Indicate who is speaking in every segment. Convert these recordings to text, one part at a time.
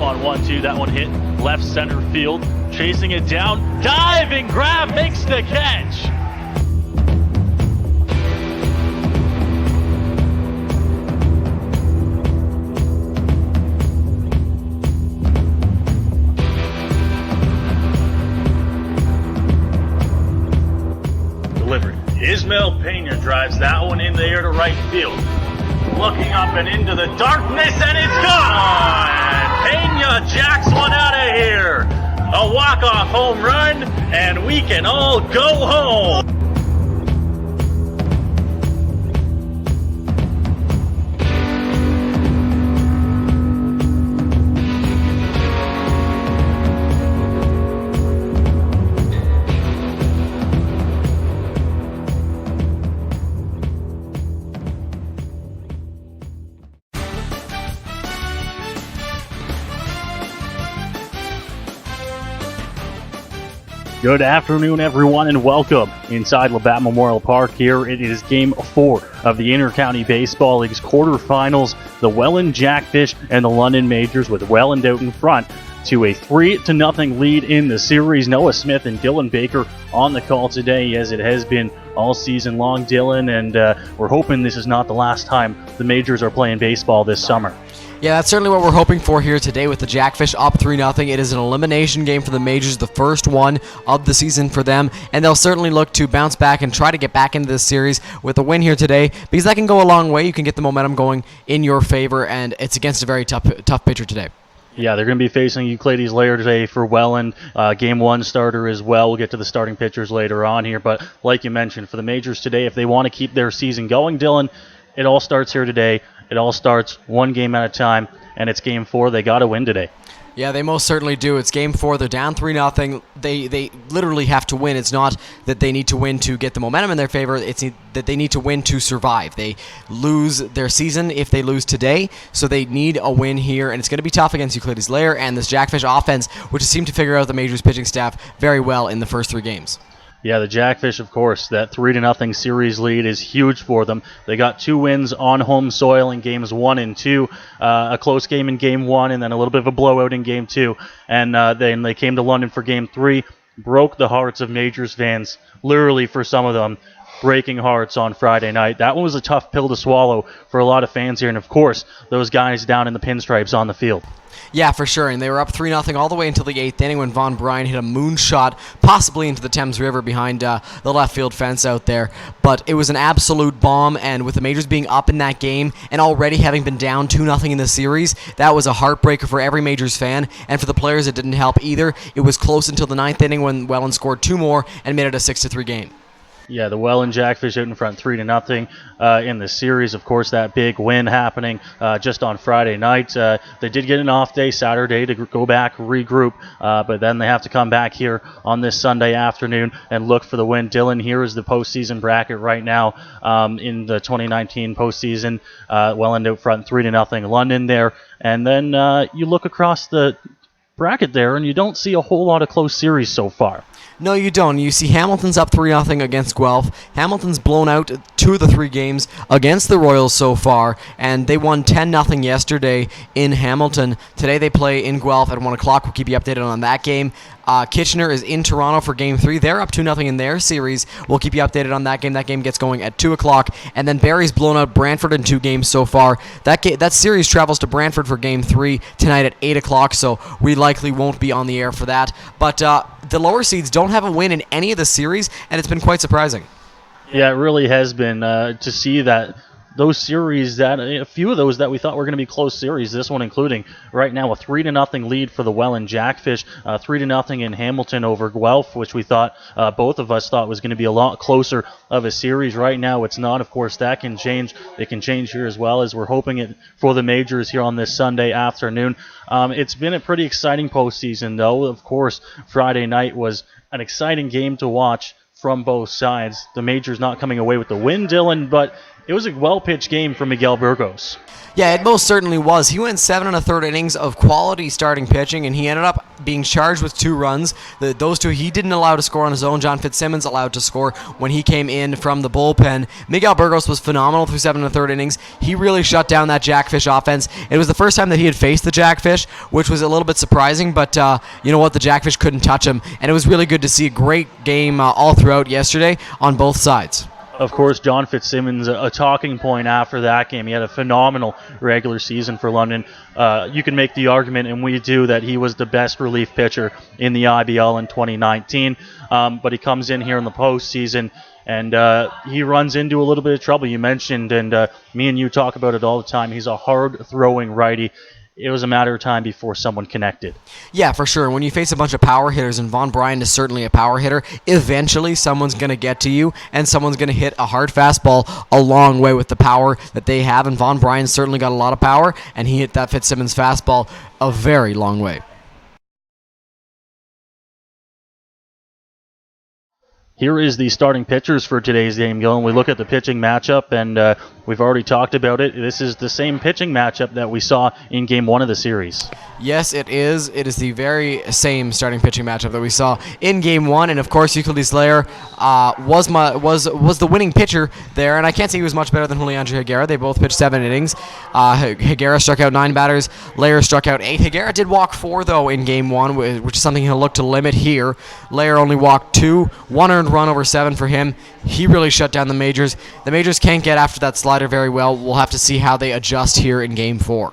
Speaker 1: on 1-2. That one hit left center field. Chasing it down. Diving grab, makes the catch. Delivery. Ismael Pena drives that one in the air to right field. Looking up and into the darkness, and it's gone! Pena jacks one out of here. A walk-off home run, and we can all go home. Good afternoon, everyone, and welcome inside Labatt Memorial Park here. It is Game 4 of the Inter-County Baseball League's quarterfinals. The Welland Jackfish and the London Majors, with Welland out in front to a 3-0 lead in the series. Noah Smith and Dylan Baker on the call today, as it has been all season long, Dylan, and we're hoping this is not the last time the Majors are playing baseball this summer.
Speaker 2: Yeah, that's certainly what we're hoping for here today with the Jackfish up 3-0. It is an elimination game for the Majors, the first one of the season for them, and they'll certainly look to bounce back and try to get back into this series with a win here today, because that can go a long way. You can get the momentum going in your favor, and it's against a very tough pitcher today.
Speaker 1: Yeah, they're going to be facing Euclides Lair today for Welland, Game 1 starter as well. We'll get to the starting pitchers later on here, but like you mentioned, for the Majors today, if they want to keep their season going, Dylan, it all starts here today. It all starts one game at a time, and it's Game 4. They got to win today.
Speaker 2: Yeah, they most certainly do. It's Game 4. They're down 3-0. They literally have to win. It's not that they need to win to get the momentum in their favor. It's that they need to win to survive. They lose their season if they lose today, so they need a win here, and it's going to be tough against Euclides Lair and this Jackfish offense, which has seemed to figure out the Majors pitching staff very well in the first 3 games.
Speaker 1: Yeah, the Jackfish, of course, that 3-0 series lead is huge for them. They got 2 wins on home soil in Games 1 and 2, a close game in Game 1, and then a little bit of a blowout in Game 2. And then they came to London for Game 3, broke the hearts of Majors fans, literally for some of them, breaking hearts on Friday night. That one was a tough pill to swallow for a lot of fans here, and of course, those guys down in the pinstripes on the field.
Speaker 2: Yeah, for sure, and they were up 3-0 all the way until the 8th inning when Von Bryan hit a moonshot, possibly into the Thames River behind the left field fence out there. But it was an absolute bomb, and with the Majors being up in that game and already having been down 2-0 in the series, that was a heartbreaker for every Majors fan, and for the players it didn't help either. It was close until the 9th inning when Welland scored 2 more and made it a 6-3 game.
Speaker 1: Yeah, the Welland Jackfish out in front 3-0 in the series. Of course, that big win happening just on Friday night. They did get an off day Saturday to go back, regroup, but then they have to come back here on this Sunday afternoon and look for the win. Dylan, here is the postseason bracket right now in the 2019 postseason. Welland out front 3-0, London there. And then you look across the bracket there, and you don't see a whole lot of close series so far.
Speaker 2: No, you don't. You see Hamilton's up 3-0 against Guelph. Hamilton's blown out 2 of the 3 games against the Royals so far, and they won 10-0 yesterday in Hamilton. Today they play in Guelph at 1 o'clock. We'll keep you updated on that game. Kitchener is in Toronto for Game 3. They're up 2-0 in their series. We'll keep you updated on that game. That game gets going at 2 o'clock. And then Barrie's blown out Brantford in 2 games so far. That series travels to Brantford for Game 3 tonight at 8 o'clock, so we likely won't be on the air for that. But the lower seeds don't have a win in any of the series, and it's been quite surprising.
Speaker 1: Yeah, it really has been to see that those series, that a few of those that we thought were going to be close series, this one including right now a 3-0 lead for the Welland Jackfish, 3-0 in Hamilton over Guelph, which we thought, both of us thought was going to be a lot closer of a series. Right now it's not. Of course, that can change. It can change here as well, as we're hoping it for the Majors here on this Sunday afternoon. It's been a pretty exciting postseason, though. Of course, Friday night was an exciting game to watch from both sides. The Majors not coming away with the win, Dylan, but it was a well-pitched game for Miguel Burgos.
Speaker 2: Yeah, it most certainly was. He went 7 1/3 innings of quality starting pitching, and he ended up being charged with 2 runs. Those 2 he didn't allow to score on his own. John Fitzsimmons allowed to score when he came in from the bullpen. Miguel Burgos was phenomenal through 7 1/3 innings. He really shut down that Jackfish offense. It was the first time that he had faced the Jackfish, which was a little bit surprising, but you know what? The Jackfish couldn't touch him, and it was really good to see a great game all throughout yesterday on both sides.
Speaker 1: Of course, John Fitzsimmons, a talking point after that game. He had a phenomenal regular season for London. You can make the argument, and we do, that he was the best relief pitcher in the IBL in 2019. But he comes in here in the postseason, and he runs into a little bit of trouble. You mentioned, and me and you talk about it all the time, he's a hard-throwing righty. It was a matter of time before someone connected.
Speaker 2: Yeah, for sure. When you face a bunch of power hitters, and Von Bryant is certainly a power hitter, eventually someone's going to get to you, and someone's going to hit a hard fastball a long way with the power that they have. And Von Bryant certainly got a lot of power, and he hit that Fitzsimmons fastball a very long way.
Speaker 1: Here is the starting pitchers for today's game, Gillen. We look at the pitching matchup, and we've already talked about it. This is the same pitching matchup that we saw in Game 1 of the series.
Speaker 2: Yes, it is. It is the very same starting pitching matchup that we saw in Game 1, and of course, Euclides Layer was the winning pitcher there, and I can't say he was much better than Julian Higuera. They both pitched 7 innings. Higuera struck out 9 batters. Layer struck out 8. Higuera did walk 4, though, in Game 1, which is something he'll look to limit here. Layer only walked 2. 1 earned run over 7 for him. He really shut down the Majors. The Majors can't get after that slider very well. We'll have to see how they adjust here in Game 4.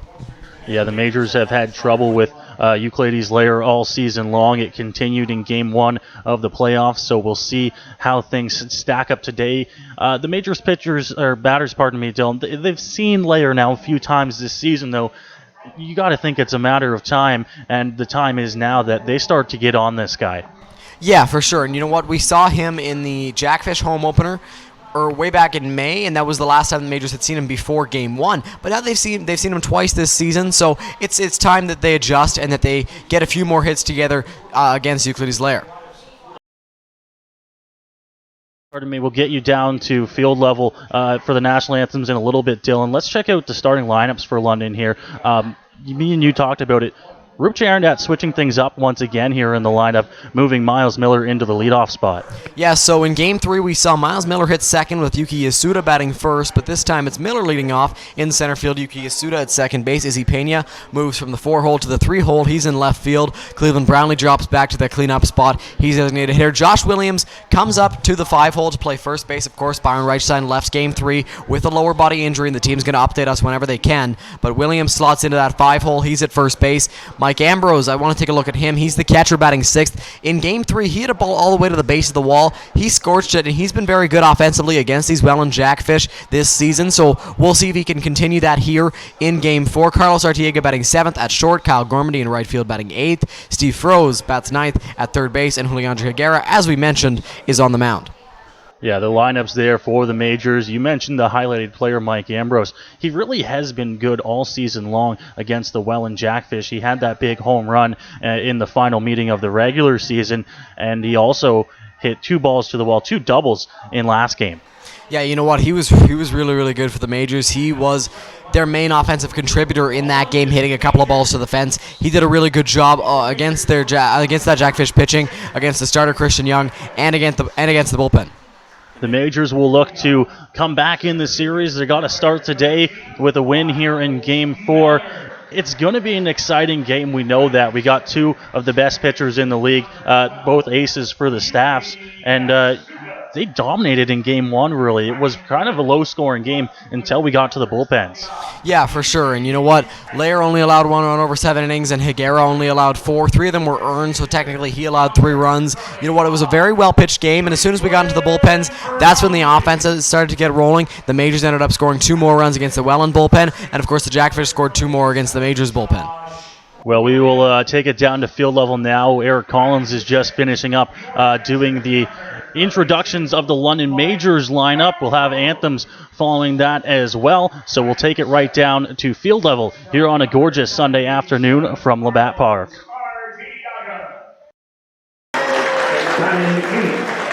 Speaker 1: Yeah, the Majors have had trouble with Euclides Layer all season long. It continued in Game 1 of the playoffs, so we'll see how things stack up today. The Majors batters, Dylan, they've seen Layer now a few times this season, though. You got to think it's a matter of time, and the time is now that they start to get on this guy.
Speaker 2: Yeah, for sure. And you know what? We saw him in the Jackfish home opener way back in May, and that was the last time the Majors had seen him before Game 1. But now they've seen him twice this season, so it's time that they adjust and that they get a few more hits together against Euclides Layer.
Speaker 1: Pardon me, we'll get you down to field level for the national anthems in a little bit, Dylan. Let's check out the starting lineups for London here. Me and you talked about it. Rupert Arendat switching things up once again here in the lineup, moving Miles Miller into the leadoff spot.
Speaker 2: Yeah, so in Game 3 we saw Miles Miller hit second with Yuki Yasuda batting first, but this time it's Miller leading off. In center field, Yuki Yasuda at second base. Izzy Pena moves from the 4-hole to the 3-hole. He's in left field. Cleveland Brownlee drops back to the cleanup spot. He's designated hitter. Josh Williams comes up to the 5-hole to play first base. Of course, Byron Reichstein left Game 3 with a lower body injury, and the team's going to update us whenever they can. But Williams slots into that 5-hole. He's at first base. Mike Ambrose, I want to take a look at him. He's the catcher batting sixth. In Game 3, he hit a ball all the way to the base of the wall. He scorched it, and he's been very good offensively against these Welland Jackfish this season, so we'll see if he can continue that here in Game 4. Carlos Artiega batting 7th at short. Kyle Gormady in right field batting 8th. Steve Froese bats 9th at third base, and Julian Higuera, as we mentioned, is on the mound.
Speaker 1: Yeah, the lineups there for the Majors. You mentioned the highlighted player, Mike Ambrose. He really has been good all season long against the Welland Jackfish. He had that big home run in the final meeting of the regular season, and he also hit 2 balls to the wall, 2 doubles in last game.
Speaker 2: Yeah, you know what? He was really, really good for the Majors. He was their main offensive contributor in that game, hitting a couple of balls to the fence. He did a really good job against that Jackfish pitching, against the starter Christian Young, and against the bullpen.
Speaker 1: The Majors will look to come back in the series. They got to start today with a win here in Game 4. It's going to be an exciting game. We know that. We got 2 of the best pitchers in the league, both aces for the staffs, and they dominated in Game 1, really. It was kind of a low-scoring game until we got to the bullpens.
Speaker 2: Yeah, for sure. And you know what? Layer only allowed 1 run over 7 innings, and Higuera only allowed 4. 3 of them were earned, so technically he allowed 3 runs. You know what? It was a very well-pitched game, and as soon as we got into the bullpens, that's when the offense started to get rolling. The Majors ended up scoring 2 more runs against the Welland bullpen, and of course the Jackfish scored 2 more against the Majors bullpen.
Speaker 1: Well, we will take it down to field level now. Eric Collins is just finishing up doing the introductions of the London Majors lineup. We'll have anthems following that as well, so we'll take it right down to field level here on a gorgeous Sunday afternoon from Labatt Park.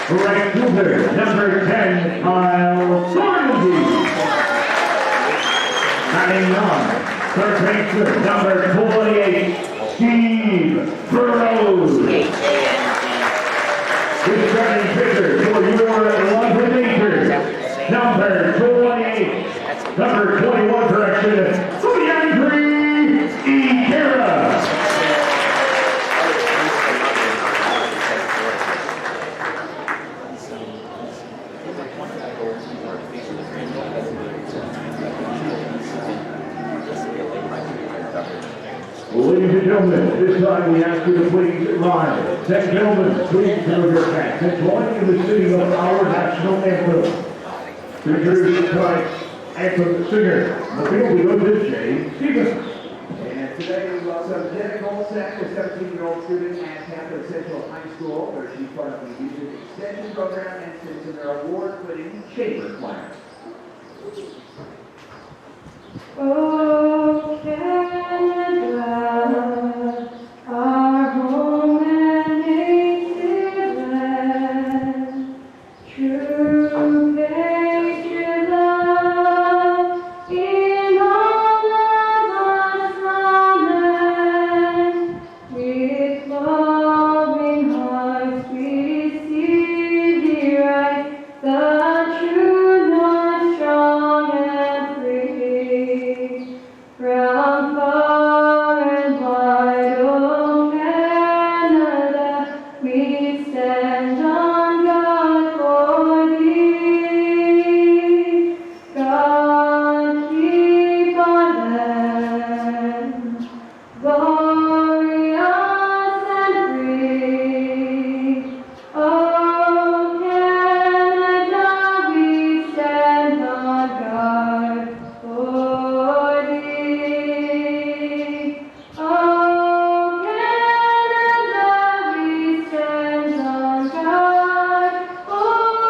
Speaker 3: Right fielder, number 10, Kyle Sorensky. batting on. Third baseman, number 28, Steve Burrows. His starting pitcher for your Welland Majors, number 28, number 21, correction, Leandri Ikera. Ladies and gentlemen, this time we ask you to please rise. Second gentlemen, please remove your hats and join in the singing of our national anthem. To introduce tonight's anthem singer, the field we go to Jay Stevens.
Speaker 4: And today we welcome Jenna Colsack, a 17-year-old student at Tampa Central High School, where she's part of the music extension program and sings in their award-winning chamber choir.
Speaker 5: Oh, Canada, our home and native land, true patriot love in all of us lament. With loving hearts we see thee right, the true North strong and free. From far and wide, O Canada, we stand on guard for thee. God keep our land glorious and free. O Canada, we stand on guard for thee. O Canada, we stand on guard for thee.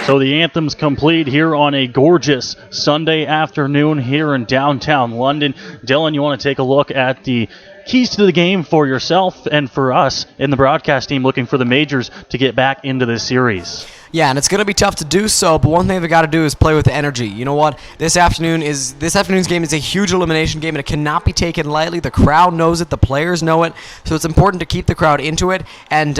Speaker 1: So the anthem's complete here on a gorgeous Sunday afternoon here in downtown London. Dylan, you want to take a look at the keys to the game for yourself and for us in the broadcast team looking for the Majors to get back into this series?
Speaker 2: Yeah, and it's going to be tough to do so, but one thing they've got to do is play with energy. You know what? This afternoon's game is a huge elimination game, and it cannot be taken lightly. The crowd knows it. The players know it. So it's important to keep the crowd into it and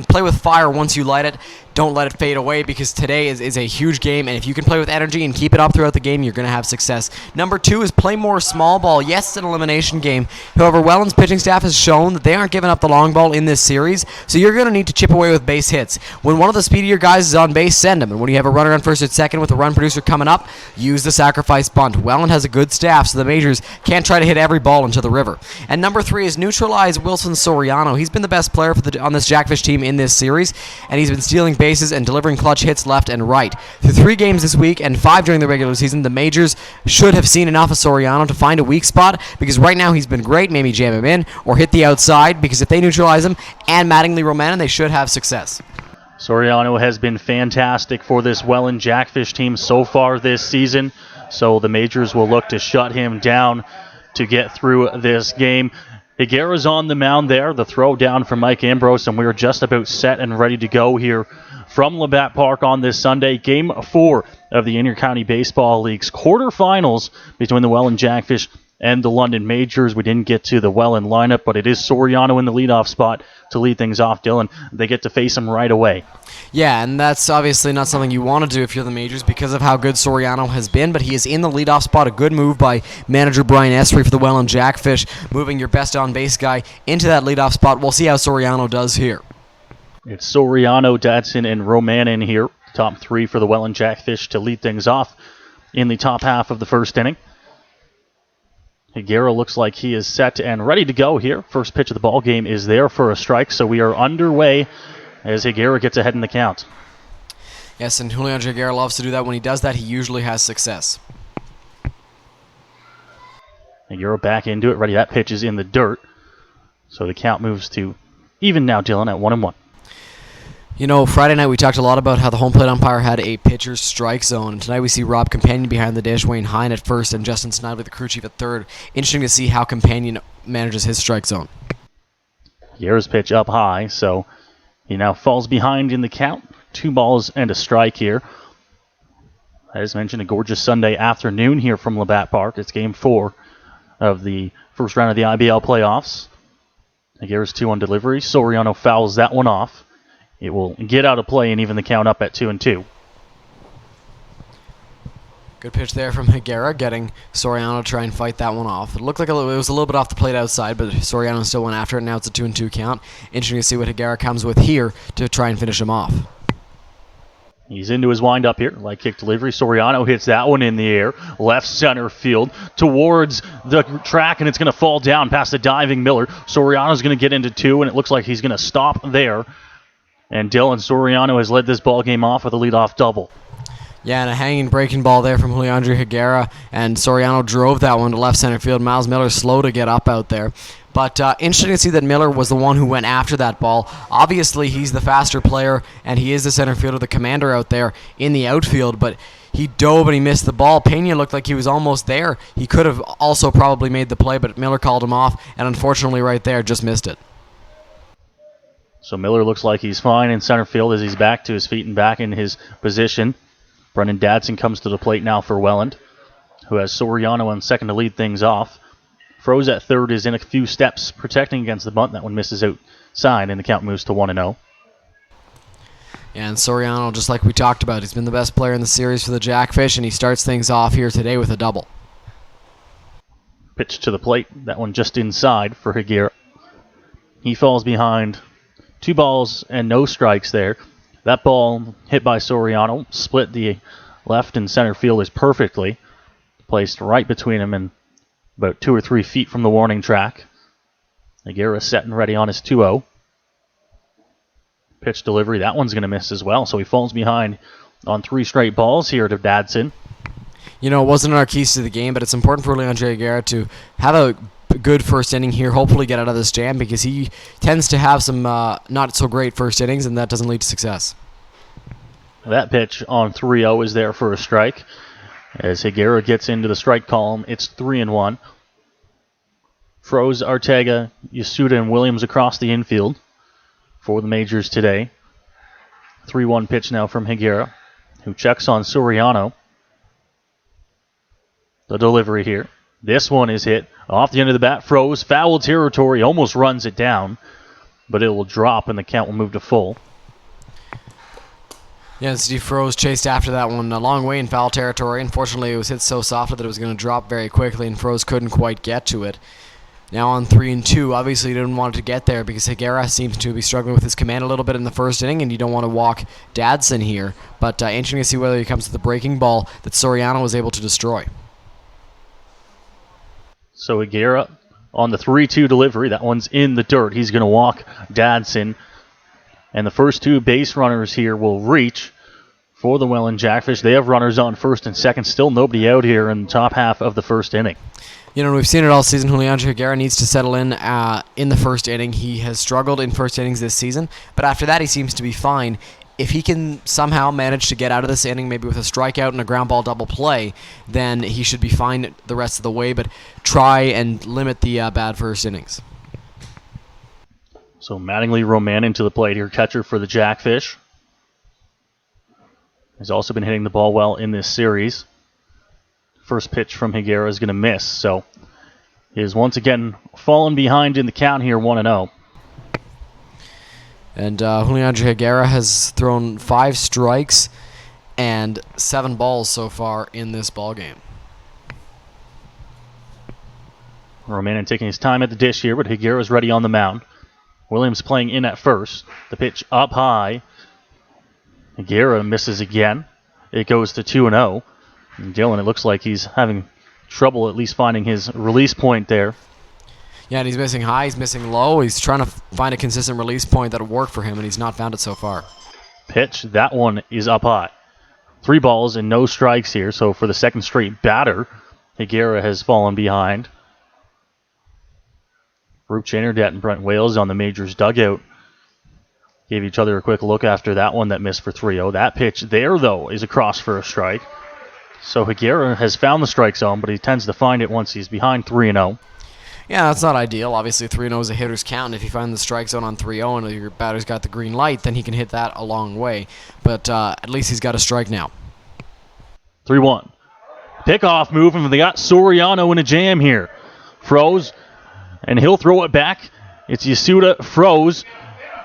Speaker 2: play with fire once you light it. Don't let it fade away, because today is a huge game, and if you can play with energy and keep it up throughout the game, you're going to have success. Number 2 is play more small ball. Yes, it's an elimination game. However, Welland's pitching staff has shown that they aren't giving up the long ball in this series, so you're going to need to chip away with base hits. When one of the speedier guys is on base, send him. And when you have a runner on first or second with a run producer coming up, use the sacrifice bunt. Welland has a good staff, so the Majors can't try to hit every ball into the river. And number 3 is neutralize Wilson Soriano. He's been the best player on this Jackfish team in this series, and he's been stealing bases and delivering clutch hits left and right. Through 3 games this week and 5 during the regular season, the Majors should have seen enough of Soriano to find a weak spot, because right now he's been great. Maybe jam him in or hit the outside, because if they neutralize him and Mattingly Romanen, they should have success.
Speaker 1: Soriano has been fantastic for this Welland Jackfish team so far this season, so the Majors will look to shut him down to get through this game. Higuera's on the mound there, the throw down from Mike Ambrose, and we're just about set and ready to go here from Labatt Park on this Sunday. Game 4 of the Intercounty Baseball League's quarterfinals between the Welland Jackfish and the London Majors. We didn't get to the Welland lineup, but it is Soriano in the leadoff spot to lead things off, Dylan. They get to face him right away.
Speaker 2: Yeah, and that's obviously not something you want to do if you're the Majors because of how good Soriano has been, but he is in the leadoff spot. A good move by manager Brian Esri for the Welland Jackfish, moving your best on-base guy into that leadoff spot. We'll see how Soriano does here. It's
Speaker 1: Soriano, Dadson, and Romanen here. Top 3 for the Welland Jackfish to lead things off in the top half of the first inning. Higuera looks like he is set and ready to go here. First pitch of the ball game is there for a strike, so we are underway as Higuera gets ahead in the count.
Speaker 2: Yes, and Julian Higuera loves to do that. When he does that, he usually has success.
Speaker 1: Higuera back into it, ready. That pitch is in the dirt. So the count moves to even now, Dylan, at 1-1.
Speaker 2: You know, Friday night we talked a lot about how the home plate umpire had a pitcher's strike zone. And tonight we see Rob Companion behind the dish, Wayne Hine at first, and Justin Snidely, the crew chief, at third. Interesting to see how Companion manages his strike zone.
Speaker 1: Higuera's pitch up high, so He now falls behind in the count. 2 balls and a strike here. As mentioned, a gorgeous Sunday afternoon here from Labatt Park. It's Game 4 of the first round of the IBL playoffs. Higuera's 2-1 delivery. Soriano fouls that one off. It will get out of play and even the count up at 2-2.
Speaker 2: Good pitch there from Higuera, getting Soriano to try and fight that one off. It looked like it was a little bit off the plate outside, but Soriano still went after it. Now it's a 2-2 count. Interesting to see what Higuera comes with here to try and finish him off.
Speaker 1: He's into his windup here. Light kick delivery. Soriano hits that one in the air. Left center field towards the track, and it's going to fall down past the diving Miller. Soriano's going to get into 2, and it looks like he's going to stop there. And Dylan Soriano has led this ball game off with a leadoff double.
Speaker 2: Yeah, and a hanging breaking ball there from Juliandre Higuera, and Soriano drove that one to left center field. Miles Miller slow to get up out there. But interesting to see that Miller was the one who went after that ball. Obviously, he's the faster player, and he is the center fielder, the commander out there in the outfield, but he dove and he missed the ball. Pena looked like he was almost there. He could have also probably made the play, but Miller called him off, and unfortunately right there, just missed it.
Speaker 1: So Miller looks like he's fine in center field as he's back to his feet and back in his position. Brendan Dadson comes to the plate now for Welland, who has Soriano on second to lead things off. Froze at third is in a few steps, protecting against the bunt. That one misses outside, and the count moves to 1-0.
Speaker 2: Yeah, and Soriano, just like we talked about, he's been the best player in the series for the Jackfish, and he starts things off here today with a double.
Speaker 1: Pitch to the plate. That one just inside for Higuera. He falls behind. 2 balls and no strikes there. That ball hit by Soriano split the left and center fielders perfectly. Placed right between him and about 2 or 3 feet from the warning track. Higuera set and ready on his 2-0. Pitch delivery. That one's going to miss as well. So he falls behind on 3 straight balls here to Dadson.
Speaker 2: You know, it wasn't our keys to the game, but it's important for Leandre Higuera to have a good first inning here, hopefully get out of this jam, because he tends to have some not so great first innings, and that doesn't lead to success.
Speaker 1: That pitch on 3-0 is there for a strike. As Higuera gets into the strike column, it's 3-1. Froze, Arteaga, Yasuda, and Williams across the infield for the majors today. 3-1 pitch now from Higuera, who checks on Soriano. The delivery here. This one is hit off the end of the bat. Froze, foul territory, almost runs it down, but it will drop and the count will move to full.
Speaker 2: Yeah, Steve Froze chased after that one a long way in foul territory. Unfortunately, it was hit so softly that it was going to drop very quickly, and Froze couldn't quite get to it. Now on 3-2, obviously he didn't want it to get there because Higuera seems to be struggling with his command a little bit in the first inning, and you don't want to walk Dadson here. But interesting to see whether he comes to the breaking ball that Soriano was able to destroy.
Speaker 1: So Higuera on the 3-2 delivery. That one's in the dirt. He's going to walk Dadson. And the first 2 base runners here will reach for the Welland Jackfish. They have runners on first and second. Still nobody out here in the top half of the first inning.
Speaker 2: You know, we've seen it all season. Juliandre Higuera needs to settle in the first inning. He has struggled in first innings this season, but after that he seems to be fine. If he can somehow manage to get out of this inning, maybe with a strikeout and a ground ball double play, then he should be fine the rest of the way, but try and limit the bad first innings.
Speaker 1: So Mattingly Roman into the plate here, catcher for the Jackfish. He's also been hitting the ball well in this series. First pitch from Higuera is going to miss, so he is once again fallen behind in the count here, 1-0.
Speaker 2: And Juliandre Higuera has thrown 5 strikes and 7 balls so far in this ball game.
Speaker 1: Romanin taking his time at the dish here, but Higuera's ready on the mound. Williams playing in at first. The pitch up high. Higuera misses again. It goes to 2-0. And Dylan, it looks like he's having trouble at least finding his release point there.
Speaker 2: Yeah, and he's missing high, he's missing low. He's trying to find a consistent release point that'll work for him, and he's not found it so far.
Speaker 1: Pitch, that one is up high. 3 balls and no strikes here, so for the second straight batter, Higuera has fallen behind. Rupe Chainerdett and Brent Wales on the Majors dugout gave each other a quick look after that one that missed for 3-0. That pitch there, though, is across for a strike. So Higuera has found the strike zone, but he tends to find it once he's behind 3-0.
Speaker 2: Yeah, that's not ideal. Obviously, 3-0 is a hitter's count. If you find the strike zone on 3-0 and your batter's got the green light, then he can hit that a long way. But at least he's got a strike now.
Speaker 1: 3-1. Pickoff move, and they got Soriano in a jam here. Froze, and he'll throw it back. It's Yasuda, Froze,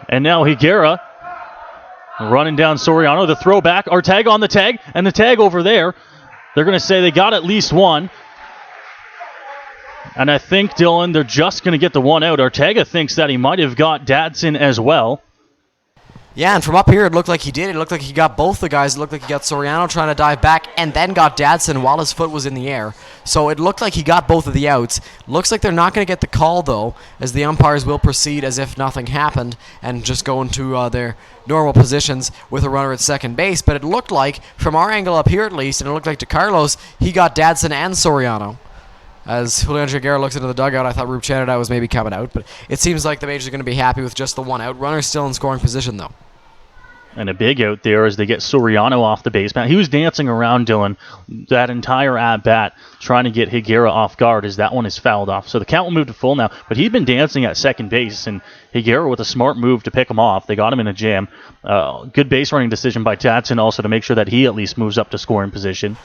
Speaker 1: and now Higuera running down Soriano. The throw back, Artega on the tag, and the tag over there. They're going to say they got at least one. And I think, Dylan, they're just going to get the one out. Artega thinks that he might have got Dadson as well.
Speaker 2: Yeah, and from up here, it looked like he did. It looked like he got both the guys. It looked like he got Soriano trying to dive back and then got Dadson while his foot was in the air. So it looked like he got both of the outs. Looks like they're not going to get the call, though, as the umpires will proceed as if nothing happened and just go into their normal positions with a runner at second base. But it looked like, from our angle up here at least, and it looked like to Carlos, he got Dadson and Soriano. As Julian Higuera looks into the dugout, I thought Rup Chanada was maybe coming out, but it seems like the Majors are going to be happy with just the one out. Runner's still in scoring position, though.
Speaker 1: And a big out there as they get Soriano off the base. He was dancing around, Dylan, that entire at-bat, trying to get Higuera off guard as that one is fouled off. So the count will move to full now, but he'd been dancing at second base, and Higuera with a smart move to pick him off. They got him in a jam. Good base running decision by Tatson also to make sure that he at least moves up to scoring position.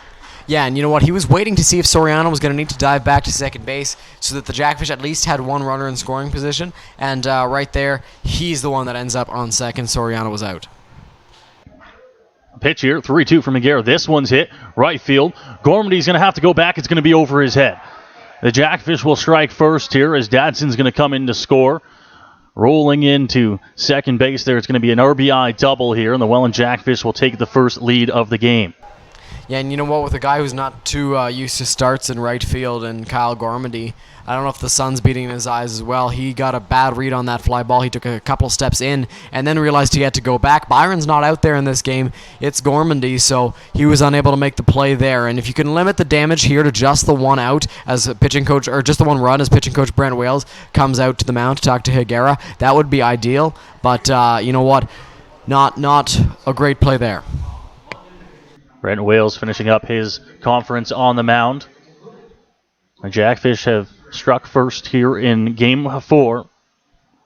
Speaker 2: Yeah, and you know what? He was waiting to see if Soriano was going to need to dive back to second base so that the Jackfish at least had one runner in scoring position. And right there, he's the one that ends up on second. Soriano was out.
Speaker 1: Pitch here, 3-2 from Higuera. This one's hit, right field. Gormandy's going to have to go back. It's going to be over his head. The Jackfish will strike first here as Dadson's going to come in to score. Rolling into second base there, it's going to be an RBI double here, and the Welland Jackfish will take the first lead of the game.
Speaker 2: Yeah, and you know what? With a guy who's not too used to starts in right field and Kyle Gormandy, I don't know if the sun's beating in his eyes as well. He got a bad read on that fly ball. He took a couple steps in and then realized he had to go back. Byron's not out there in this game. It's Gormandy, so he was unable to make the play there. And if you can limit the damage here to just the one out as a pitching coach, or just the one run as pitching coach Brent Wales comes out to the mound to talk to Higuera, that would be ideal. But you know what? Not a great play there.
Speaker 1: Brent Wales finishing up his conference on the mound. The Jackfish have struck first here in Game 4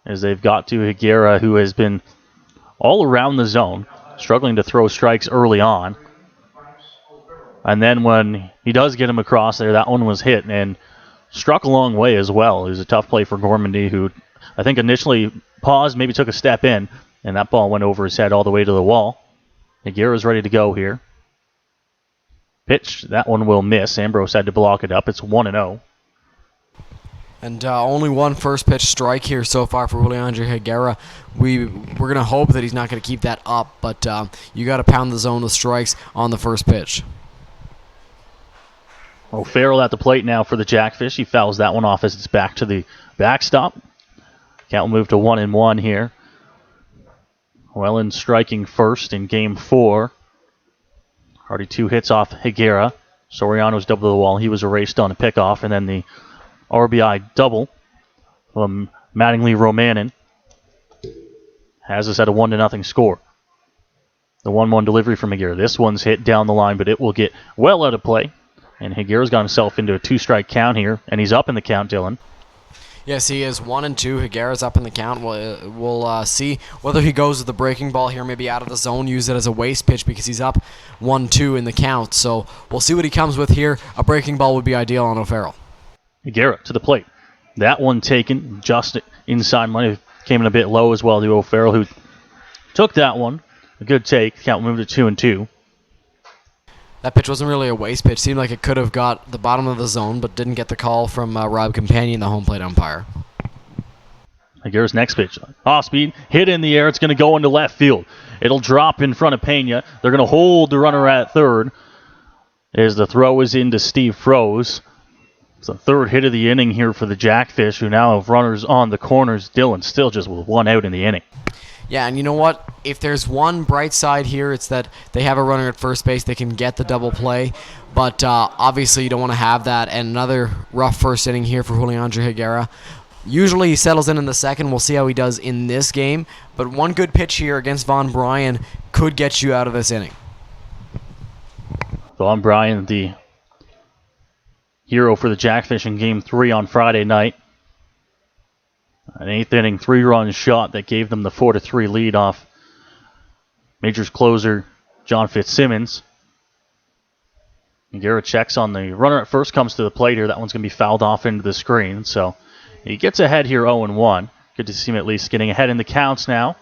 Speaker 1: as they've got to Higuera, who has been all around the zone, struggling to throw strikes early on. And then when he does get him across there, that one was hit and struck a long way as well. It was a tough play for Gormandy, who I think initially paused, maybe took a step in, and that ball went over his head all the way to the wall. Higuera's ready to go here. Pitch, that one will miss. Ambrose had to block it up. It's 1-0.
Speaker 2: And only one first pitch strike here so far for Julian Higuera. We're going to hope that he's not going to keep that up, but you got to pound the zone with strikes on the first pitch.
Speaker 1: O'Farrell at the plate now for the Jackfish. He fouls that one off as it's back to the backstop. Count will move to 1-1 here. Welland striking first in Game 4. Already 2 hits off Higuera. Soriano's double to the wall. He was erased on a pickoff. And then the RBI double from Mattingly Romanin has us at a 1-0 score. The 1-1 delivery from Higuera. This one's hit down the line, but it will get well out of play. And Higuera's got himself into a 2-strike count here, and he's up in the count, Dylan.
Speaker 2: Yes, he is 1-2. Higuera's up in the count. We'll see whether he goes with the breaking ball here, maybe out of the zone, use it as a waste pitch because he's up 1-2 in the count. So we'll see what he comes with here. A breaking ball would be ideal on O'Farrell.
Speaker 1: Higuera to the plate. That one taken just inside money. Came in a bit low as well to O'Farrell, who took that one. A good take. Count moved to 2-2.
Speaker 2: That pitch wasn't really a waste pitch. Seemed like it could have got the bottom of the zone, but didn't get the call from Rob Companion, the home plate umpire.
Speaker 1: Higuera's next pitch. Off speed, hit in the air. It's going to go into left field. It'll drop in front of Pena. They're going to hold the runner at third as the throw is into Steve Froze. It's the third hit of the inning here for the Jackfish, who now have runners on the corners. Dylan still just with one out in the inning.
Speaker 2: Yeah, and you know what? If there's one bright side here, it's that they have a runner at first base. They can get the double play, but obviously you don't want to have that. And another rough first inning here for Julian Higuera. Usually he settles in the second. We'll see how he does in this game. But one good pitch here against Von Bryan could get you out of this inning.
Speaker 1: Von Bryan, the hero for the Jackfish in Game 3 on Friday night. An 8th inning 3-run shot that gave them the 4-3 lead off Majors closer John Fitzsimmons. Higuera checks on the runner at first, comes to the plate here. That one's going to be fouled off into the screen. So he gets ahead here 0-1. Good to see him at least getting ahead in the counts now.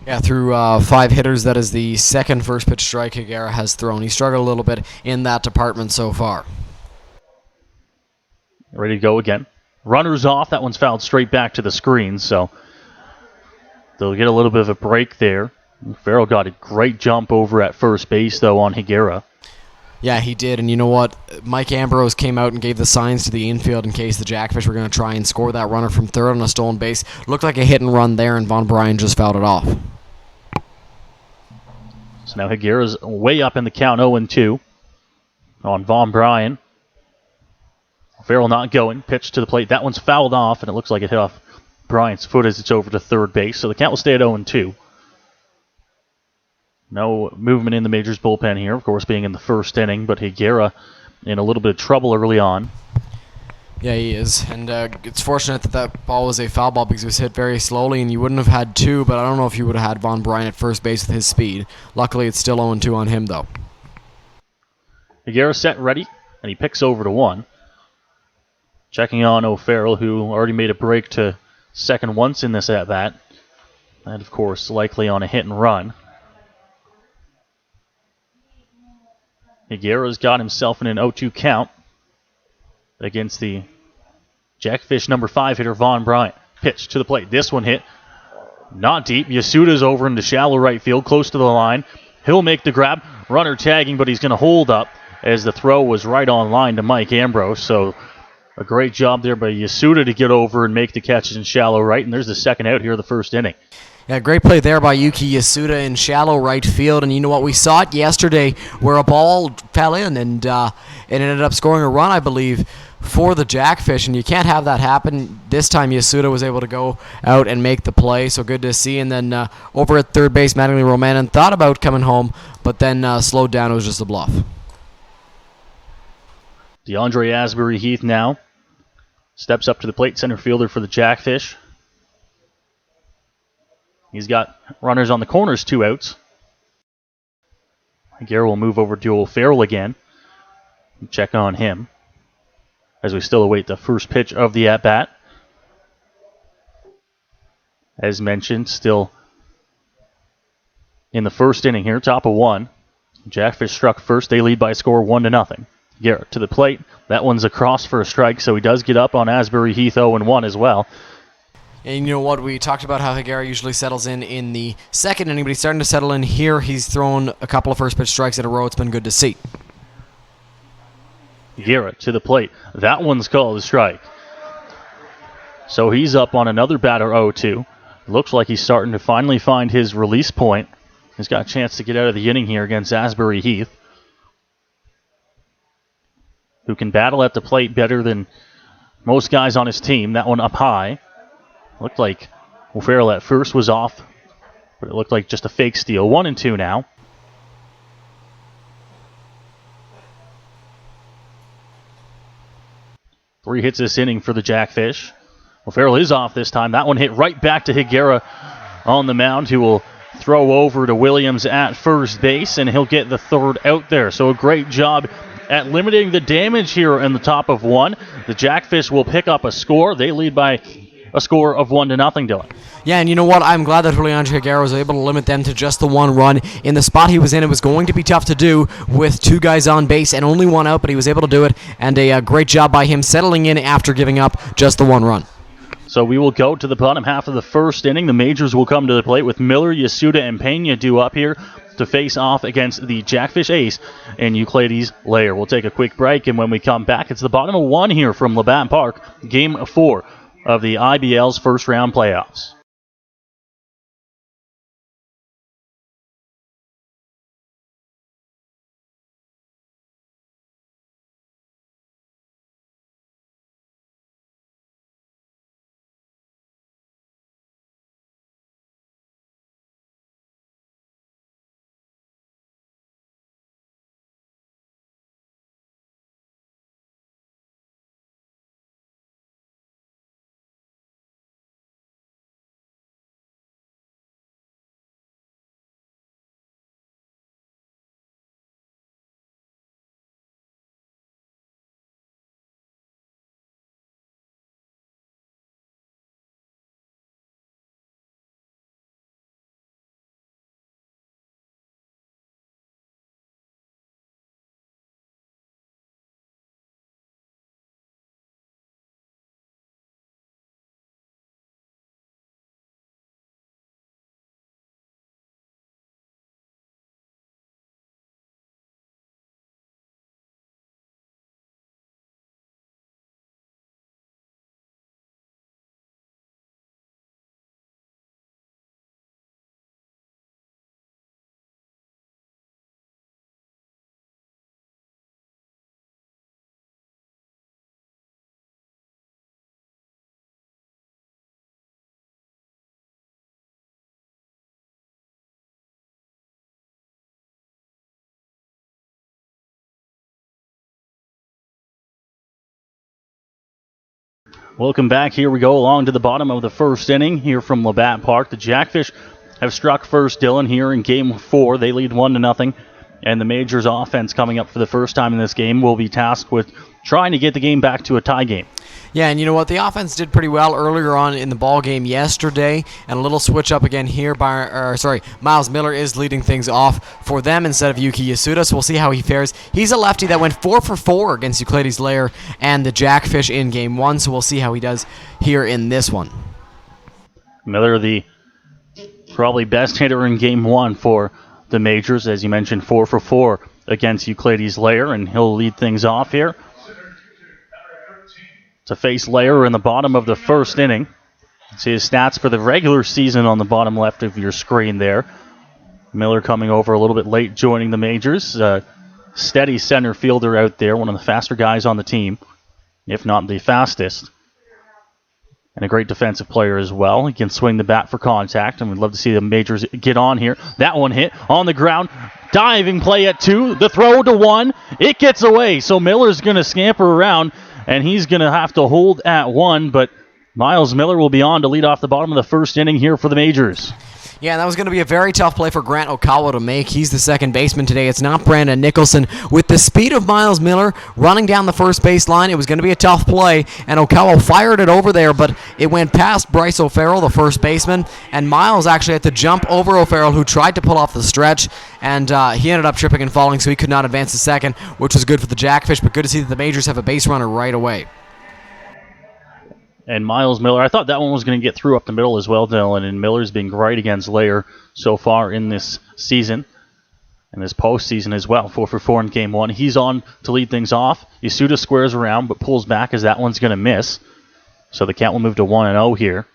Speaker 2: Yeah, through 5 hitters, that is the second first pitch strike Higuera has thrown. He struggled a little bit in that department so far.
Speaker 1: Ready to go again. Runner's off. That one's fouled straight back to the screen. So they'll get a little bit of a break there. Farrell got a great jump over at first base, though, on Higuera.
Speaker 2: Yeah, he did, and you know what? Mike Ambrose came out and gave the signs to the infield in case the Jackfish were going to try and score that runner from third on a stolen base. Looked like a hit and run there, and Von Bryan just fouled it off.
Speaker 1: So now Higuera's way up in the count, 0-2 on Von Bryan. Farrell not going. Pitch to the plate. That one's fouled off, and it looks like it hit off Bryant's foot as it's over to third base. So the count will stay at 0-2. No movement in the Majors bullpen here, of course, being in the first inning, but Higuera in a little bit of trouble early on.
Speaker 2: Yeah, he is, and it's fortunate that that ball was a foul ball because it was hit very slowly, and you wouldn't have had 2, but I don't know if you would have had Von Bryan at first base with his speed. Luckily, it's still 0-2 on him, though.
Speaker 1: Higuera set ready, and he picks over to 1. Checking on O'Farrell, who already made a break to second once in this at-bat. And, of course, likely on a hit and run. Higuera's got himself in an 0-2 count against the Jackfish number 5 hitter, Von Bryant. Pitch to the plate. This one hit not deep. Yasuda's over into shallow right field, close to the line. He'll make the grab. Runner tagging, but he's going to hold up as the throw was right on line to Mike Ambrose. So a great job there by Yasuda to get over and make the catches in shallow right. And there's the second out here of the first inning.
Speaker 2: Yeah, great play there by Yuki Yasuda in shallow right field. And you know what? We saw it yesterday where a ball fell in and it ended up scoring a run, I believe, for the Jackfish. And you can't have that happen. This time Yasuda was able to go out and make the play. So good to see. And then over at third base, Mattingly Romanen thought about coming home, but then slowed down. It was just a bluff.
Speaker 1: DeAndre Asbury Heath now steps up to the plate, center fielder for the Jackfish. He's got runners on the corners, 2 outs. Higuera will move over to O'Farrell again. Check on him as we still await the first pitch of the at-bat. As mentioned, still in the first inning here, top of 1. Jackfish struck first. They lead by a score 1-0. Higuera to the plate. That one's across for a strike, so he does get up on Asbury Heath 0-1 as well.
Speaker 2: And you know what? We talked about how Higuera usually settles in the second inning, but he's starting to settle in here. He's thrown a couple of first pitch strikes in a row. It's been good to see.
Speaker 1: Higuera to the plate. That one's called a strike. So he's up on another batter 0-2. Looks like he's starting to finally find his release point. He's got a chance to get out of the inning here against Asbury Heath, who can battle at the plate better than most guys on his team. That one up high. Looked like O'Farrell at first was off, but it looked like just a fake steal. 1-2 now. Three hits this inning for the Jackfish. O'Farrell is off this time. That one hit right back to Higuera on the mound, who will throw over to Williams at first base, and he'll get the third out there. So a great job at limiting the damage here in the top of 1. The Jackfish will pick up a score. They lead by a score of 1-0, Dylan.
Speaker 2: Yeah, and you know what? I'm glad that Julian Higuera was able to limit them to just the 1 run. In the spot he was in, it was going to be tough to do with 2 guys on base and only 1 out, but he was able to do it, and a great job by him settling in after giving up just the 1 run.
Speaker 1: So we will go to the bottom half of the first inning. The Majors will come to the plate with Miller, Yasuda, and Pena due up here to face off against the Jackfish ace and Euclides Lair. We'll take a quick break, and when we come back, it's the bottom of 1 here from Labatt Park, Game 4 of the IBL's first round playoffs. Welcome back. Here we go along to the bottom of the first inning here from Labatt Park. The Jackfish have struck first, Dylan, here in Game 4. They lead 1-0. And the Majors offense coming up for the first time in this game will be tasked with trying to get the game back to a tie game.
Speaker 2: Yeah, and you know what? The offense did pretty well earlier on in the ball game yesterday, and a little switch up again here. Miles Miller is leading things off for them instead of Yuki Yasuda, so we'll see how he fares. He's a lefty that went 4 for 4 against Euclides Lair and the Jackfish in Game 1, so we'll see how he does here in this one.
Speaker 1: Miller, the probably best hitter in Game 1 for the Majors, as you mentioned, 4 for 4 against Euclides Lair, and he'll lead things off here to face Lair in the bottom of the first inning. See his stats for the regular season on the bottom left of your screen there. Miller coming over a little bit late, joining the Majors. Steady center fielder out there, one of the faster guys on the team, if not the fastest. And a great defensive player as well. He can swing the bat for contact, and we'd love to see the Majors get on here. That one hit on the ground. Diving play at 2. The throw to 1. It gets away, so Miller's going to scamper around, and he's going to have to hold at 1, but Miles Miller will be on to lead off the bottom of the first inning here for the Majors.
Speaker 2: Yeah, that was going to be a very tough play for Grant Okawa to make. He's the second baseman today. It's not Brandon Nicholson. With the speed of Miles Miller running down the first base line, it was going to be a tough play, and Okawa fired it over there, but it went past Bryce O'Farrell, the first baseman, and Miles actually had to jump over O'Farrell, who tried to pull off the stretch, and he ended up tripping and falling, so he could not advance to second, which was good for the Jackfish, but good to see that the Majors have a base runner right away.
Speaker 1: And Miles Miller, I thought that one was going to get through up the middle as well, Dylan, and Miller's been great against Lair so far in this season, and this postseason as well. 4 for 4 in Game 1. He's on to lead things off. Yasuda squares around, but pulls back as that one's going to miss. So the count will move to 1-0 here.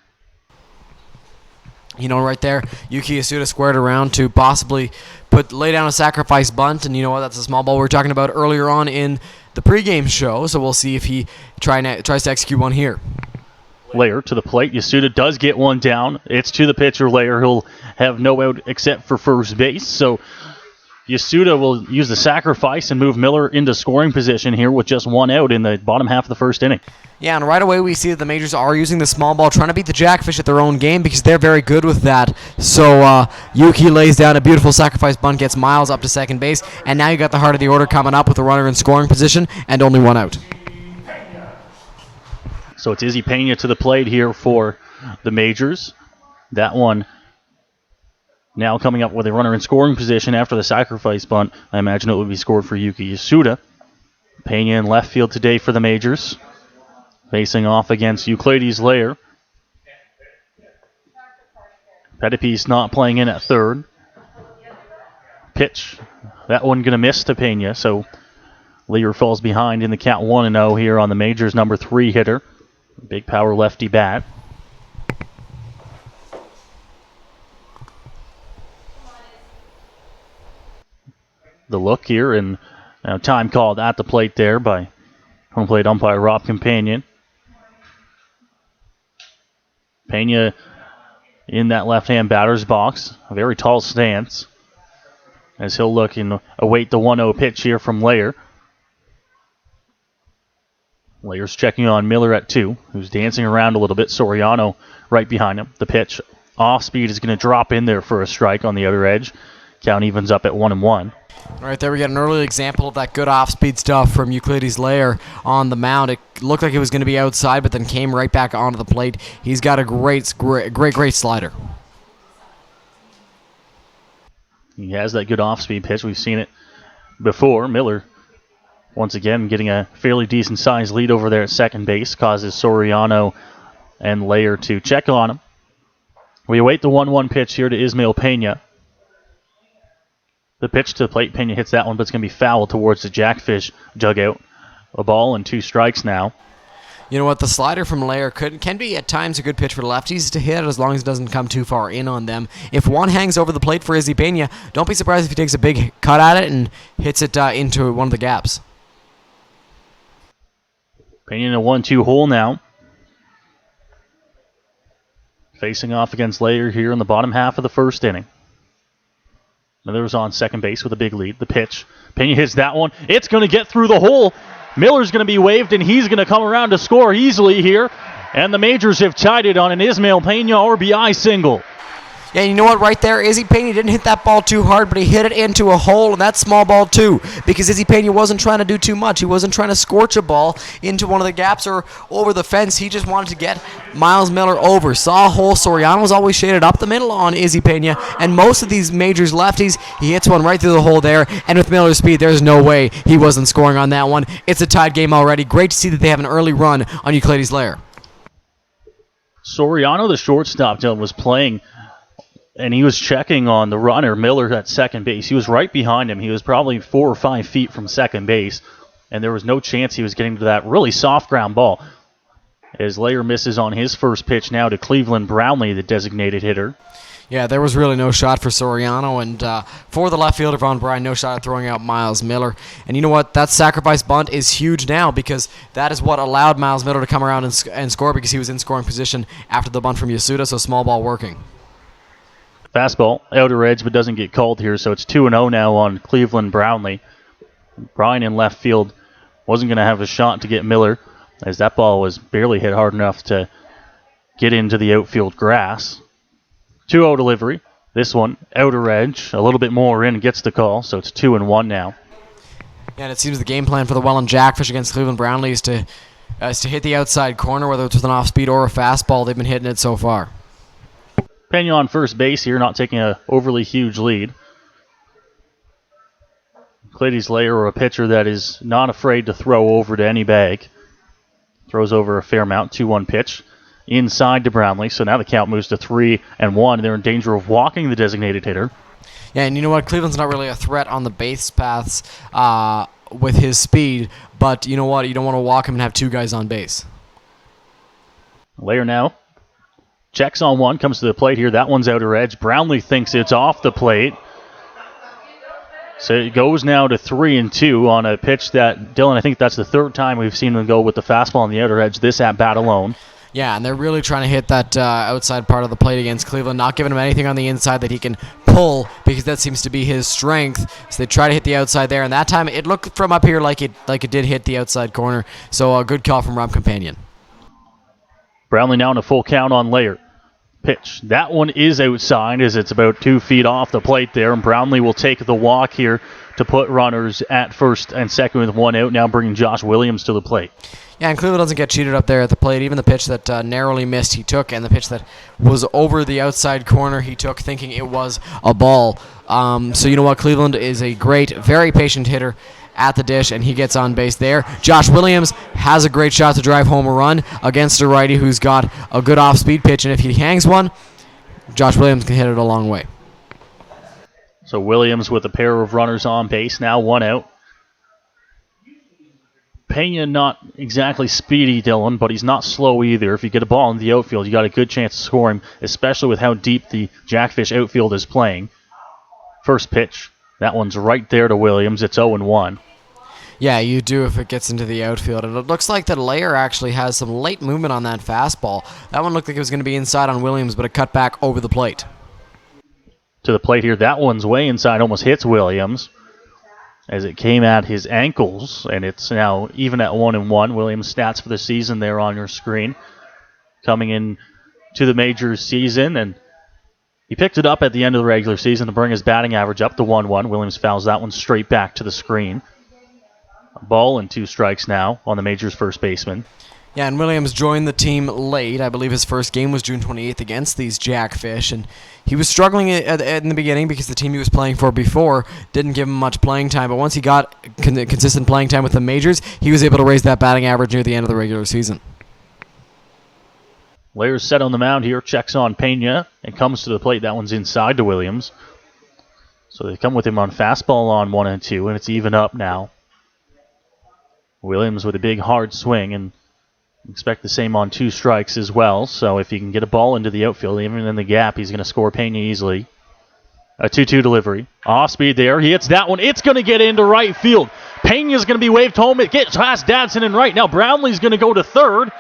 Speaker 2: You know, right there, Yuki Yasuda squared around to possibly lay down a sacrifice bunt, and you know what, that's a small ball we were talking about earlier on in the pregame show, so we'll see if he tries to execute one here.
Speaker 1: Lair to the plate. Yasuda does get one down. It's to the pitcher, Lair. He'll have no out except for first base. So Yasuda will use the sacrifice and move Miller into scoring position here with just one out in the bottom half of the first inning.
Speaker 2: Yeah, and right away we see that the Majors are using the small ball, trying to beat the Jackfish at their own game because they're very good with that. So Yuki lays down a beautiful sacrifice bunt, gets Miles up to second base, and now you got the heart of the order coming up with a runner in scoring position and only one out.
Speaker 1: So it's Izzy Pena to the plate here for the Majors. That one now coming up with a runner in scoring position after the sacrifice bunt. I imagine it would be scored for Yuki Yasuda. Pena in left field today for the Majors, facing off against Euclides Lair. Pettipies not playing in at third. Pitch. That one going to miss to Pena, so Lear falls behind in the count 1-0 here on the Majors' number 3 hitter. Big power lefty bat. The look here, and time called at the plate there by home plate umpire Rob Companion. Pena in that left-hand batter's box. A very tall stance as he'll look and await the 1-0 pitch here from Lair. Lair's checking on Miller at 2, who's dancing around a little bit. Soriano right behind him. The pitch off speed is going to drop in there for a strike on the other edge. Count evens up at 1-1.
Speaker 2: Right there, we got an early example of that good off-speed stuff from Euclides Lair on the mound. It looked like it was going to be outside, but then came right back onto the plate. He's got a great slider.
Speaker 1: He has that good off-speed pitch. We've seen it before. Miller, once again, getting a fairly decent-sized lead over there at second base, causes Soriano and Lair to check on him. We await the 1-1 pitch here to Ismail Pena. The pitch to the plate, Pena hits that one, but it's going to be foul towards the Jackfish dugout. A ball and 2 strikes now.
Speaker 2: You know what, the slider from Lair can be at times a good pitch for the lefties to hit as long as it doesn't come too far in on them. If one hangs over the plate for Izzy Pena, don't be surprised if he takes a big cut at it and hits it into one of the gaps.
Speaker 1: Pena in a 1-2 hole now. Facing off against Lair here in the bottom half of the first inning. Miller's on second base with a big lead. The pitch. Pena hits that one. It's going to get through the hole. Miller's going to be waved, and he's going to come around to score easily here. And the Majors have tied it on an Ismael Pena RBI single.
Speaker 2: Yeah, you know what? Right there, Izzy Pena didn't hit that ball too hard, but he hit it into a hole, and that's small ball too, because Izzy Pena wasn't trying to do too much. He wasn't trying to scorch a ball into one of the gaps or over the fence. He just wanted to get Miles Miller over. Saw a hole. Soriano was always shaded up the middle on Izzy Pena, and most of these Majors lefties, he hits one right through the hole there, and with Miller's speed, there's no way he wasn't scoring on that one. It's a tied game already. Great to see that they have an early run on Euclides Lair.
Speaker 1: Soriano, the shortstop, Dylan, was playing, and he was checking on the runner, Miller, at second base. He was right behind him. He was probably 4 or 5 feet from second base, and there was no chance he was getting to that really soft ground ball. As Lair misses on his first pitch now to Cleveland Brownlee, the designated hitter.
Speaker 2: Yeah, there was really no shot for Soriano, and for the left fielder, Von Bryan, no shot at throwing out Miles Miller. And you know what? That sacrifice bunt is huge now, because that is what allowed Miles Miller to come around and score, because he was in scoring position after the bunt from Yasuda, so small ball working.
Speaker 1: Fastball, outer edge, but doesn't get called here, so it's 2-0 now on Cleveland Brownlee. Bryan in left field wasn't going to have a shot to get Miller, as that ball was barely hit hard enough to get into the outfield grass. 2-0 delivery. This one, outer edge, a little bit more in, gets the call, so it's 2-1 now.
Speaker 2: Yeah, and it seems the game plan for the Welland Jackfish against Cleveland Brownlee is to hit the outside corner, whether it's with an off-speed or a fastball. They've been hitting it so far.
Speaker 1: Pena on first base here, not taking an overly huge lead. Euclides Lair, a pitcher that is not afraid to throw over to any bag. Throws over a fair amount, 2-1 pitch. Inside to Brownlee, so now the count moves to 3-1. They're in danger of walking the designated hitter.
Speaker 2: Yeah, and you know what? Cleveland's not really a threat on the base paths with his speed, but you know what? You don't want to walk him and have two guys on base.
Speaker 1: Lair now checks on one, comes to the plate here. That one's outer edge. Brownlee thinks it's off the plate. So it goes now to 3-2 on a pitch that, Dylan, I think that's the third time we've seen them go with the fastball on the outer edge this at bat alone.
Speaker 2: Yeah, and they're really trying to hit that outside part of the plate against Cleveland, not giving him anything on the inside that he can pull, because that seems to be his strength. So they try to hit the outside there, and that time it looked from up here like it did hit the outside corner. So a good call from Rob Companion.
Speaker 1: Brownlee now in a full count on Lair. Pitch. That one is outside, as it's about 2 feet off the plate there, and Brownlee will take the walk here to put runners at first and second with one out, now bringing Josh Williams to the plate.
Speaker 2: Yeah, and Cleveland doesn't get cheated up there at the plate. Even the pitch that narrowly missed, he took, and the pitch that was over the outside corner, he took, thinking it was a ball. So you know what? Cleveland is a great, very patient hitter at the dish, and he gets on base there. Josh Williams has a great shot to drive home a run against a righty who's got a good off-speed pitch, and if he hangs one, Josh Williams can hit it a long way.
Speaker 1: So Williams with a pair of runners on base, now one out. Pena not exactly speedy, Dylan, but he's not slow either. If you get a ball in the outfield, you got a good chance to score him, especially with how deep the Jackfish outfield is playing. First pitch. That one's right there to Williams. It's 0-1.
Speaker 2: Yeah, you do if it gets into the outfield. And it looks like that Lair actually has some late movement on that fastball. That one looked like it was going to be inside on Williams, but it cut back over the plate.
Speaker 1: To the plate here. That one's way inside, almost hits Williams as it came at his ankles, and it's now even at 1-1. Williams' stats for the season there on your screen. Coming in to the major season, and he picked it up at the end of the regular season to bring his batting average up to 1-1. Williams fouls that one straight back to the screen. A ball and 2 strikes now on the major's first baseman.
Speaker 2: Yeah, and Williams joined the team late. I believe his first game was June 28th against these Jackfish, and he was struggling in the beginning because the team he was playing for before didn't give him much playing time, but once he got consistent playing time with the majors, he was able to raise that batting average near the end of the regular season.
Speaker 1: Lair's set on the mound here, checks on Pena, and comes to the plate. That one's inside to Williams. So they come with him on fastball on 1 and 2, and it's even up now. Williams with a big hard swing, and expect the same on 2 strikes as well. So if he can get a ball into the outfield, even in the gap, he's going to score Pena easily. A 2-2 delivery. Off speed there. He hits that one. It's going to get into right field. Pena's going to be waved home. It gets past Dadson and right. Now Brownlee's going to go to third.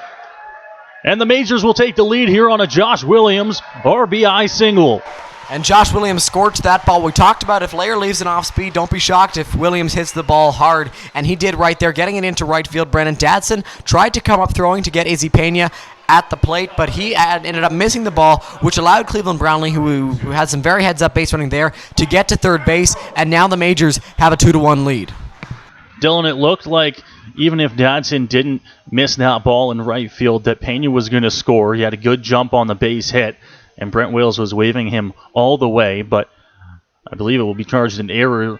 Speaker 1: And the Majors will take the lead here on a Josh Williams RBI single.
Speaker 2: And Josh Williams scorched that ball. We talked about if Lair leaves an off speed, don't be shocked if Williams hits the ball hard. And he did right there, getting it into right field. Brennan Dadson tried to come up throwing to get Izzy Pena at the plate, but he ended up missing the ball, which allowed Cleveland Brownlee, who had some very heads-up base running there, to get to third base, and now the Majors have a 2-1 lead.
Speaker 1: Dylan, it looked like even if Dadson didn't miss that ball in right field, that Pena was going to score. He had a good jump on the base hit, and Brent Wales was waving him all the way, but I believe it will be charged an error,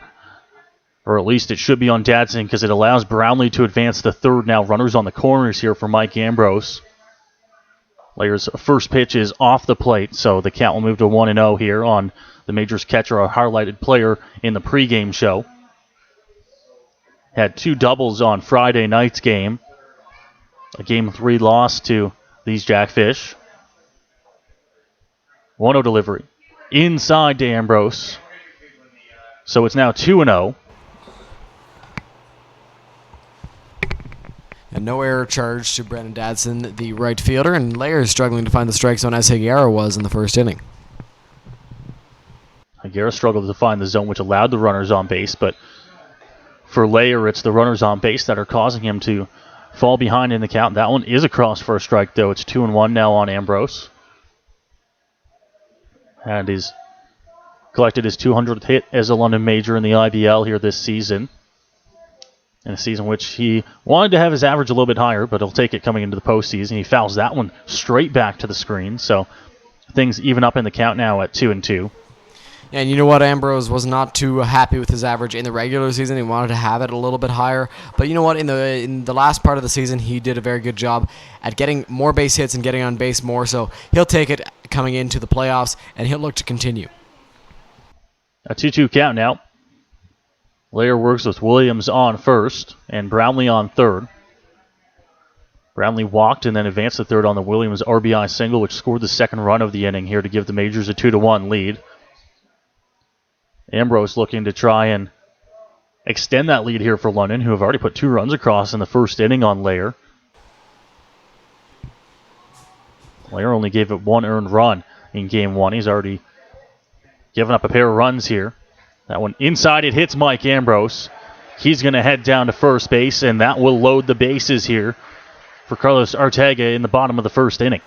Speaker 1: or at least it should be on Dadson, because it allows Brownlee to advance to third. Now runners on the corners here for Mike Ambrose. Layer's first pitch is off the plate, so the count will move to 1-0 here on the Majors catcher, a highlighted player in the pregame show. Had 2 doubles on Friday night's game. A Game 3 loss to these Jackfish. 1-0 delivery. Inside to Ambrose. So it's now 2-0.
Speaker 2: And no error charged to Brendan Dadson, the right fielder, and Layer is struggling to find the strike zone as Higuera was in the first inning.
Speaker 1: Higuera struggled to find the zone, which allowed the runners on base, but for Layer, it's the runners on base that are causing him to fall behind in the count. That one is across for a strike, though. It's 2-1 now on Ambrose. And he's collected his 200th hit as a London Major in the IBL here this season. In a season which he wanted to have his average a little bit higher, but he'll take it coming into the postseason. He fouls that one straight back to the screen, so things even up in the count now at 2-2.
Speaker 2: And you know what? Ambrose was not too happy with his average in the regular season. He wanted to have it a little bit higher. But you know what? In the last part of the season, he did a very good job at getting more base hits and getting on base more. So he'll take it coming into the playoffs, and he'll look to continue.
Speaker 1: A 2-2 count now. Layer works with Williams on first and Brownlee on third. Brownlee walked and then advanced to third on the Williams RBI single, which scored the second run of the inning here to give the Majors a 2-1 lead. Ambrose looking to try and extend that lead here for London, who have already put 2 runs across in the first inning on Layer. Layer only gave it 1 earned run in Game 1. He's already given up a pair of runs here. That one inside, it hits Mike Ambrose. He's going to head down to first base, and that will load the bases here for Carlos Ortega in the bottom of the first inning.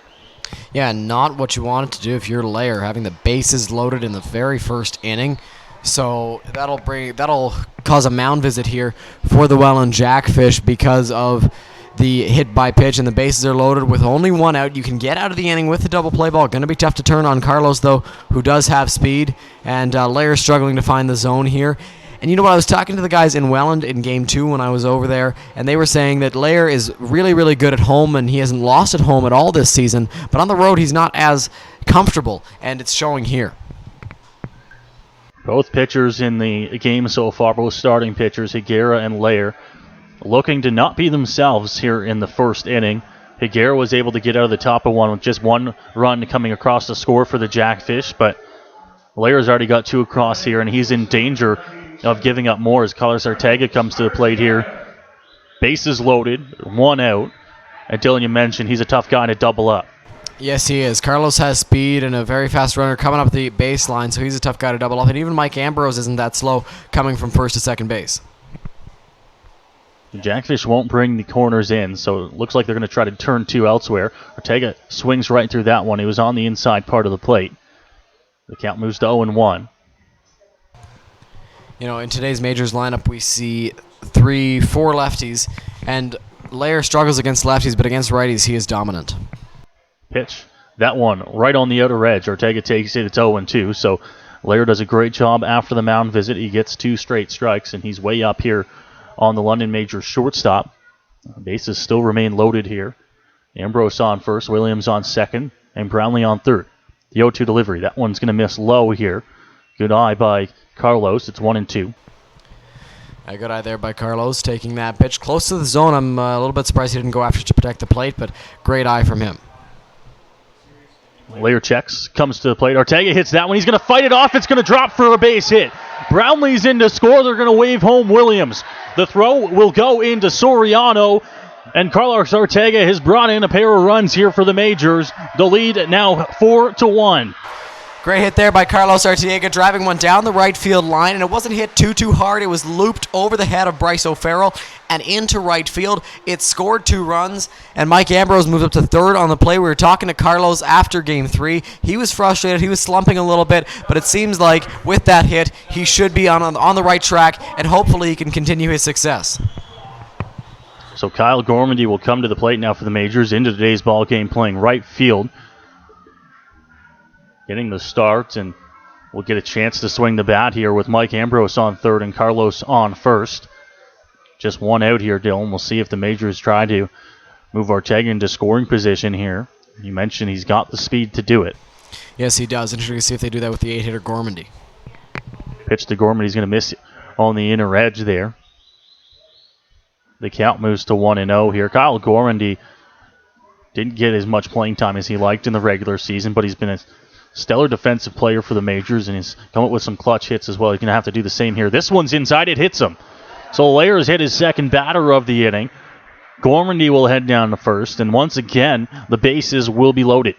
Speaker 2: Yeah, not what you wanted to do if you're Layer, having the bases loaded in the very first inning. So that'll cause a mound visit here for the Welland Jackfish because of the hit by pitch, and the bases are loaded with only 1 out. You can get out of the inning with the double play ball. Going to be tough to turn on Carlos, though, who does have speed, and Layer struggling to find the zone here. And you know what? I was talking to the guys in Welland in Game 2 when I was over there, and they were saying that Layer is really, really good at home, and he hasn't lost at home at all this season. But on the road, he's not as comfortable, and it's showing here.
Speaker 1: Both pitchers in the game so far, both starting pitchers, Higuera and Layer, looking to not be themselves here in the first inning. Higuera was able to get out of the top of one with just 1 run coming across the score for the Jackfish, but Layer's already got 2 across here, and he's in danger of giving up more as Carlos Ortega comes to the plate here. Bases loaded, 1 out. And Dylan, you mentioned he's a tough guy to double up.
Speaker 2: Yes, he is. Carlos has speed and a very fast runner coming up the baseline, so he's a tough guy to double up. And even Mike Ambrose isn't that slow coming from first to second base.
Speaker 1: The Jackfish won't bring the corners in, so it looks like they're going to try to turn 2 elsewhere. Ortega swings right through that one. He was on the inside part of the plate. The count moves to 0-1.
Speaker 2: You know, in today's Majors lineup, we see 4 lefties, and Layer struggles against lefties, but against righties, he is dominant.
Speaker 1: Pitch. That one right on the outer edge. Ortega takes it. It's 0-2, so Layer does a great job after the mound visit. He gets 2 straight strikes, and he's way up here on the London Major shortstop. Bases still remain loaded here. Ambrose on first, Williams on second, and Brownlee on third. The 0-2 delivery. That one's going to miss low here. Good eye by Carlos. It's 1-2.
Speaker 2: A good eye there by Carlos, taking that pitch close to the zone. I'm a little bit surprised he didn't go after it to protect the plate, but great eye from him.
Speaker 1: Layer checks, comes to the plate. Ortega hits that one. He's going to fight it off. It's going to drop for a base hit. Brownlee's in to score. They're going to wave home Williams. The throw will go into Soriano, and Carlos Ortega has brought in a pair of runs here for the Majors. The lead now 4-1.
Speaker 2: Great hit there by Carlos Arteaga, driving one down the right field line, and it wasn't hit too hard. It was looped over the head of Bryce O'Farrell and into right field. It scored 2 runs, and Mike Ambrose moved up to third on the play. We were talking to Carlos after Game 3. He was frustrated. He was slumping a little bit, but it seems like with that hit, he should be on the right track, and hopefully he can continue his success.
Speaker 1: So Kyle Gormandy will come to the plate now for the Majors into today's ball game, playing right field. Getting the start, and we'll get a chance to swing the bat here with Mike Ambrose on third and Carlos on first. Just one out here, Dylan. We'll see if the Majors try to move Arteaga into scoring position here. You mentioned he's got the speed to do it.
Speaker 2: Yes, he does. Interesting to see if they do that with the 8-hitter Gormandy.
Speaker 1: Pitch to Gormandy. He's going to miss on the inner edge there. The count moves to 1-0 here. Kyle Gormandy didn't get as much playing time as he liked in the regular season, but he's been a stellar defensive player for the Majors, and he's come up with some clutch hits as well. He's going to have to do the same here. This one's inside. It hits him. So Layers hit his second batter of the inning. Gormandy will head down to first, and once again, the bases will be loaded.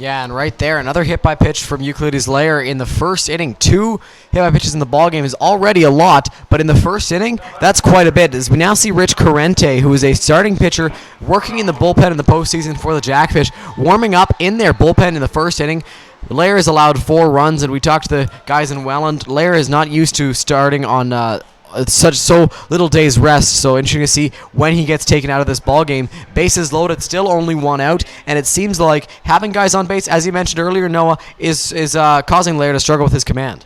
Speaker 2: Yeah, and right there, another hit by pitch from Euclides Layer in the first inning. 2 hit by pitches in the ballgame is already a lot, but in the first inning, that's quite a bit. As we now see Rich Corrente, who is a starting pitcher working in the bullpen in the postseason for the Jackfish, warming up in their bullpen in the first inning. Layer has allowed 4 runs, and we talked to the guys in Welland. Layer is not used to starting on so little days rest, so interesting to see when he gets taken out of this ball game. Bases loaded, still only 1 out, and it seems like having guys on base, as you mentioned earlier, Noah, is causing Lair to struggle with his command.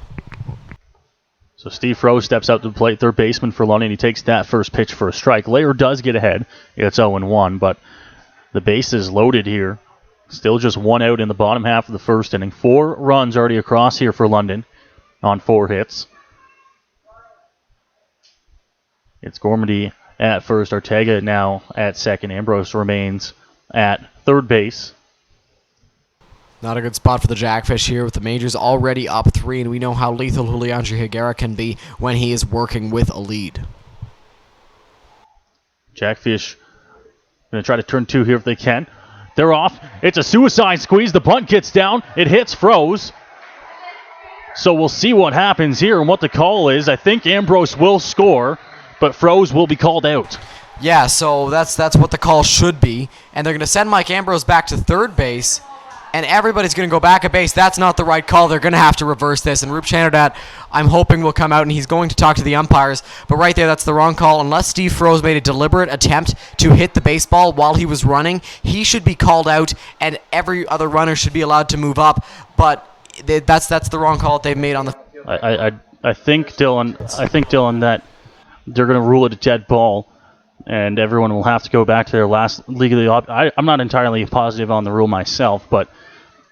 Speaker 1: So Steve Froese steps out to the plate, third baseman for London. He takes that first pitch for a strike. Lair does get ahead. It's 0-1, but the base is loaded here. Still just 1 out in the bottom half of the first inning. 4 runs already across here for London on 4 hits. It's Gormandy at first, Arteaga now at second. Ambrose remains at third base.
Speaker 2: Not a good spot for the Jackfish here with the Majors already up 3, and we know how lethal Juliandre Higuera can be when he is working with a lead.
Speaker 1: Jackfish going to try to turn 2 here if they can. They're off. It's a suicide squeeze. The bunt gets down. It hits Froese. So we'll see what happens here and what the call is. I think Ambrose will score, but Froese will be called out.
Speaker 2: Yeah, so that's what the call should be. And they're going to send Mike Ambrose back to third base, and everybody's going to go back at base. That's not the right call. They're going to have to reverse this. And Roop Chanderdat, I'm hoping, will come out, and he's going to talk to the umpires. But right there, that's the wrong call. Unless Steve Froese made a deliberate attempt to hit the baseball while he was running, he should be called out, and every other runner should be allowed to move up. But that's the wrong call that they've made on the field.
Speaker 1: I think, Dylan, that they're going to rule it a dead ball, and everyone will have to go back to their last legally. I'm not entirely positive on the rule myself, but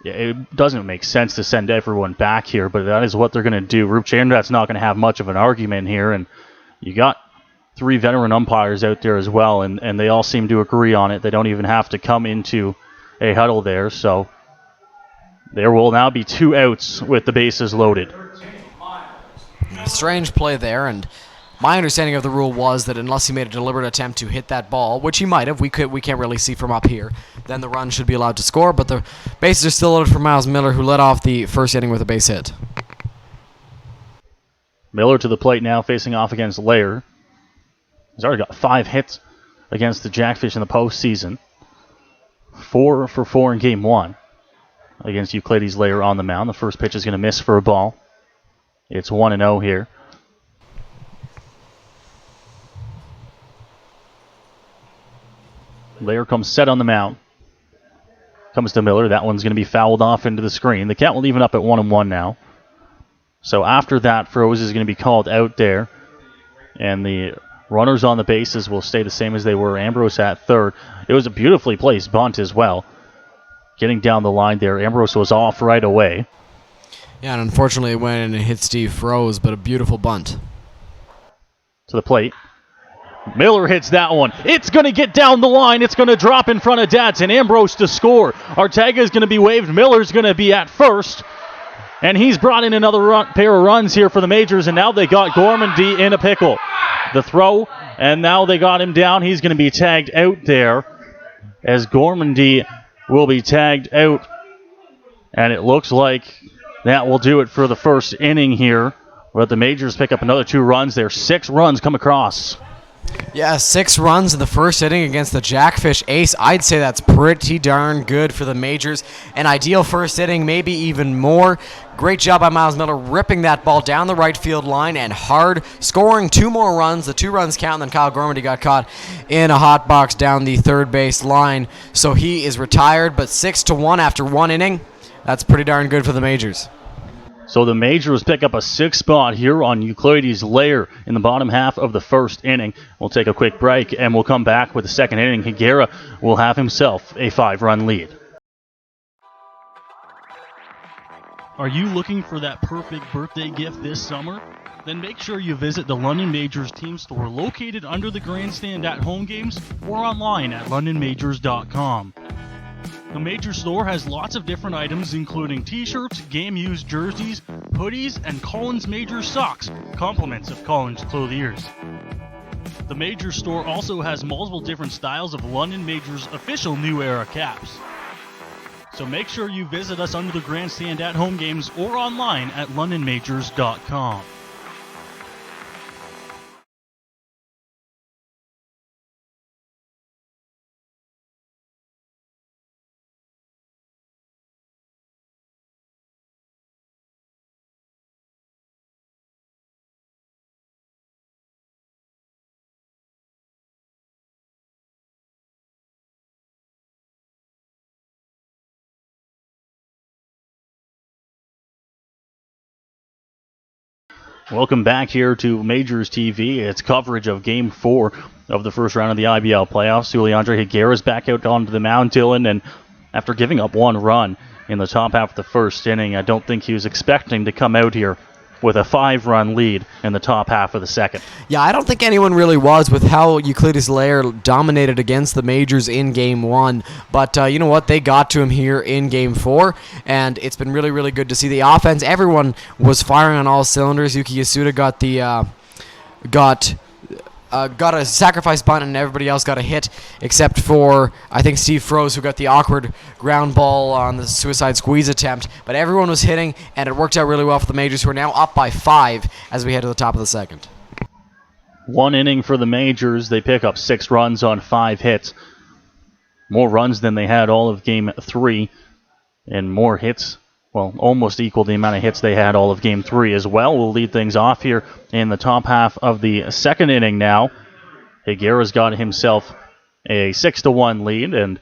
Speaker 1: it doesn't make sense to send everyone back here. But that is what they're going to do. Roop Chanderdat's not going to have much of an argument here, and you got 3 veteran umpires out there as well, and they all seem to agree on it. They don't even have to come into a huddle there. So there will now be 2 outs with the bases loaded.
Speaker 2: Strange play there, and my understanding of the rule was that unless he made a deliberate attempt to hit that ball, which he might have, we can't really see from up here, then the run should be allowed to score. But the bases are still loaded for Miles Miller, who led off the first inning with a base hit.
Speaker 1: Miller to the plate now, facing off against Lair. He's already got 5 hits against the Jackfish in the postseason. 4 for 4 in Game 1 against Euclides Lair on the mound. The first pitch is going to miss for a ball. It's 1-0 here. Lair comes set on the mound. Comes to Miller. That one's going to be fouled off into the screen. The count will even up at 1-1 now. So after that, Froese is going to be called out there. And the runners on the bases will stay the same as they were. Ambrose at third. It was a beautifully placed bunt as well. Getting down the line there. Ambrose was off right away.
Speaker 2: Yeah, and unfortunately it went and hit Steve Froese, but a beautiful bunt.
Speaker 1: To the plate. Miller hits that one. It's going to get down the line. It's going to drop in front of Dadson. Ambrose to score. Arteaga is going to be waved. Miller's going to be at first. And he's brought in another pair of runs here for the Majors, and now they got Gormandy in a pickle. The throw, and now they got him down. He's going to be tagged out there as Gormandy will be tagged out. And it looks like that will do it for the first inning here. But the Majors pick up another 2 runs there. 6 runs come across.
Speaker 2: Yeah, 6 runs in the first inning against the Jackfish ace. I'd say that's pretty darn good for the Majors. An ideal first inning, maybe even more. Great job by Miles Miller ripping that ball down the right field line and hard, scoring 2 more runs. The 2 runs count, and then Kyle Gormady got caught in a hot box down the third base line. So he is retired, but 6-1 after 1 inning. That's pretty darn good for the Majors.
Speaker 1: So the Majors pick up a 6th spot here on Euclides Lair in the bottom half of the first inning. We'll take a quick break, and we'll come back with the second inning. Higuera will have himself a 5-run lead. Are you looking for that perfect birthday gift this summer? Then make sure you visit the London Majors team store located under the grandstand at home games or online at londonmajors.com. The Major store has lots of different items including t-shirts, game-used jerseys, hoodies, and Collins Major socks, compliments of Collins clothiers. The Major store also has multiple different styles of London Majors official New Era caps. So make sure you visit us under the grandstand at home games or online at londonmajors.com. Welcome back here to Majors TV. It's coverage of Game 4 of the first round of the IBL playoffs. Juliandre Higuera is back out onto the mound, Dylan, and after giving up 1 run in the top half of the first inning, I don't think he was expecting to come out here with a 5-run lead in the top half of the second.
Speaker 2: Yeah, I don't think anyone really was with how Euclides Lair dominated against the Majors in Game 1. But you know what? They got to him here in Game 4, and it's been really, really good to see the offense. Everyone was firing on all cylinders. Yuki Yasuda got a sacrifice bunt, and everybody else got a hit except for, I think, Steve Froese, who got the awkward ground ball on the suicide squeeze attempt. But everyone was hitting, and it worked out really well for the Majors, who are now up by 5 as we head to the top of the second.
Speaker 1: 1 inning for the Majors. They pick up 6 runs on 5 hits. More runs than they had all of Game 3, and more hits. Well, almost equal the amount of hits they had all of Game 3 as well. We'll lead things off here in the top half of the second inning now. Higuera's got himself a 6-1 lead, and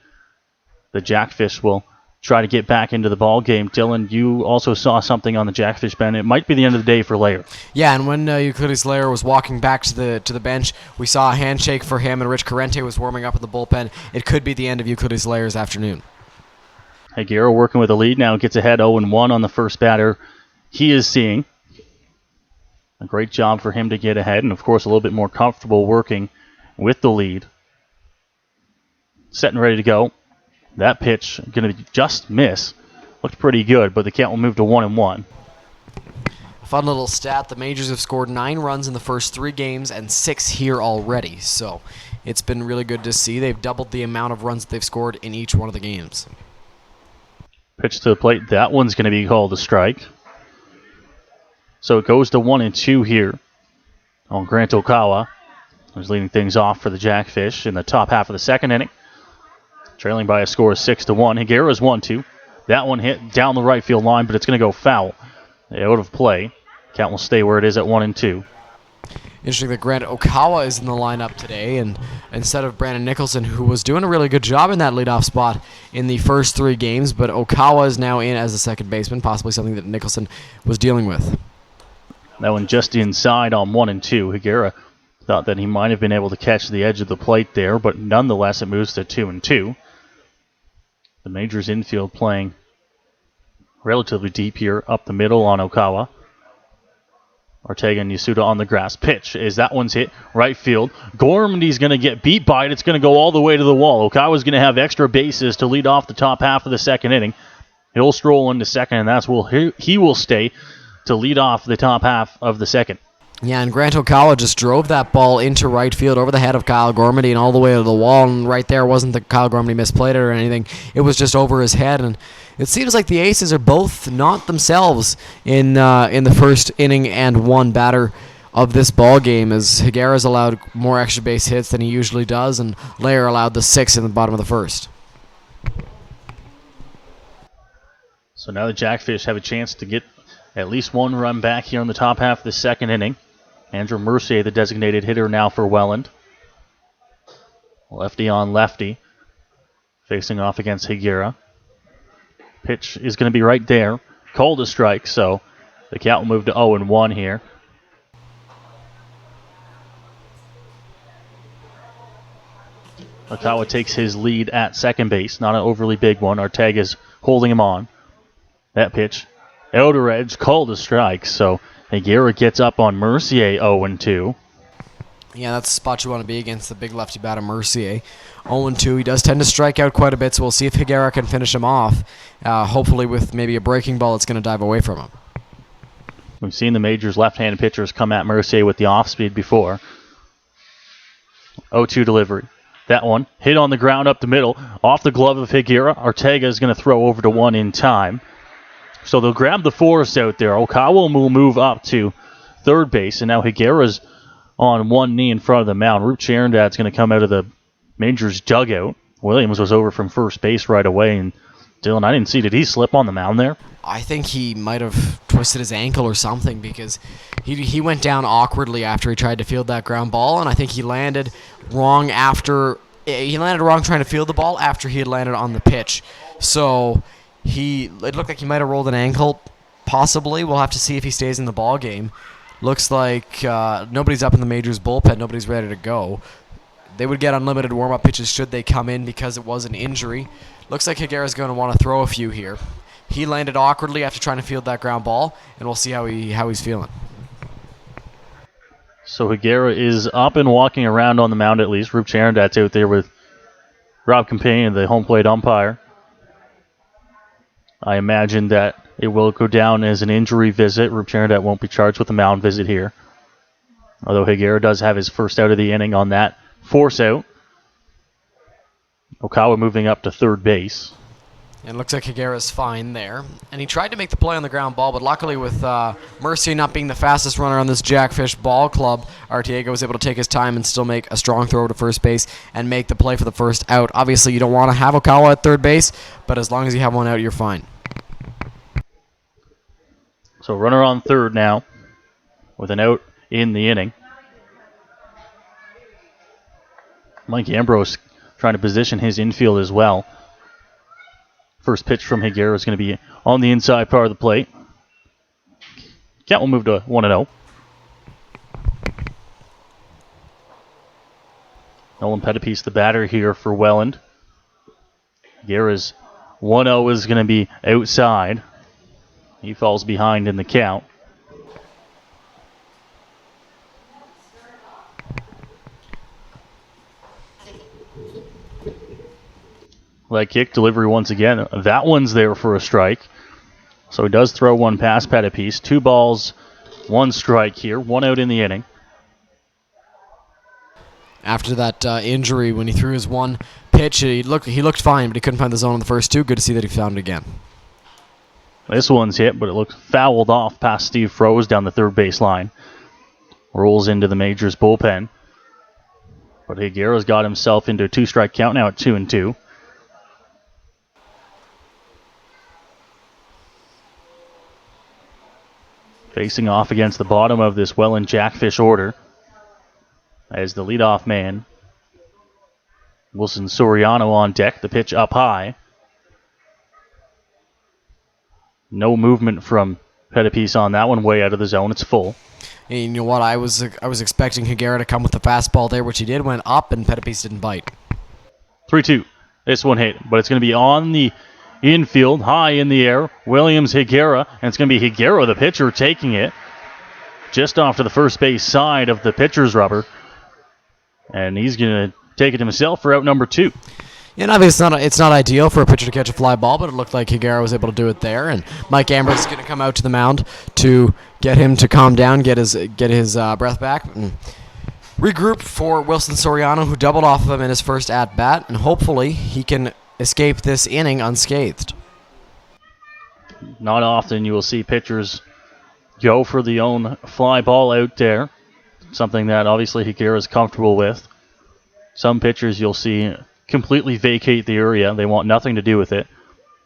Speaker 1: the Jackfish will try to get back into the ball game. Dylan, you also saw something on the Jackfish bench. It might be the end of the day for Lair.
Speaker 2: Yeah, and when Euclides Lair was walking back to the bench, we saw a handshake for him, and Rich Corrente was warming up at the bullpen. It could be the end of Euclides Lair's afternoon.
Speaker 1: Higuera working with the lead now, gets ahead 0-1 on the first batter he is seeing. A great job for him to get ahead, and of course a little bit more comfortable working with the lead. Set and ready to go. That pitch going to just miss. Looked pretty good, but the count will move to 1-1.
Speaker 2: Fun little stat, the Majors have scored 9 runs in the first 3 games and 6 here already, so it's been really good to see. They've doubled the amount of runs that they've scored in each one of the games.
Speaker 1: Pitch to the plate. That one's going to be called a strike. So it goes to 1-2 here on Grant Okawa, who's leading things off for the Jackfish in the top half of the second inning. Trailing by a score of 6-1. Higuera's 1-2. That one hit down the right field line, but it's going to go foul. Out of play. Count will stay where it is at 1-2.
Speaker 2: Interesting that Grant Okawa is in the lineup today, and instead of Brandon Nicholson, who was doing a really good job in that leadoff spot in the first 3 games, but Okawa is now in as the second baseman, possibly something that Nicholson was dealing with.
Speaker 1: That one just inside on 1-2. Higuera thought that he might have been able to catch the edge of the plate there, but nonetheless it moves to 2-2. The Majors infield playing relatively deep here up the middle on Okawa. Ortega and Yasuda on the grass. Pitch is that one's hit right field. Gormandy's going to get beat by it. It's going to go all the way to the wall. Okawa's going to have extra bases to lead off the top half of the second inning. He'll stroll into second, and that's where he will stay to lead off the top half of the second.
Speaker 2: Yeah, and Grant Okawa just drove that ball into right field over the head of Kyle Gormady and all the way to the wall. And right there wasn't that Kyle Gormady misplayed it or anything. It was just over his head. And it seems like the Aces are both not themselves in the first inning and one batter of this ball game, as Higuera's allowed more extra base hits than he usually does, and Lair allowed the 6 in the bottom of the first.
Speaker 1: So now the Jackfish have a chance to get at least one run back here in the top half of the second inning. Andrew Mercier, the designated hitter now for Welland. Lefty on lefty, facing off against Higuera. Pitch is going to be right there. Called a strike, so the count will move to 0-1 here. Okawa takes his lead at second base. Not an overly big one. Ortega's holding him on. That pitch, outer edge, called a strike, so Higuera gets up on Mercier 0-2.
Speaker 2: Yeah, that's the spot you want to be against the big lefty batter Mercier. 0-2. He does tend to strike out quite a bit, so we'll see if Higuera can finish him off, hopefully with maybe a breaking ball that's going to dive away from him.
Speaker 1: We've seen the majors' left-handed pitchers come at Mercier with the off-speed before. 0-2 delivery. That one hit on the ground up the middle, off the glove of Higuera. Ortega is going to throw over to one in time. So they'll grab the force out there. Okawa will move up to third base, and now Higuera's on one knee in front of the mound. Roop Cherndad's going to come out of the majors' dugout. Williams was over from first base right away, and Dylan, I didn't see, did he slip on the mound there?
Speaker 2: I think he might have twisted his ankle or something, because he went down awkwardly after he tried to field that ground ball, and I think he landed wrong trying to field the ball after he had landed on the pitch. So it looked like he might have rolled an ankle, possibly. We'll have to see if he stays in the ball game. Looks like nobody's up in the majors bullpen. Nobody's ready to go. They would get unlimited warm-up pitches should they come in because it was an injury. Looks like Higuera's going to want to throw a few here. He landed awkwardly after trying to field that ground ball, and we'll see how he's feeling.
Speaker 1: So Higuera is up and walking around on the mound at least. Roop Cherndad's out there with Rob Companion, the home plate umpire. I imagine that it will go down as an injury visit. Roop Cherndad won't be charged with a mound visit here. Although Higuera does have his first out of the inning on that force out. Okawa moving up to third base.
Speaker 2: And it looks like Higuera's fine there. And he tried to make the play on the ground ball, but luckily with Mercier not being the fastest runner on this Jackfish ball club, Arteaga was able to take his time and still make a strong throw to first base and make the play for the first out. Obviously, you don't want to have Okawa at third base, but as long as you have one out, you're fine.
Speaker 1: So runner on third now with an out in the inning. Mike Ambrose trying to position his infield as well. First pitch from Higuera is going to be on the inside part of the plate. Count will move to 1-0. Nolan Pettipies, the batter here for Welland. Higuera's 1-0 is going to be outside. He falls behind in the count. Leg kick delivery once again. That one's there for a strike. So he does throw one past Pettipies. 2 balls, 1 strike here. 1 out in the inning.
Speaker 2: After that injury, when he threw his one pitch, he looked fine, but he couldn't find the zone in the first 2. Good to see that he found it again.
Speaker 1: This one's hit, but it looks fouled off past Steve Froese down the third base line. Rolls into the majors bullpen. But Higuera's got himself into a 2-strike count now at 2-2. Facing off against the bottom of this Welland Jackfish order as the leadoff man. Wilson Soriano on deck, the pitch up high. No movement from Pettipies on that one, way out of the zone, it's full.
Speaker 2: And you know what, I was expecting Higuera to come with the fastball there, which he did, went up, and Pettipies didn't bite.
Speaker 1: 3-2, this one hit, but it's going to be on the infield, high in the air. Williams, Higuera, and it's going to be Higuera, the pitcher, taking it just off to the first base side of the pitcher's rubber. And he's going to take it himself for out number 2.
Speaker 2: And obviously, it's not ideal for a pitcher to catch a fly ball, but it looked like Higuera was able to do it there. And Mike Ambrose is going to come out to the mound to get him to calm down, get his breath back, and regroup for Wilson Soriano, who doubled off of him in his first at-bat, and hopefully he can escape this inning unscathed.
Speaker 1: Not often you will see pitchers go for the own fly ball out there, something that obviously Higuera is comfortable with. Some pitchers you'll see completely vacate the area. They want nothing to do with it.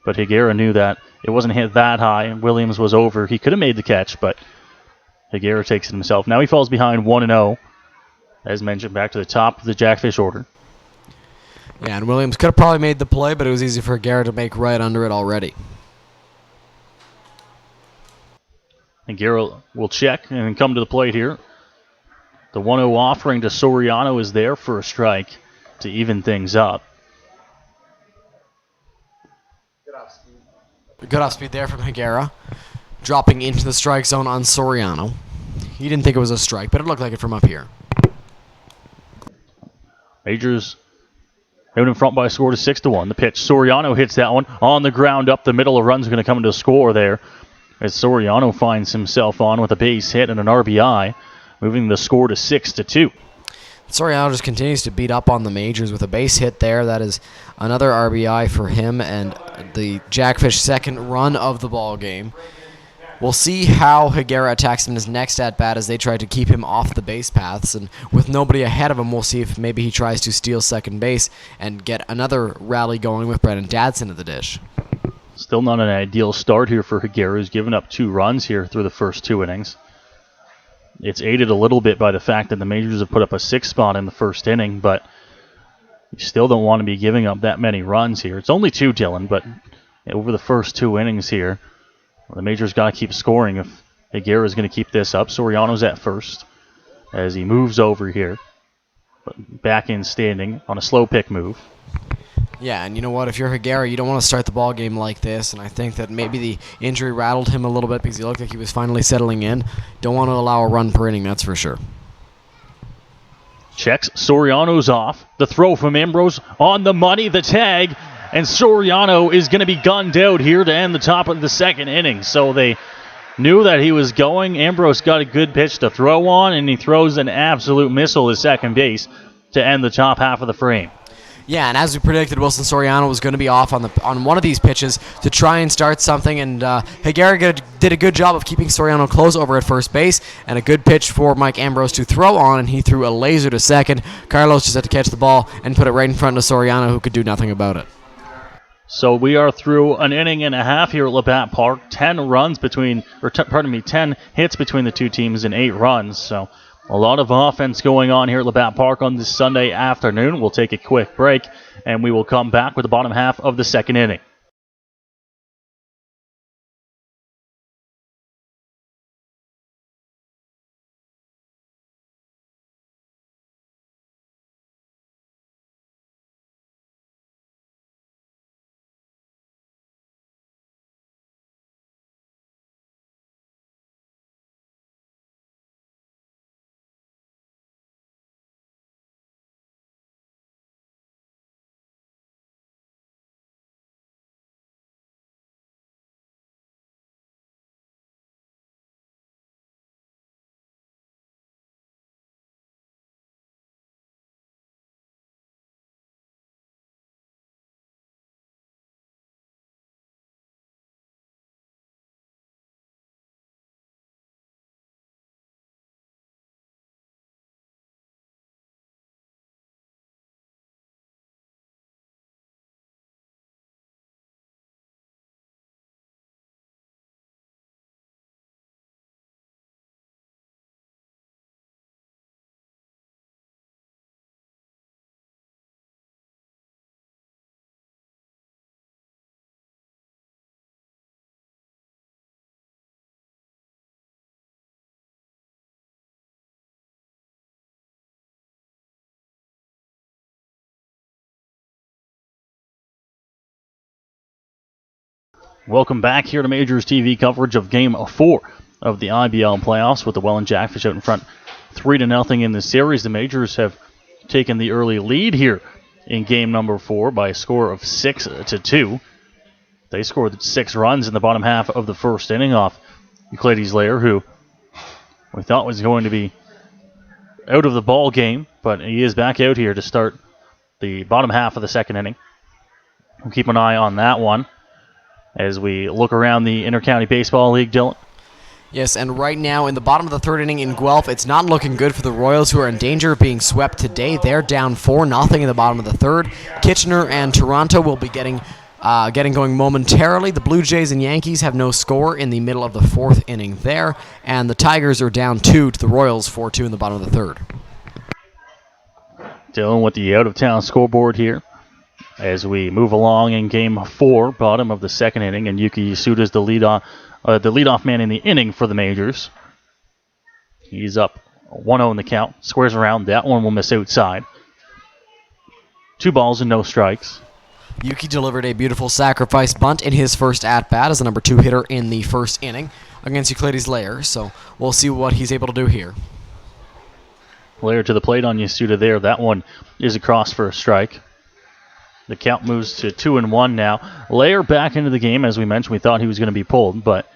Speaker 1: But Higuera knew that it wasn't hit that high. Williams was over. He could have made the catch, but Higuera takes it himself. Now he falls behind 1-0. As mentioned, back to the top of the Jackfish order.
Speaker 2: Yeah, and Williams could have probably made the play, but it was easy for Higuera to make right under it already.
Speaker 1: Higuera will check and come to the plate here. The 1-0 offering to Soriano is there for a strike to even things up.
Speaker 2: Good off speed there from Higuera, dropping into the strike zone on Soriano. He didn't think it was a strike, but it looked like it from up here.
Speaker 1: Majors out in front by a score to 6-1. The pitch, Soriano hits that one on the ground up the middle. A run's going to come into a score there as Soriano finds himself on with a base hit and an RBI, moving the score to 6-2.
Speaker 2: Soriano just continues to beat up on the Majors with a base hit there. That is another RBI for him and the Jackfish second run of the ball game. We'll see how Higuera attacks him in his next at-bat as they try to keep him off the base paths. And with nobody ahead of him, we'll see if maybe he tries to steal second base and get another rally going with Brennan Dadson at the dish.
Speaker 1: Still not an ideal start here for Higuera, who's given up 2 runs here through the first 2 innings. It's aided a little bit by the fact that the Majors have put up a 6 spot in the first inning, but you still don't want to be giving up that many runs here. It's only 2, Dylan, but over the first 2 innings here, the Majors got to keep scoring if Higuera is going to keep this up. Soriano's at first as he moves over here, but back in standing on a slow pick move.
Speaker 2: Yeah, and you know what? If you're Higuera, you don't want to start the ball game like this, and I think that maybe the injury rattled him a little bit because he looked like he was finally settling in. Don't want to allow a run per inning, that's for sure.
Speaker 1: Checks, Soriano's off. The throw from Ambrose on the money, the tag, and Soriano is going to be gunned out here to end the top of the second inning. So they knew that he was going. Ambrose got a good pitch to throw on, and he throws an absolute missile to second base to end the top half of the frame.
Speaker 2: Yeah, and as we predicted, Wilson Soriano was going to be off on one of these pitches to try and start something, and Higuera did a good job of keeping Soriano close over at first base, and a good pitch for Mike Ambrose to throw on, and he threw a laser to second. Carlos just had to catch the ball and put it right in front of Soriano, who could do nothing about it.
Speaker 1: So we are through an inning and a half here at Labatt Park. 10 hits between the two teams and 8 runs. So a lot of offense going on here at Labatt Park on this Sunday afternoon. We'll take a quick break, and we will come back with the bottom half of the second inning. Welcome back here to Majors TV coverage of Game 4 of the IBL playoffs with the Welland Jackfish out in front 3-0 in the series. The Majors have taken the early lead here in game number 4 by a score of 6-2. They scored 6 runs in the bottom half of the first inning off Euclides Lair, who we thought was going to be out of the ball game, but he is back out here to start the bottom half of the second inning. We'll keep an eye on that one as we look around the Intercounty Baseball League, Dylan.
Speaker 2: Yes, and right now in the bottom of the third inning in Guelph, it's not looking good for the Royals, who are in danger of being swept today. They're down 4-0 in the bottom of the third. Kitchener and Toronto will be getting going momentarily. The Blue Jays and Yankees have no score in the middle of the fourth inning there, and the Tigers are down 2 to the Royals, 4-2 in the bottom of the third.
Speaker 1: Dylan with the out-of-town scoreboard here as we move along in game 4, bottom of the second inning, and Yuki Yasuda is the leadoff man in the inning for the Majors. He's up 1-0 in the count. Squares around. That one will miss outside. 2 balls and no strikes.
Speaker 2: Yuki delivered a beautiful sacrifice bunt in his first at-bat as the number 2 hitter in the first inning against Euclides Lair, so we'll see what he's able to do here.
Speaker 1: Lair to the plate on Yasuda there. That one is across for a strike. The count moves to 2-1 now. Lair back into the game. As we mentioned, we thought he was going to be pulled, but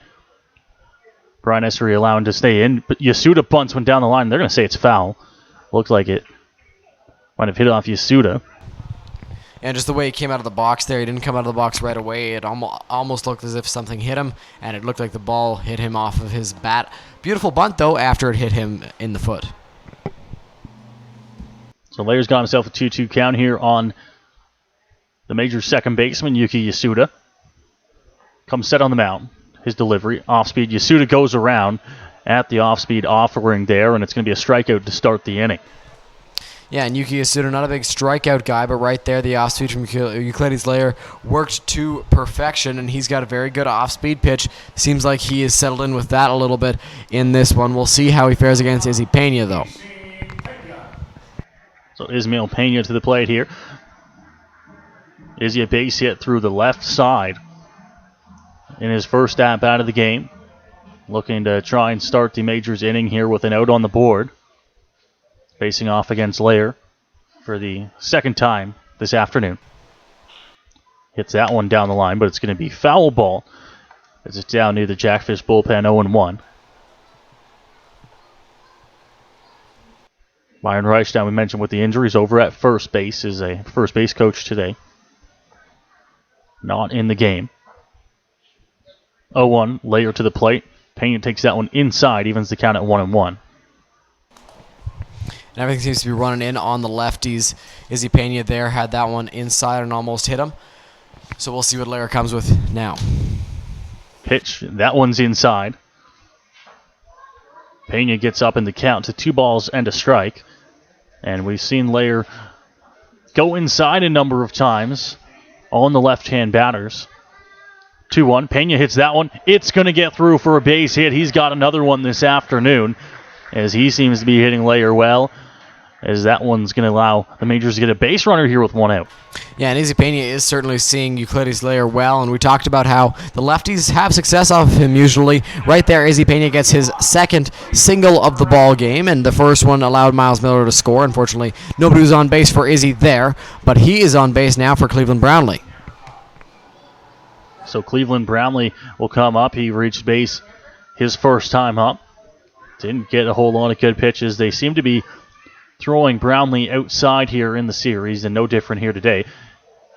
Speaker 1: Brian Essery allowed him to stay in. But Yasuda bunts went down the line. They're going to say it's foul. Looks like it might have hit off Yasuda.
Speaker 2: And just the way he came out of the box there, he didn't come out of the box right away. It almost looked as if something hit him, and it looked like the ball hit him off of his bat. Beautiful bunt, though, after it hit him in the foot.
Speaker 1: So Lair's got himself a 2-2 count here on the Major second baseman, Yuki Yasuda. Comes set on the mound. His delivery, off-speed. Yasuda goes around at the off-speed offering there, and it's going to be a strikeout to start the inning.
Speaker 2: Yeah, and Yuki Yasuda, not a big strikeout guy, but right there, the off-speed from Euclides Lair worked to perfection, and he's got a very good off-speed pitch. Seems like he is settled in with that a little bit in this one. We'll see how he fares against Izzy Pena, though.
Speaker 1: So Ismael Pena to the plate here. Izzy a base hit through the left side in his first at-bat of the game. Looking to try and start the Majors inning here with an out on the board. Facing off against Lair for the second time this afternoon. Hits that one down the line, but it's going to be foul ball as it's down near the Jackfish bullpen, 0-1. Byron Reichstein, we mentioned with the injuries, over at first base, is a first base coach today. Not in the game. 0-1, Lair to the plate. Pena takes that one inside, evens the count at 1-1.
Speaker 2: And everything seems to be running in on the lefties. Izzy Pena there had that one inside and almost hit him. So we'll see what Lair comes with now.
Speaker 1: Pitch, that one's inside. Pena gets up in the count to 2 balls and a strike. And we've seen Lair go inside a number of times on the left-hand batters. 2-1, Pena hits that one. It's going to get through for a base hit. He's got another one this afternoon as he seems to be hitting Lair well, as that one's going to allow the Majors to get a base runner here with 1 out.
Speaker 2: Yeah, and Izzy Pena is certainly seeing Euclides Lair well, and we talked about how the lefties have success off of him usually. Right there, Izzy Pena gets his second single of the ball game, and the first one allowed Miles Miller to score. Unfortunately, nobody was on base for Izzy there, but he is on base now for Cleveland Brownlee.
Speaker 1: So Cleveland Brownlee will come up. He reached base his first time up. Didn't get a whole lot of good pitches. They seem to be throwing Brownlee outside here in the series, and no different here today.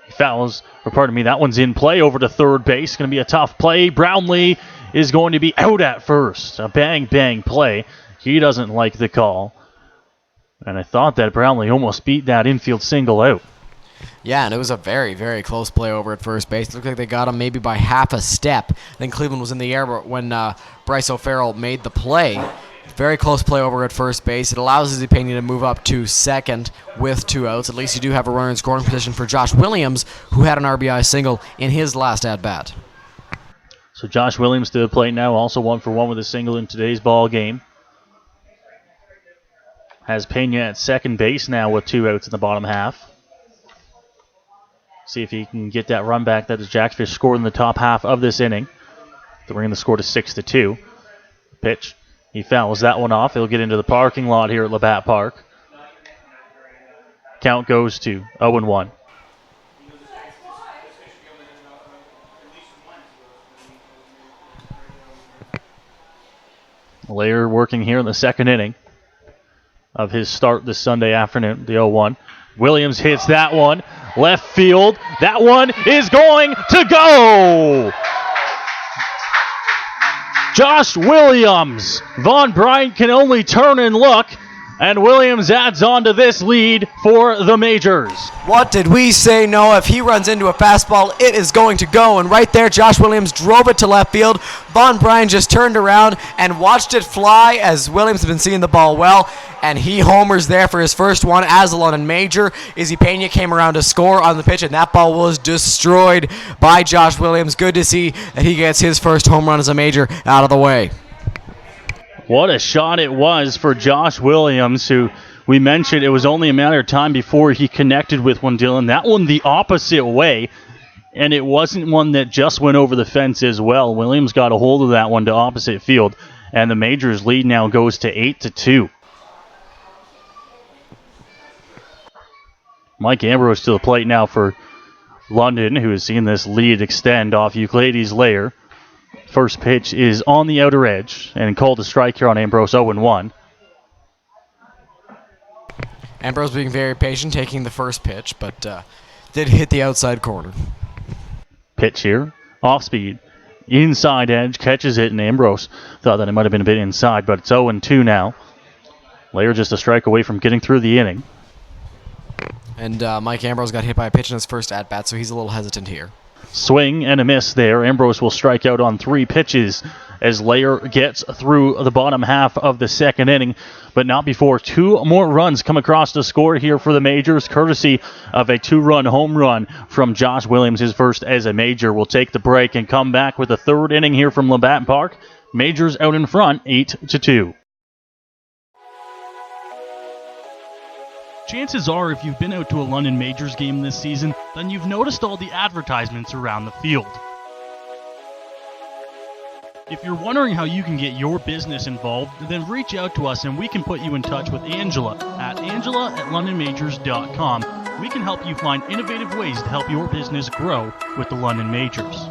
Speaker 1: He fouls, or pardon me, that one's in play over to third base. Going to be a tough play. Brownlee is going to be out at first. A bang play. He doesn't like the call. And I thought that Brownlee almost beat that infield single out.
Speaker 2: Yeah, and it was a very, very close play over at first base. It looked like they got him maybe by half a step. Then Cleveland was in the air when Bryce O'Farrell made the play. Very close play over at first base. It allows Izzy Pena to move up to second with 2 outs. At least you do have a runner in scoring position for Josh Williams, who had an RBI single in his last at-bat.
Speaker 1: So Josh Williams to the plate now, also 1 for 1 with a single in today's ball game. Has Pena at second base now with 2 outs in the bottom half. See if he can get that run back that the Jackfish scored in the top half of this inning to bring the score to 6-2. Pitch. He fouls that one off. He'll get into the parking lot here at Labatt Park. Count goes to 0-1. Lair working here in the second inning of his start this Sunday afternoon, the 0-1. Williams hits that one. Left field. That one is going to go! Josh Williams. Von Bryant can only turn and look, and Williams adds on to this lead for the Majors.
Speaker 2: What did we say, Noah? If he runs into a fastball, it is going to go. And right there, Josh Williams drove it to left field. Von Bryant just turned around and watched it fly as Williams has been seeing the ball well. And he homers there for his first one as a London Major. Izzy Pena came around to score on the pitch, and that ball was destroyed by Josh Williams. Good to see that he gets his first home run as a Major out of the way.
Speaker 1: What a shot it was for Josh Williams, who we mentioned it was only a matter of time before he connected with one, Dylan. That one the opposite way, and it wasn't one that just went over the fence as well. Williams got a hold of that one to opposite field, and the Majors' lead now goes to 8-2. Mike Ambrose to the plate now for London, who has seen this lead extend off Euclides Lair. First pitch is on the outer edge and called a strike here on Ambrose, 0-1.
Speaker 2: Ambrose being very patient, taking the first pitch, but did hit the outside corner.
Speaker 1: Pitch here, off speed, inside edge, catches it, and Ambrose thought that it might have been a bit inside, but it's 0-2 now. Lair just a strike away from getting through the inning.
Speaker 2: And Mike Ambrose got hit by a pitch in his first at-bat, so he's a little hesitant here.
Speaker 1: Swing and a miss there. Ambrose will strike out on 3 pitches as Lair gets through the bottom half of the second inning, but not before 2 more runs come across the score here for the Majors, courtesy of a 2-run home run from Josh Williams, his first as a Major. We'll take the break and come back with the third inning here from Labatt Park. Majors out in front, 8-2.
Speaker 6: Chances are, if you've been out to a London Majors game this season, then you've noticed all the advertisements around the field. If you're wondering how you can get your business involved, then reach out to us and we can put you in touch with Angela at angela@londonmajors.com. We can help you find innovative ways to help your business grow with the London Majors.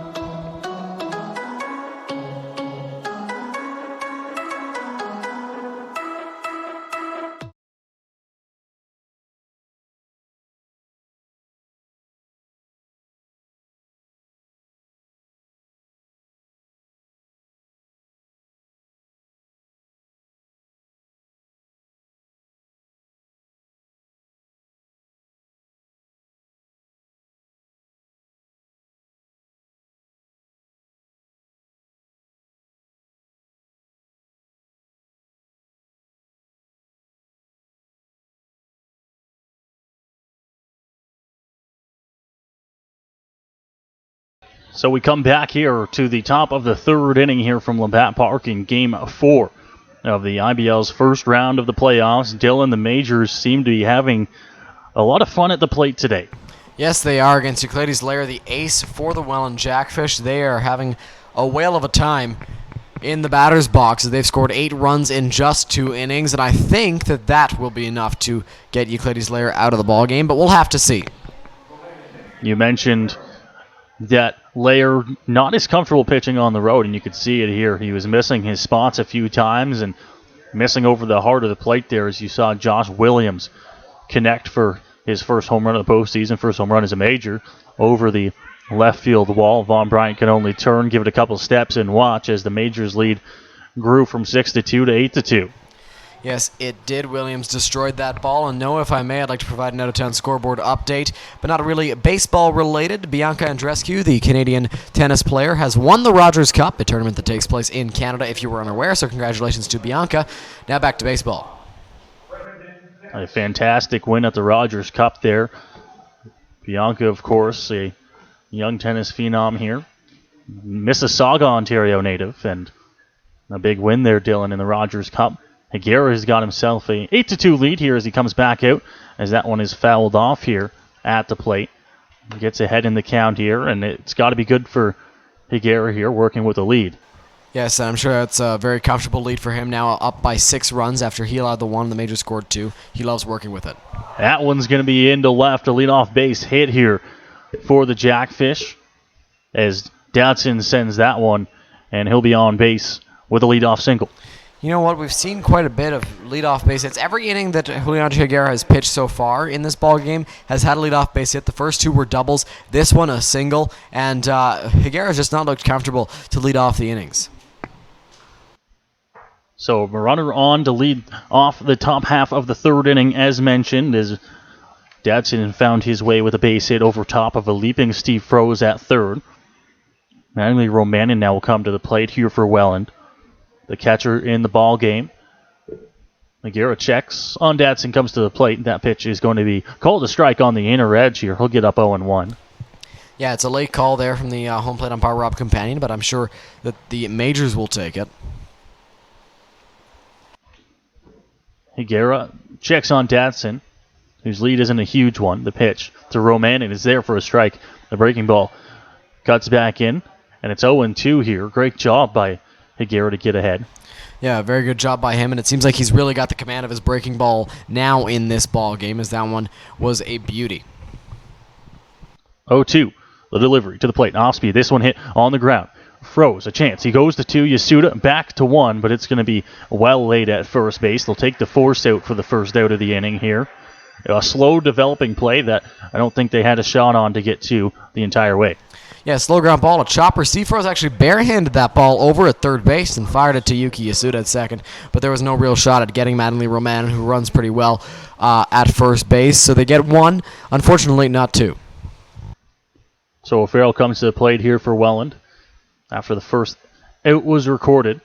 Speaker 1: So we come back here to the top of the third inning here from Labatt Park in Game 4 of the IBL's first round of the playoffs. Dylan, the Majors seem to be having a lot of fun at the plate today.
Speaker 2: Yes, they are against Euclides Lair, the ace for the Welland Jackfish. They are having a whale of a time in the batter's box. They've scored 8 runs in just 2 innings, and I think that will be enough to get Euclides Lair out of the ballgame, but we'll have to see.
Speaker 1: You mentioned that Lair not as comfortable pitching on the road, and you could see it here. He was missing his spots a few times and missing over the heart of the plate there as you saw Josh Williams connect for his first home run of the postseason, first home run as a Major, over the left field wall. Von Bryant can only turn, give it a couple steps, and watch as the Majors lead grew from 6-2 to 8-2.
Speaker 2: Yes, it did. Williams destroyed that ball. And Noah, if I may, I'd like to provide an out-of-town scoreboard update, but not really baseball-related. Bianca Andreescu, the Canadian tennis player, has won the Rogers Cup, a tournament that takes place in Canada, if you were unaware, so congratulations to Bianca. Now back to baseball.
Speaker 1: A fantastic win at the Rogers Cup there. Bianca, of course, a young tennis phenom here. Mississauga, Ontario native, and a big win there, Dylan, in the Rogers Cup. Higuera has got himself a 8-2 lead here as he comes back out, as that one is fouled off here at the plate. He gets ahead in the count here, and it's got to be good for Higuera here, working with the lead.
Speaker 2: Yes, I'm sure that's a very comfortable lead for him now, up by 6 runs after he allowed the 1, the Major scored 2. He loves working with it.
Speaker 1: That one's going to be into left, a leadoff base hit here for the Jackfish as Dodson sends that one, and he'll be on base with a leadoff single.
Speaker 2: You know what? We've seen quite a bit of leadoff base hits. Every inning that Julian Higuera has pitched so far in this ball game has had a leadoff base hit. The first 2 were doubles. This one a single, and Higuera's just not looked comfortable to lead off the innings.
Speaker 1: So a runner on to lead off the top half of the 3rd inning, as mentioned, as Dadson found his way with a base hit over top of a leaping Steve Froese at 3rd. Manly Romanin now will come to the plate here for Welland, the catcher in the ball game. Higuera checks on Dadson, comes to the plate. That pitch is going to be called a strike on the inner edge here. He'll get up 0-1.
Speaker 2: Yeah, it's a late call there from the home plate umpire, Rob Companion, but I'm sure that the Majors will take it.
Speaker 1: Higuera checks on Dadson, whose lead isn't a huge one. The pitch to Romanin is there for a strike. The breaking ball cuts back in, and it's 0-2 here. Great job by Higuera to get ahead.
Speaker 2: Yeah, very good job by him, and it seems like he's really got the command of his breaking ball now in this ball game, as that one was a beauty.
Speaker 1: 0-2, the delivery to the plate. Off speed, this one hit on the ground. Froese, a chance. He goes to 2, Yasuda back to 1, but it's going to be well laid at first base. They'll take the force out for the first out of the inning here. A slow developing play that I don't think they had a shot on to get to the entire way.
Speaker 2: Yeah, slow ground ball, a chopper. Steve Froese actually barehanded that ball over at 3rd base and fired it to Yuki Yasuda at 2nd, but there was no real shot at getting Manly Romanin, who runs pretty well at first base. So they get 1, unfortunately not 2.
Speaker 1: So O'Farrell comes to the plate here for Welland after the first out was recorded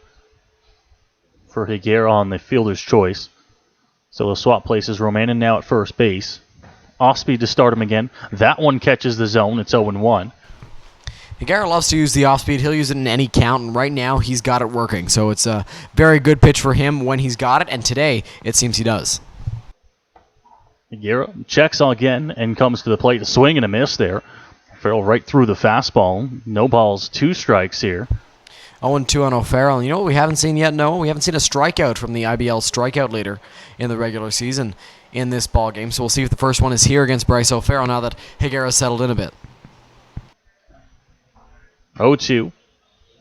Speaker 1: for Higuera on the fielder's choice. So they'll swap places. Romanin now at first base. Off speed to start him again. That one catches the zone. It's 0-1.
Speaker 2: Higuera loves to use the off-speed. He'll use it in any count, and right now he's got it working. So it's a very good pitch for him when he's got it, and today it seems he does.
Speaker 1: Higuera checks again and comes to the plate. A swing and a miss there. Farrell right through the fastball. No balls, 2 strikes here.
Speaker 2: 0-2 on O'Farrell. And you know what we haven't seen yet, Noah? We haven't seen a strikeout from the IBL strikeout leader in the regular season in this ball game. So we'll see if the first one is here against Bryce O'Farrell now that Higuera's settled in a bit.
Speaker 1: 0-2.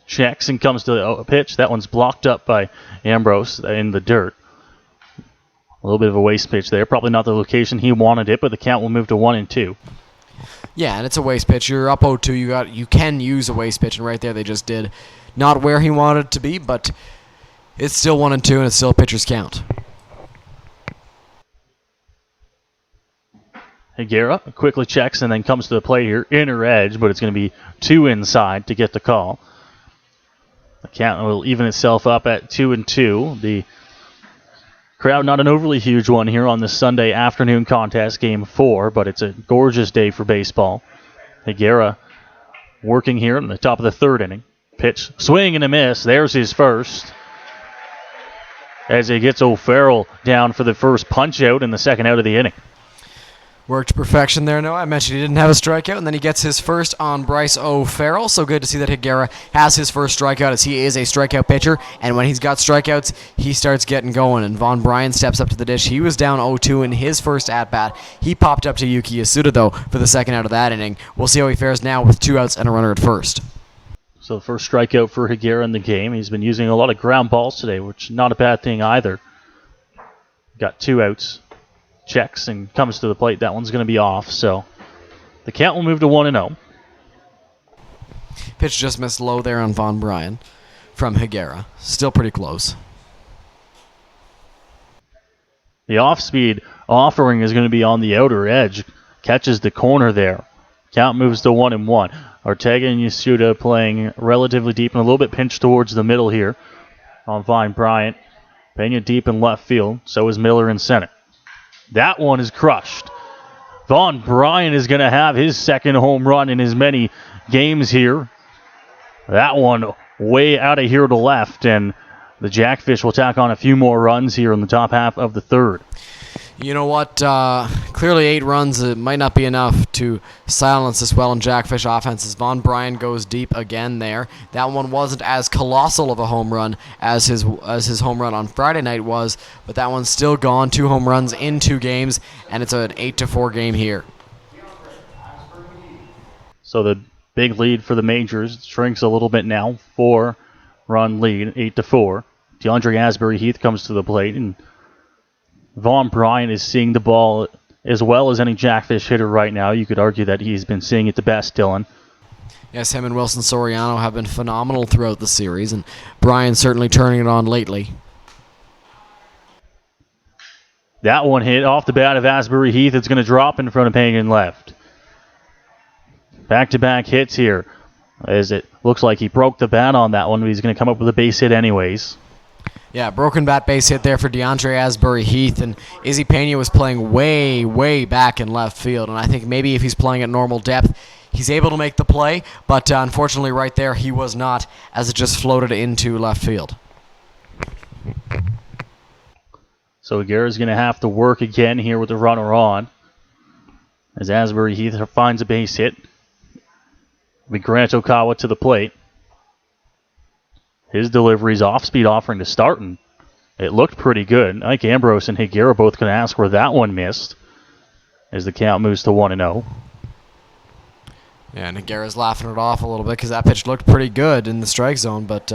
Speaker 1: Checks and comes to the pitch. That one's blocked up by Ambrose in the dirt. A little bit of a waste pitch there. Probably not the location he wanted it, but the count will move to 1-2.
Speaker 2: Yeah, and it's a waste pitch. You're up 0-2. You can use a waste pitch, and right there they just did. Not where he wanted it to be, but it's still 1-2, and it's still a pitcher's count.
Speaker 1: Higuera quickly checks and then comes to the plate here. Inner edge, but it's going to be 2 inside to get the call. The count will even itself up at 2-2. The crowd, not an overly huge one here on this Sunday afternoon contest, game 4, but it's a gorgeous day for baseball. Higuera working here in the top of the 3rd inning. Pitch, swing and a miss. There's his first. As he gets O'Farrell down for the first punch out in the 2nd out of the inning.
Speaker 2: Worked to perfection there, Noah. I mentioned he didn't have a strikeout, and then he gets his first on Bryce O'Farrell. So good to see that Higuera has his first strikeout, as he is a strikeout pitcher. And when he's got strikeouts, he starts getting going. And Von Bryan steps up to the dish. He was down 0-2 in his first at-bat. He popped up to Yuki Yasuda, though, for the 2nd out of that inning. We'll see how he fares now with 2 outs and a runner at first.
Speaker 1: So the first strikeout for Higuera in the game. He's been using a lot of ground balls today, which is not a bad thing either. Got 2 outs. Checks and comes to the plate. That one's going to be off, so the count will move to 1-0.
Speaker 2: Pitch just missed low there on Von Bryan from Higuera. Still pretty close.
Speaker 1: The off-speed offering is going to be on the outer edge. Catches the corner there. Count moves to 1-1. Ortega and Yasuda playing relatively deep and a little bit pinched towards the middle here on Von Bryant. Pena deep in left field. So is Miller in center. That one is crushed. Von Bryan is going to have his 2nd home run in as many games here. That one way out of here to left, and The Jackfish will tack on a few more runs here in the top half of the third.
Speaker 2: You know what? Clearly 8 runs might not be enough to silence this Welland Jackfish offense as Von Bryan goes deep again there. That one wasn't as colossal of a home run as his home run on Friday night was, but that one's still gone. 2 home runs in 2 games, and it's an 8-4 game here.
Speaker 1: So the big lead for the Majors shrinks a little bit now. 4-run lead, 8-4. DeAndre Asbury Heath comes to the plate, and Von Bryan is seeing the ball as well as any Jackfish hitter right now. You could argue that he's been seeing it the best, Dylan.
Speaker 2: Yes, him and Wilson Soriano have been phenomenal throughout the series, and Bryan certainly turning it on lately.
Speaker 1: That one hit off the bat of Asbury Heath. It's going to drop in front of Pagan left. Back-to-back hits here, as it looks like he broke the bat on that one, but he's going to come up with a base hit anyways.
Speaker 2: Yeah, broken bat base hit there for DeAndre Asbury Heath, and Izzy Pena was playing way, way back in left field, and I think maybe if he's playing at normal depth, he's able to make the play, but unfortunately right there he was not, as it just floated into left field.
Speaker 1: So Higuera's going to have to work again here with the runner on, as Asbury Heath finds a base hit. Grant Okawa to the plate. His delivery's off-speed offering to start, and it looked pretty good. Mike Ambrose and Higuera both going to ask where that one missed as the count moves to 1-0.
Speaker 2: Yeah, and Higuera's laughing it off a little bit because that pitch looked pretty good in the strike zone, but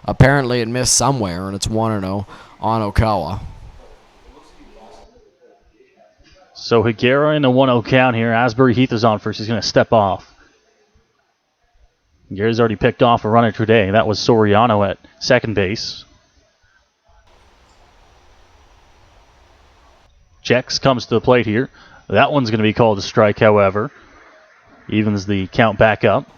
Speaker 2: apparently it missed somewhere, and it's 1-0 on Okawa.
Speaker 1: So Higuera in a 1-0 count here. Asbury Heath is on first. He's going to step off. Higuera's already picked off a runner today. That was Soriano at second base. Jex comes to the plate here. That one's going to be called a strike, however. Evens the count back up.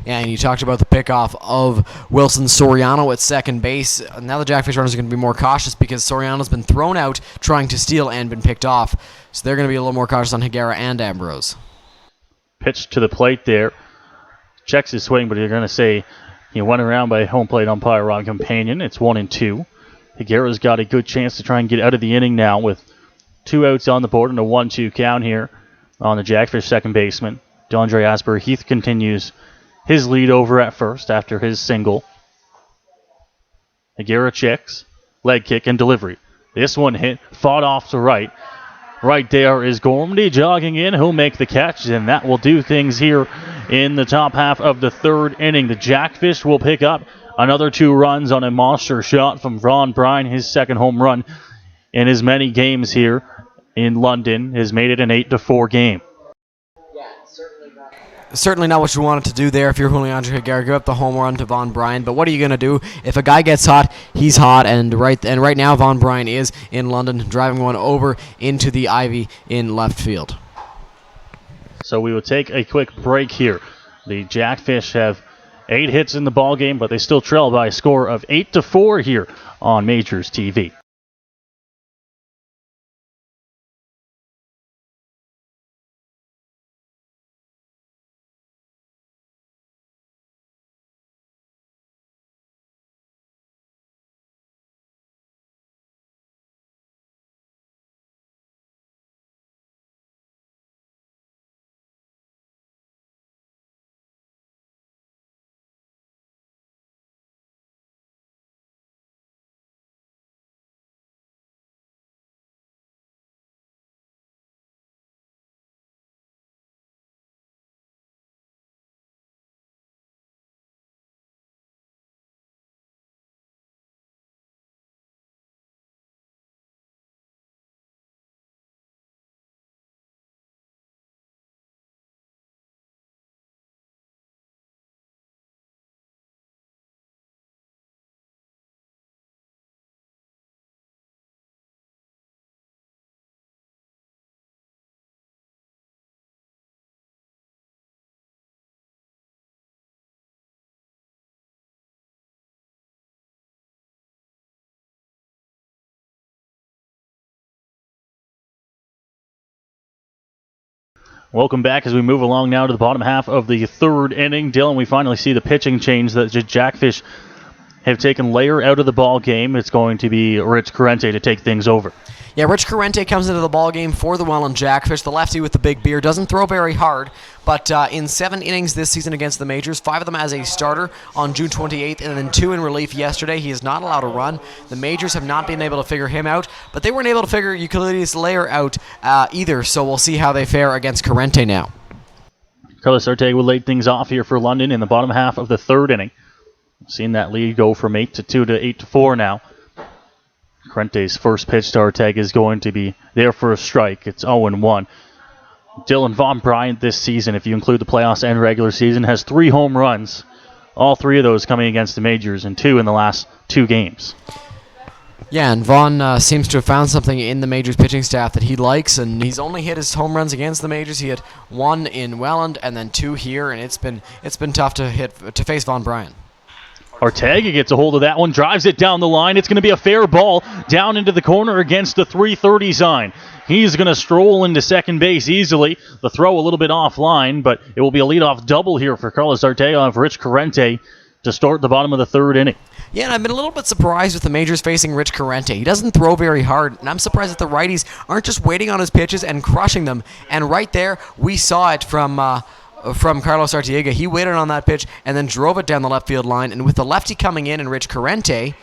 Speaker 2: Yeah, and you talked about the pickoff of Wilson Soriano at second base. Now the Jackfish runners are going to be more cautious because Soriano's been thrown out trying to steal and been picked off. So they're going to be a little more cautious on Higuera and Ambrose.
Speaker 1: Pitch to the plate there. Checks his swing, but you're going to say he went around by home plate umpire Ron Companion. It's 1-2. Higuera's got a good chance to try and get out of the inning now with 2 outs on the board and a 1-2 count here on the Jackfish second baseman. DeAndre Asbury Heath continues his lead over at first after his single. Higuera checks, leg kick and delivery. This one hit, fought off to right. Right there is Gormley jogging in. He'll make the catch, and that will do things here in the top half of the third inning. The Jackfish will pick up another 2 runs on a monster shot from Von Bryan. His second home run in as many games here in London has made it an 8-4 game.
Speaker 2: Certainly not what you wanted to do there if you're Julian Higuera. Give up the home run to Von Bryan, but what are you going to do? If a guy gets hot, he's hot, and right now Von Bryan is in London, driving one over into the ivy in left field.
Speaker 1: So we will take a quick break here. The Jackfish have 8 hits in the ball game, but they still trail by a score of 8-4 here on Majors TV. Welcome back as we move along now to the bottom half of the third inning. Dylan, we finally see the pitching change that Jackfish have taken Lair out of the ball game. It's going to be Rich Corrente to take things over.
Speaker 2: Yeah, Rich Corrente comes into the ball game for the Welland Jackfish. The lefty with the big beard doesn't throw very hard, but in 7 innings this season against the majors, 5 of them as a starter on June 28th, and then 2 in relief yesterday. He is not allowed to run. The majors have not been able to figure him out, but they weren't able to figure Euclides Lair out either, so we'll see how they fare against Corrente now.
Speaker 1: Carlos Ortega will lead things off here for London in the bottom half of the 3rd inning. Seen that lead go from 8-2 to 8-4 now. Corrente's first pitch to Ortega is going to be there for a strike. It's 0-1. Dylan Von Bryant this season, if you include the playoffs and regular season, has 3 home runs. All 3 of those coming against the majors and 2 in the last 2 games.
Speaker 2: Yeah, and Vaughn seems to have found something in the majors pitching staff that he likes, and he's only hit his home runs against the majors. He had 1 in Welland and then 2 here, and it's been tough to face Von Bryant.
Speaker 1: Ortega gets a hold of that one, drives it down the line. It's going to be a fair ball down into the corner against the 330 sign. He's going to stroll into second base easily. The throw a little bit offline, but it will be a leadoff double here for Carlos Ortega and for Rich Corrente to start the bottom of the 3rd inning.
Speaker 2: Yeah, and I've been a little bit surprised with the majors facing Rich Corrente. He doesn't throw very hard, and I'm surprised that the righties aren't just waiting on his pitches and crushing them. And right there, we saw it from Carlos Ortega. He waited on that pitch and then drove it down the left field line. And with the lefty coming in and Rich Corrente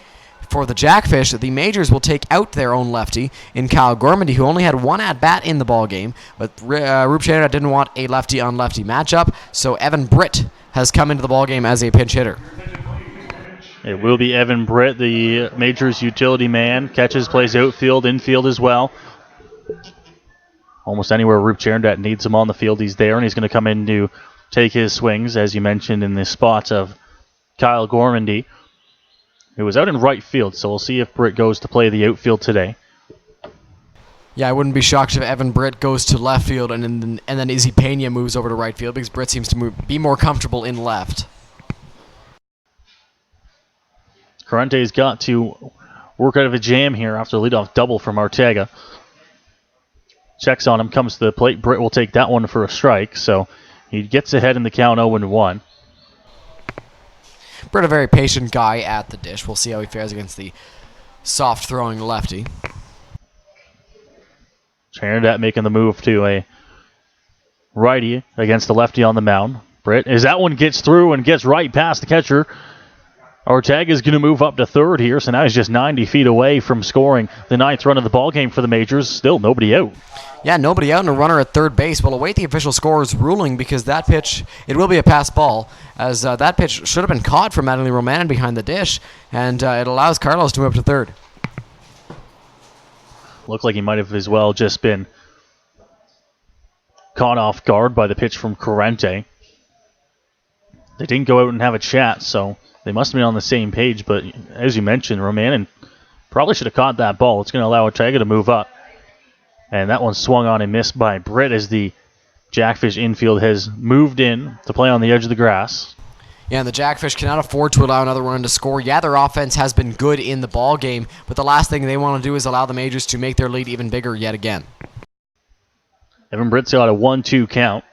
Speaker 2: for the Jackfish, the majors will take out their own lefty in Kyle Gormandy, who only had 1 at-bat in the ball game. But Rube Chandra didn't want a lefty-on-lefty matchup, so Evan Britt has come into the ball game as a pinch hitter.
Speaker 1: It will be Evan Britt, the majors utility man. Catches, plays outfield, infield as well. Almost anywhere Rube Chandra needs him on the field, he's there, and he's going to come in to take his swings, as you mentioned, in the spots of Kyle Gormandy, who was out in right field, so we'll see if Britt goes to play the outfield today.
Speaker 2: Yeah, I wouldn't be shocked if Evan Britt goes to left field and then Izzy Pena moves over to right field, because Britt seems to be more comfortable in left.
Speaker 1: Corrente's got to work out of a jam here after a leadoff double from Ortega. Checks on him, comes to the plate. Britt will take that one for a strike, so he gets ahead in the count 0-1.
Speaker 2: Britt, a very patient guy at the dish. We'll see how he fares against the soft-throwing lefty.
Speaker 1: Chandra making the move to a righty against the lefty on the mound. Britt, as that one gets through and gets right past the catcher, Ortega's going to move up to 3rd here, so now he's just 90 feet away from scoring the 9th run of the ball game for the majors. Still nobody out.
Speaker 2: Yeah, nobody out and a runner at 3rd base. We'll await the official scorer's ruling, because that pitch, it will be a pass ball, as that pitch should have been caught from Madeline Romanin behind the dish, and it allows Carlos to move up to 3rd.
Speaker 1: Looked like he might have as well just been caught off guard by the pitch from Corrente. They didn't go out and have a chat, so they must have been on the same page, but as you mentioned, Romanin probably should have caught that ball. It's going to allow Ortega to move up. And that one swung on and missed by Britt as the Jackfish infield has moved in to play on the edge of the grass.
Speaker 2: Yeah, and the Jackfish cannot afford to allow another run to score. Yeah, their offense has been good in the ball game, but the last thing they want to do is allow the majors to make their lead even bigger yet again.
Speaker 1: Evan Britt's got a 1-2 count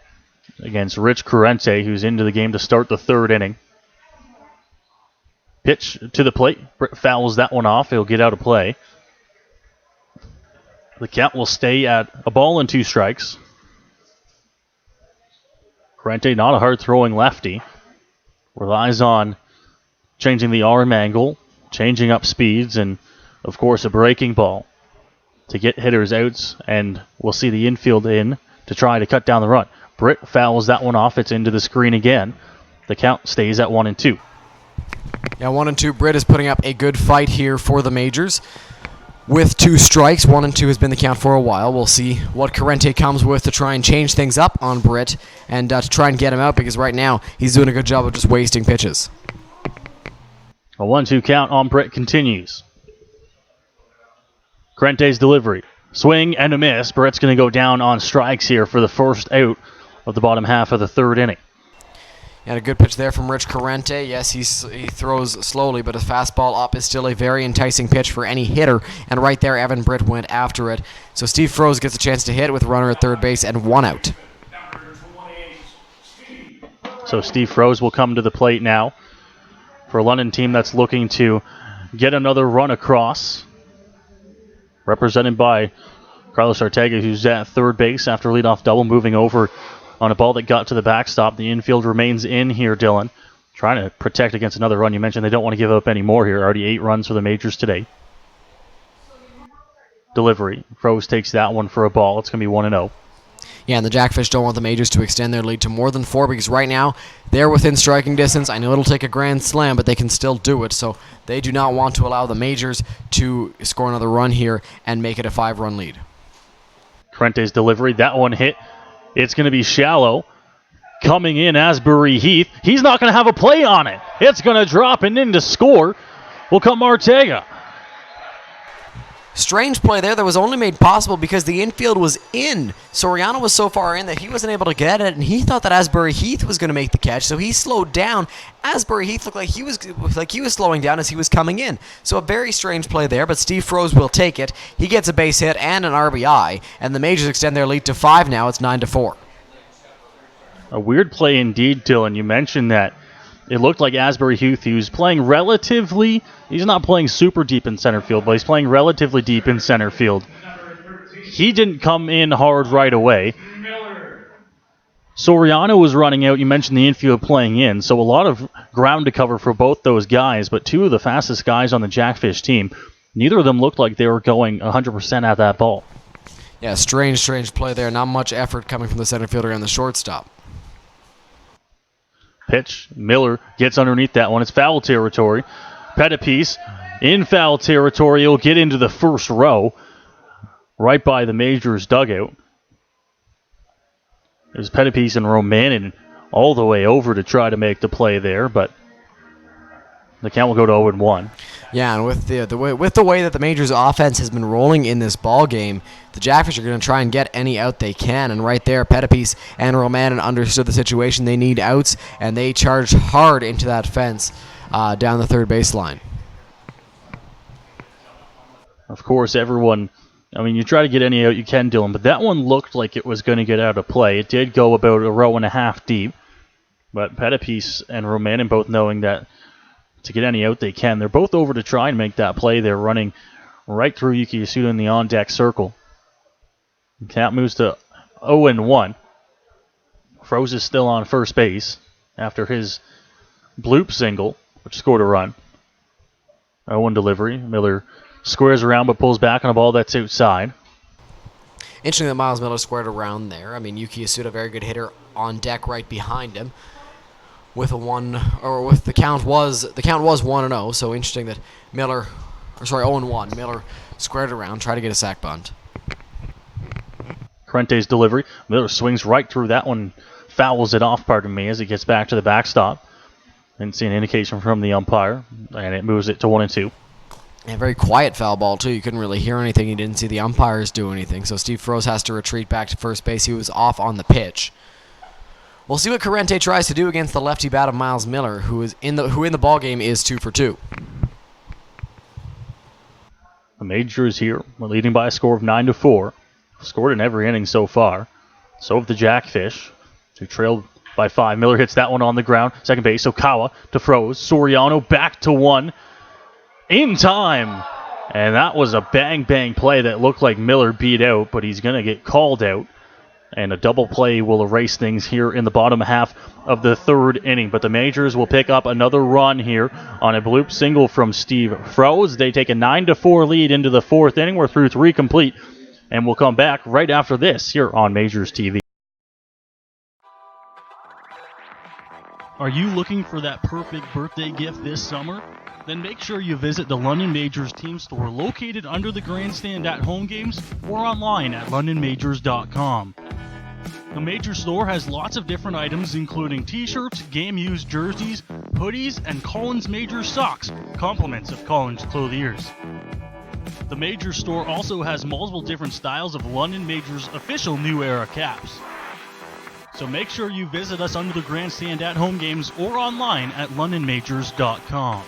Speaker 1: against Rich Corrente, who's into the game to start the 3rd inning. Pitch to the plate. Britt fouls that one off. He'll get out of play. The count will stay at a ball and 2 strikes. Corrente, not a hard-throwing lefty. Relies on changing the arm angle, changing up speeds, and, of course, a breaking ball to get hitters outs, and we'll see the infield in to try to cut down the run. Britt fouls that one off. It's into the screen again. The count stays at 1-2.
Speaker 2: Yeah, 1-2. Britt is putting up a good fight here for the majors. With 2 strikes, 1-2 has been the count for a while. We'll see what Corrente comes with to try and change things up on Britt and to try and get him out, because right now he's doing a good job of just wasting pitches.
Speaker 1: A 1-2 count on Britt continues. Corrente's delivery. Swing and a miss. Britt's going to go down on strikes here for the first out of the bottom half of the 3rd inning.
Speaker 2: And a good pitch there from Rich Corrente. Yes, he throws slowly, but a fastball up is still a very enticing pitch for any hitter. And right there, Evan Britt went after it. So Steve Froese gets a chance to hit with a runner at 3rd base and 1 out.
Speaker 1: So Steve Froese will come to the plate now for a London team that's looking to get another run across. Represented by Carlos Ortega, who's at third base after leadoff double, moving over on a ball that got to the backstop. The infield remains in here, Dylan. Trying to protect against another run. You mentioned they don't want to give up any more here. Already 8 runs for the Majors today. Delivery. Froze takes that one for a ball. It's going to be 1-0.
Speaker 2: Yeah, and the Jackfish don't want the Majors to extend their lead to more than 4 because right now they're within striking distance. I know it'll take a grand slam, but they can still do it. So they do not want to allow the Majors to score another run here and make it a 5-run lead.
Speaker 1: Corrente's delivery. That one hit. It's going to be shallow. Coming in, Asbury Heath. He's not going to have a play on it. It's going to drop and in to score will come Ortega.
Speaker 2: Strange play there that was only made possible because the infield was in. Soriano was so far in that he wasn't able to get it, and he thought that Asbury Heath was going to make the catch, so he slowed down. Asbury Heath looked like he was slowing down as he was coming in. So a very strange play there, but Steve Froze will take it. He gets a base hit and an RBI, and the Majors extend their lead to 5 now. It's 9-4.
Speaker 1: A weird play indeed, Dylan. You mentioned that it looked like Asbury Heath, who's playing relatively, he's not playing super deep in center field, but he's playing relatively deep in center field. He didn't come in hard right away. Soriano was running out. You mentioned the infield playing in, so a lot of ground to cover for both those guys, but 2 of the fastest guys on the Jackfish team, neither of them looked like they were going 100% at that ball.
Speaker 2: Yeah, strange play there. Not much effort coming from the center fielder and the shortstop.
Speaker 1: Pitch. Miller gets underneath that one. It's foul territory. Pettipiece in foul territory. He'll get into the first row right by the Majors dugout. There's Pettipiece and Romanin all the way over to try to make the play there, but the count will go to 0-1.
Speaker 2: Yeah, and with the way that the Majors offense has been rolling in this ball game, the Jackfish are going to try and get any out they can. And right there, Pettipiece and Romanin understood the situation. They need outs, and they charged hard into that fence down the third baseline.
Speaker 1: Of course, everyone, you try to get any out you can, Dylan, but that one looked like it was going to get out of play. It did go about a row and a half deep, but Pettipiece and Romanin both knowing that to get any out they can. They're both over to try and make that play. They're running right through Yuki Yasuda in the on-deck circle. The count moves to 0-1. Froze is still on first base after his bloop single, which scored a run. 0-1 delivery. Miller squares around but pulls back on a ball that's outside.
Speaker 2: Interesting that Miles Miller squared around there. Yuki Yasuda, very good hitter on deck right behind him. The count was 1-0, so interesting that 0-1. Miller squared around, tried to get a sac bunt.
Speaker 1: Corrente's delivery. Miller swings right through that one, fouls it off, as it gets back to the backstop. Didn't see an indication from the umpire, and it moves it to 1-2.
Speaker 2: And a very quiet foul ball, too. You couldn't really hear anything. You didn't see the umpires do anything, so Steve Froze has to retreat back to first base. He was off on the pitch. We'll see what Corrente tries to do against the lefty bat of Miles Miller, who in the ball game is 2 for 2.
Speaker 1: The Majors here. We're leading by a score of 9-4. Scored in every inning so far. So have the Jackfish, who trailed by 5. Miller hits that one on the ground. Second base, Okawa to Froze. Soriano back to 1. In time. And that was a bang play that looked like Miller beat out, but he's going to get called out. And a double play will erase things here in the bottom half of the third inning. But the Majors will pick up another run here on a bloop single from Steve Froze. They take a 9-4 lead into the fourth inning. We're through 3 complete. And we'll come back right after this here on Majors TV.
Speaker 6: Are you looking for that perfect birthday gift this summer? Then make sure you visit the London Majors team store located under the grandstand at home games or online at londonmajors.com. The Major store has lots of different items including t-shirts, game-used jerseys, hoodies, and Collins Majors socks, compliments of Collins clothiers. The Major store also has multiple different styles of London Majors official New Era caps. So make sure you visit us under the grandstand at home games or online at londonmajors.com.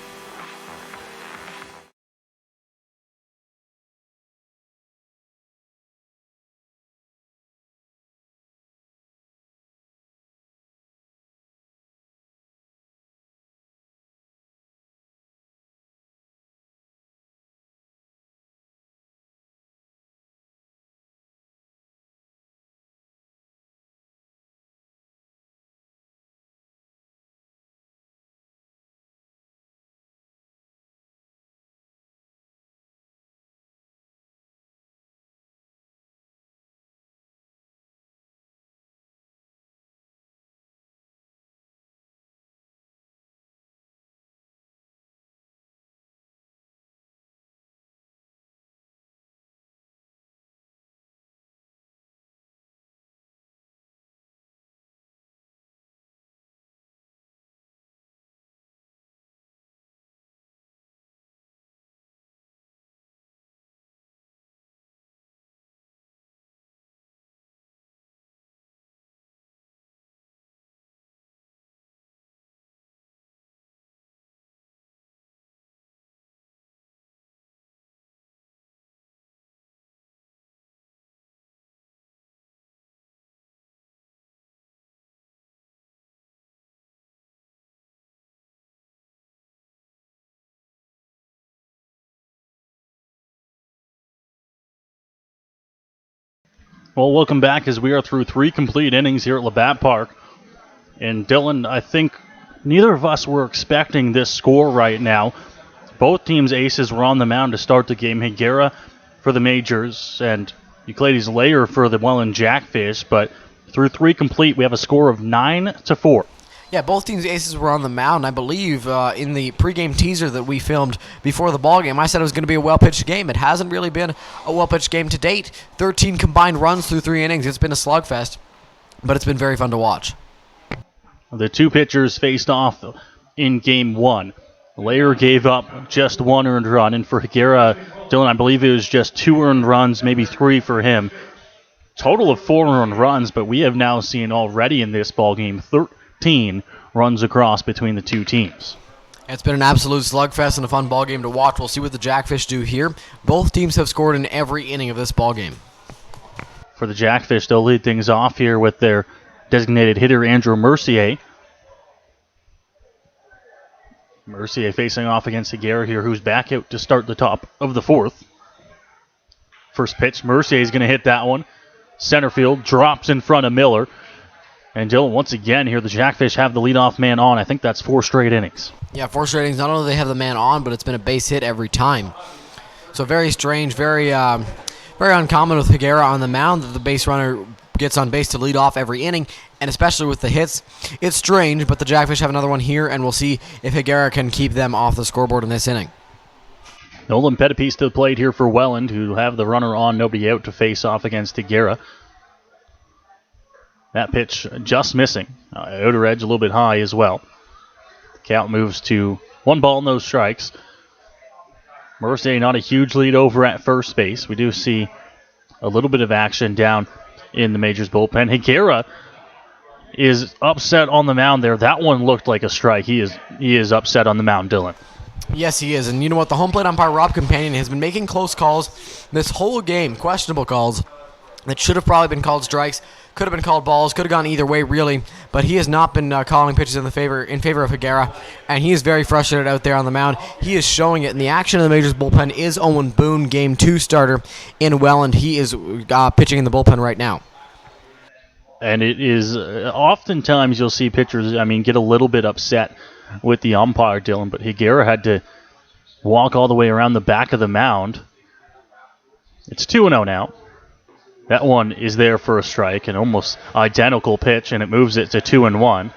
Speaker 1: Well, welcome back as we are through 3 complete innings here at Labatt Park. And Dylan, I think neither of us were expecting this score right now. Both teams' aces were on the mound to start the game. Higuera for the Majors and Euclides Layer for the Welland Jackfish. But through 3 complete, we have a score of 9-4.
Speaker 2: Yeah, both teams' aces were on the mound. I believe in the pregame teaser that we filmed before the ballgame, I said it was going to be a well-pitched game. It hasn't really been a well-pitched game to date. 13 combined runs through 3 innings. It's been a slugfest, but it's been very fun to watch.
Speaker 1: The 2 pitchers faced off in Game 1. Layer gave up just 1 earned run, and for Higuera, Dylan, I believe it was just 2 earned runs, maybe 3 for him. Total of 4 earned runs, but we have now seen already in this ballgame 13 runs across between the 2 teams.
Speaker 2: It's been an absolute slugfest and a fun ball game to watch. We'll see what the Jackfish do here. Both teams have scored in every inning of this ball game.
Speaker 1: For the Jackfish, they'll lead things off here with their designated hitter, Andrew Mercier. Mercier facing off against Higuera here, who's back out to start the top of the 4th. First pitch, Mercier is going to hit that one. Center field, drops in front of Miller. And Dylan, once again here, the Jackfish have the leadoff man on. I think that's 4 straight innings.
Speaker 2: Yeah, 4 straight innings. Not only do they have the man on, but it's been a base hit every time. So very strange, very uncommon with Higuera on the mound that the base runner gets on base to lead off every inning, and especially with the hits. It's strange, but the Jackfish have another one here, and we'll see if Higuera can keep them off the scoreboard in this inning.
Speaker 1: Nolan Pettipies to the plate here for Welland, who have the runner on, nobody out to face off against Higuera. That pitch just missing. Outer edge a little bit high as well. The count moves to 1 ball, no strikes. Mercier not a huge lead over at first base. We do see a little bit of action down in the Majors bullpen. Higuera is upset on the mound there. That one looked like a strike. He is upset on the mound, Dylan.
Speaker 2: Yes, he is. And you know what? The home plate umpire, Rob Companion, has been making close calls this whole game, questionable calls that should have probably been called strikes, could have been called balls, could have gone either way, really. But he has not been calling pitches in favor of Higuera, and he is very frustrated out there on the mound. He is showing it, and the action in the Majors bullpen is Owen Boone, Game 2 starter in Welland. He is pitching in the bullpen right now.
Speaker 1: And it is oftentimes you'll see pitchers, get a little bit upset with the umpire, Dylan, but Higuera had to walk all the way around the back of the mound. It's 2-0 now. That one is there for a strike, an almost identical pitch, and it moves it to 2-1.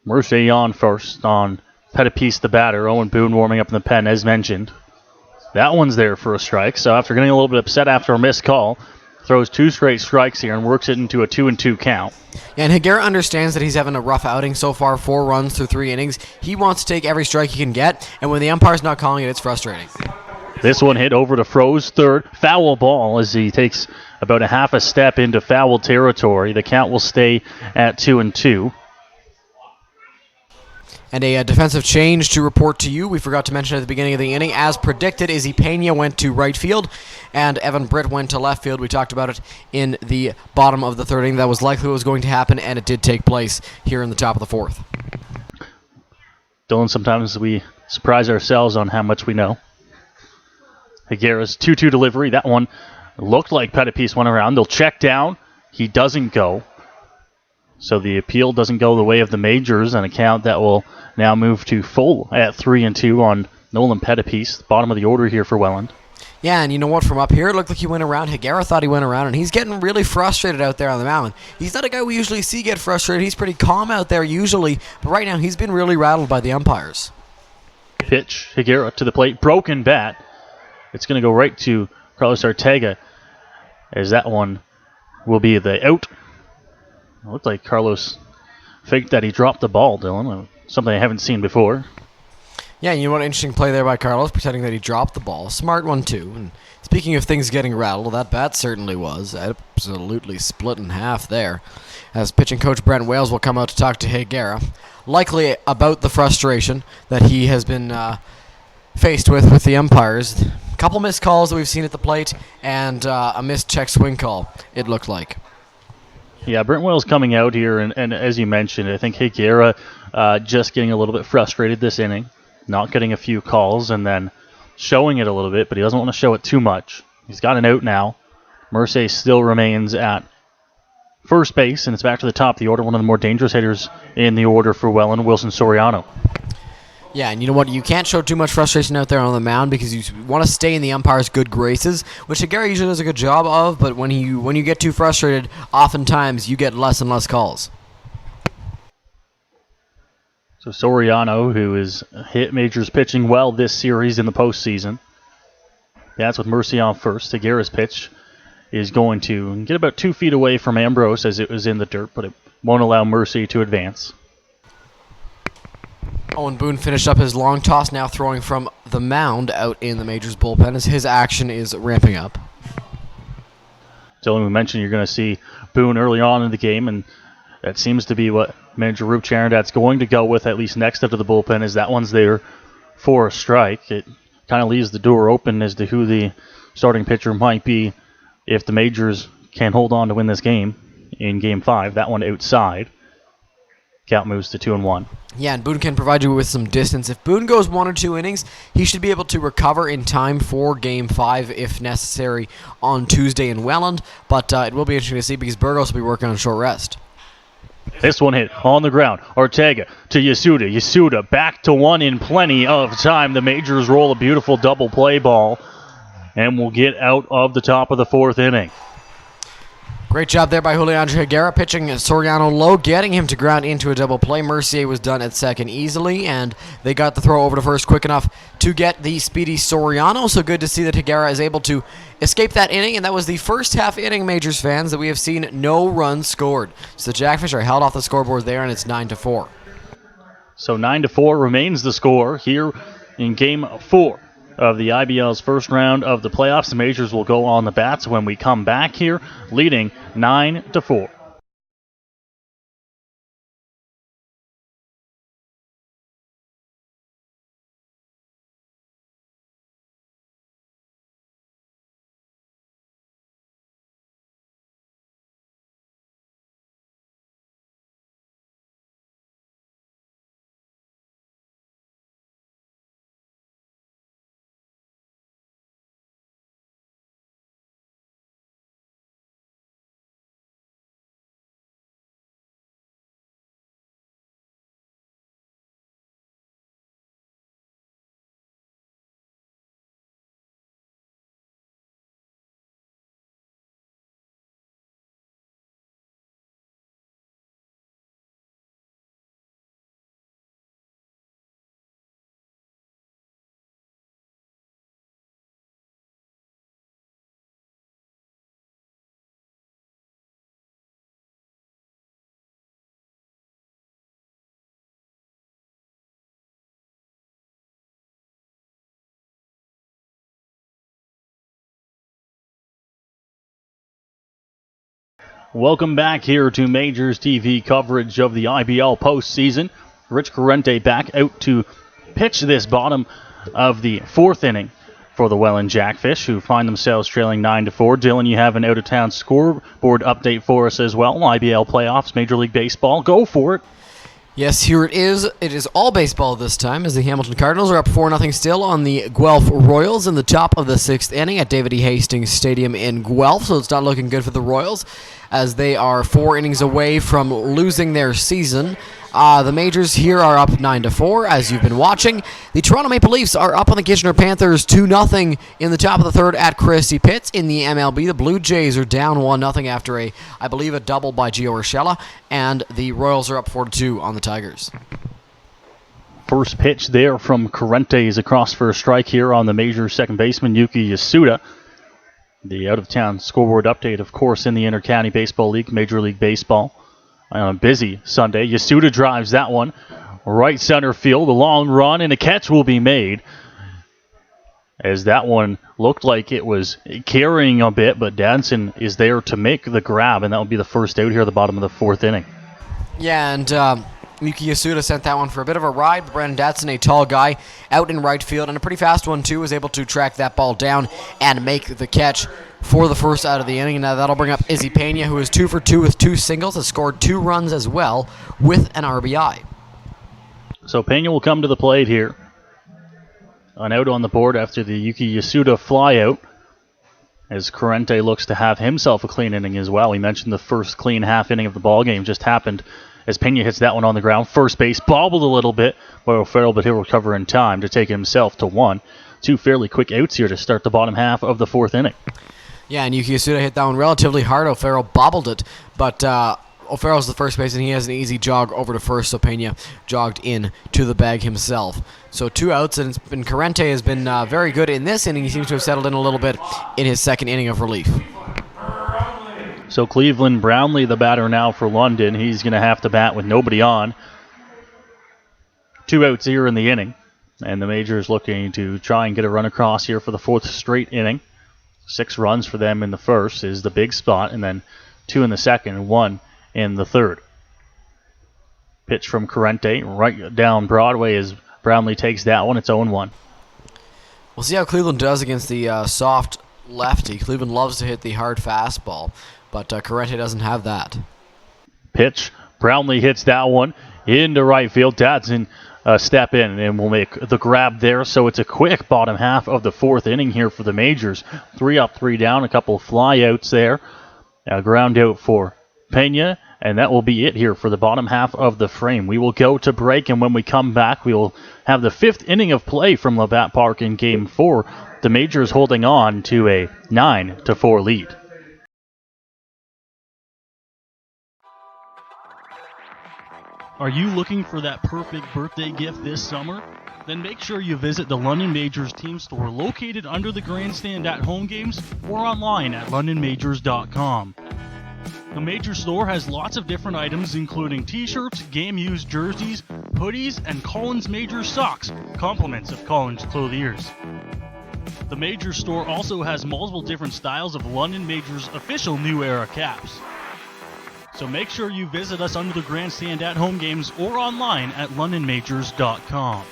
Speaker 1: Mercier on first on Pettipies, the batter. Owen Boone warming up in the pen, as mentioned. That one's there for a strike, so after getting a little bit upset after a missed call, throws 2 straight strikes here and works it into a 2-2 count.
Speaker 2: Yeah, and Higuera understands that he's having a rough outing so far, 4 runs through 3 innings. He wants to take every strike he can get, and when the umpire's not calling it, it's frustrating.
Speaker 1: This one hit over to Froze, third. Foul ball as he takes about a half a step into foul territory. The count will stay at 2-2.
Speaker 2: And a defensive change to report to you. We forgot to mention at the beginning of the inning. As predicted, Izzy Pena went to right field, and Evan Britt went to left field. We talked about it in the bottom of the 3rd inning. That was likely what was going to happen, and it did take place here in the top of the 4th.
Speaker 1: Dylan, sometimes we surprise ourselves on how much we know. Higuera's 2-2 delivery. That one looked like Pettipies went around. They'll check down. He doesn't go. So the appeal doesn't go the way of the Majors, an account that will now move to full at 3-2 on Nolan Pettipies, bottom of the order here for Welland.
Speaker 2: Yeah, and you know what? From up here, it looked like he went around. Higuera thought he went around, and he's getting really frustrated out there on the mound. He's not a guy we usually see get frustrated. He's pretty calm out there usually, but right now he's been really rattled by the umpires.
Speaker 1: Pitch, Higuera to the plate, broken bat. It's going to go right to Carlos Ortega, as that one will be the out. It looked like Carlos faked that he dropped the ball, Dylan. Something I haven't seen before.
Speaker 2: Yeah, you know what? Interesting play there by Carlos, pretending that he dropped the ball. Smart one, too. And speaking of things getting rattled, that bat certainly was. Absolutely split in half there. As pitching coach Brent Wales will come out to talk to Higuera, likely about the frustration that he has been faced with the umpires. A couple missed calls that we've seen at the plate, and a missed check swing call, it looked like.
Speaker 1: Yeah, Brent Wales coming out here, and as you mentioned, I think Higuera just getting a little bit frustrated this inning, not getting a few calls, and then showing it a little bit, but he doesn't want to show it too much. He's got an out now. Mercier still remains at first base, and it's back to the top of the order. One of the more dangerous hitters in the order for Welland, Wilson Soriano.
Speaker 2: Yeah, and you know what? You can't show too much frustration out there on the mound because you want to stay in the umpire's good graces, which Higuera usually does a good job of, but when you get too frustrated, oftentimes you get less and less calls.
Speaker 1: So Soriano, who has hit majors pitching well this series in the postseason. That's with Mercier on first. Higuera's pitch is going to get about 2 feet away from Ambrose as it was in the dirt, but it won't allow Mercier to advance.
Speaker 2: Owen Boone finished up his long toss, now throwing from the mound out in the Majors bullpen as his action is ramping up.
Speaker 1: Dylan, we mentioned you're going to see Boone early on in the game, and that seems to be what manager Roop Charandat's going to go with, at least next up to the bullpen, is that one's there for a strike. It kind of leaves the door open as to who the starting pitcher might be if the Majors can hold on to win this game in Game 5. That one outside. Count moves to 2-1.
Speaker 2: Yeah, and Boone can provide you with some distance. If Boone goes 1 or 2 innings, he should be able to recover in time for Game 5 if necessary on Tuesday in Welland. But it will be interesting to see because Burgos will be working on short rest.
Speaker 1: This one hit on the ground. Ortega to Yasuda. Yasuda back to 1 in plenty of time. The Majors roll a beautiful double play ball and will get out of the top of the 4th inning.
Speaker 2: Great job there by Julian Higuera, pitching Soriano low, getting him to ground into a double play. Mercier was done at second easily, and they got the throw over to first quick enough to get the speedy Soriano. So good to see that Higuera is able to escape that inning, and that was the first half inning, Majors fans, that we have seen no runs scored. So the Jackfish are held off the scoreboard there, and it's 9-4.
Speaker 1: So 9-4 remains the score here in Game 4 of the IBL's first round of the playoffs. The Majors will go on the bats when we come back here, leading 9-4. Welcome back here to Majors TV coverage of the IBL postseason. Rich Corrente back out to pitch this bottom of the 4th inning for the Welland Jackfish, who find themselves trailing 9-4. Dylan, you have an out-of-town scoreboard update for us as well. IBL playoffs, Major League Baseball. Go for it.
Speaker 2: Yes, here it is. It is all baseball this time as the Hamilton Cardinals are up 4-0 still on the Guelph Royals in the top of the 6th inning at David E. Hastings Stadium in Guelph, so it's not looking good for the Royals as they are 4 innings away from losing their season. The Majors here are up 9-4, as you've been watching. The Toronto Maple Leafs are up on the Kitchener Panthers 2-0 in the top of the 3rd at Christie Pitts. In the MLB, the Blue Jays are down 1-0 after I believe, a double by Gio Urshela, and the Royals are up 4-2 on the Tigers.
Speaker 1: First pitch there from Corrente is across for a strike here on the Majors second baseman, Yuki Yasuda. The out-of-town scoreboard update, of course, in the Inter-County Baseball League, Major League Baseball. On a busy Sunday, Yasuda drives that one right center field. A long run and a catch will be made, as that one looked like it was carrying a bit, but Danson is there to make the grab, and that will be the first out here at the bottom of the 4th inning.
Speaker 2: Yeah, and Yuki Yasuda sent that one for a bit of a ride. Brandon Datson, a tall guy, out in right field, and a pretty fast one, too, was able to track that ball down and make the catch for the first out of the inning. And now that'll bring up Izzy Pena, who is 2 for 2 with 2 singles, has scored 2 runs as well with an RBI.
Speaker 1: So Pena will come to the plate here. An out on the board after the Yuki Yasuda fly out. as Corrente looks to have himself a clean inning as well. He mentioned the first clean half inning of the ball game just happened as Pena hits that one on the ground. First base bobbled a little bit by O'Farrell, but he'll recover in time to take himself to one. Two fairly quick outs here to start the bottom half of the fourth inning.
Speaker 2: Yeah, and Yuki Yasuda hit that one relatively hard. O'Farrell bobbled it, but O'Farrell's the first base, and he has an easy jog over to first, so Pena jogged in to the bag himself. So 2 outs, and Corrente has been very good in this inning. He seems to have settled in a little bit in his second inning of relief.
Speaker 1: So Cleveland Brownlee, the batter now for London. He's going to have to bat with nobody on. 2 outs here in the inning, and the Majors looking to try and get a run across here for the 4th straight inning. 6 runs for them in the first is the big spot, and then 2 in the second and 1 in the third. Pitch from Corrente right down Broadway as Brownlee takes that one. It's 0-1.
Speaker 2: We'll see how Cleveland does against the soft lefty. Cleveland loves to hit the hard fastball, but Corrente doesn't have that.
Speaker 1: Pitch. Brownlee hits that one into right field. Dadson step in and will make the grab there. So it's a quick bottom half of the 4th inning here for the Majors. 3 up, 3 down. A couple of flyouts there. A ground out for Pena, and that will be it here for the bottom half of the frame. We will go to break, and when we come back, we will have the 5th inning of play from Labatt Park in Game 4. The Majors holding on to a 9-4 lead.
Speaker 6: Are you looking for that perfect birthday gift this summer? Then make sure you visit the London Majors team store located under the grandstand at home games or online at londonmajors.com. The Major store has lots of different items including t-shirts, game-used jerseys, hoodies, and Collins Majors socks, compliments of Collins clothiers. The Major store also has multiple different styles of London Majors official New Era caps. So make sure you visit us under the grandstand at home games or online at londonmajors.com.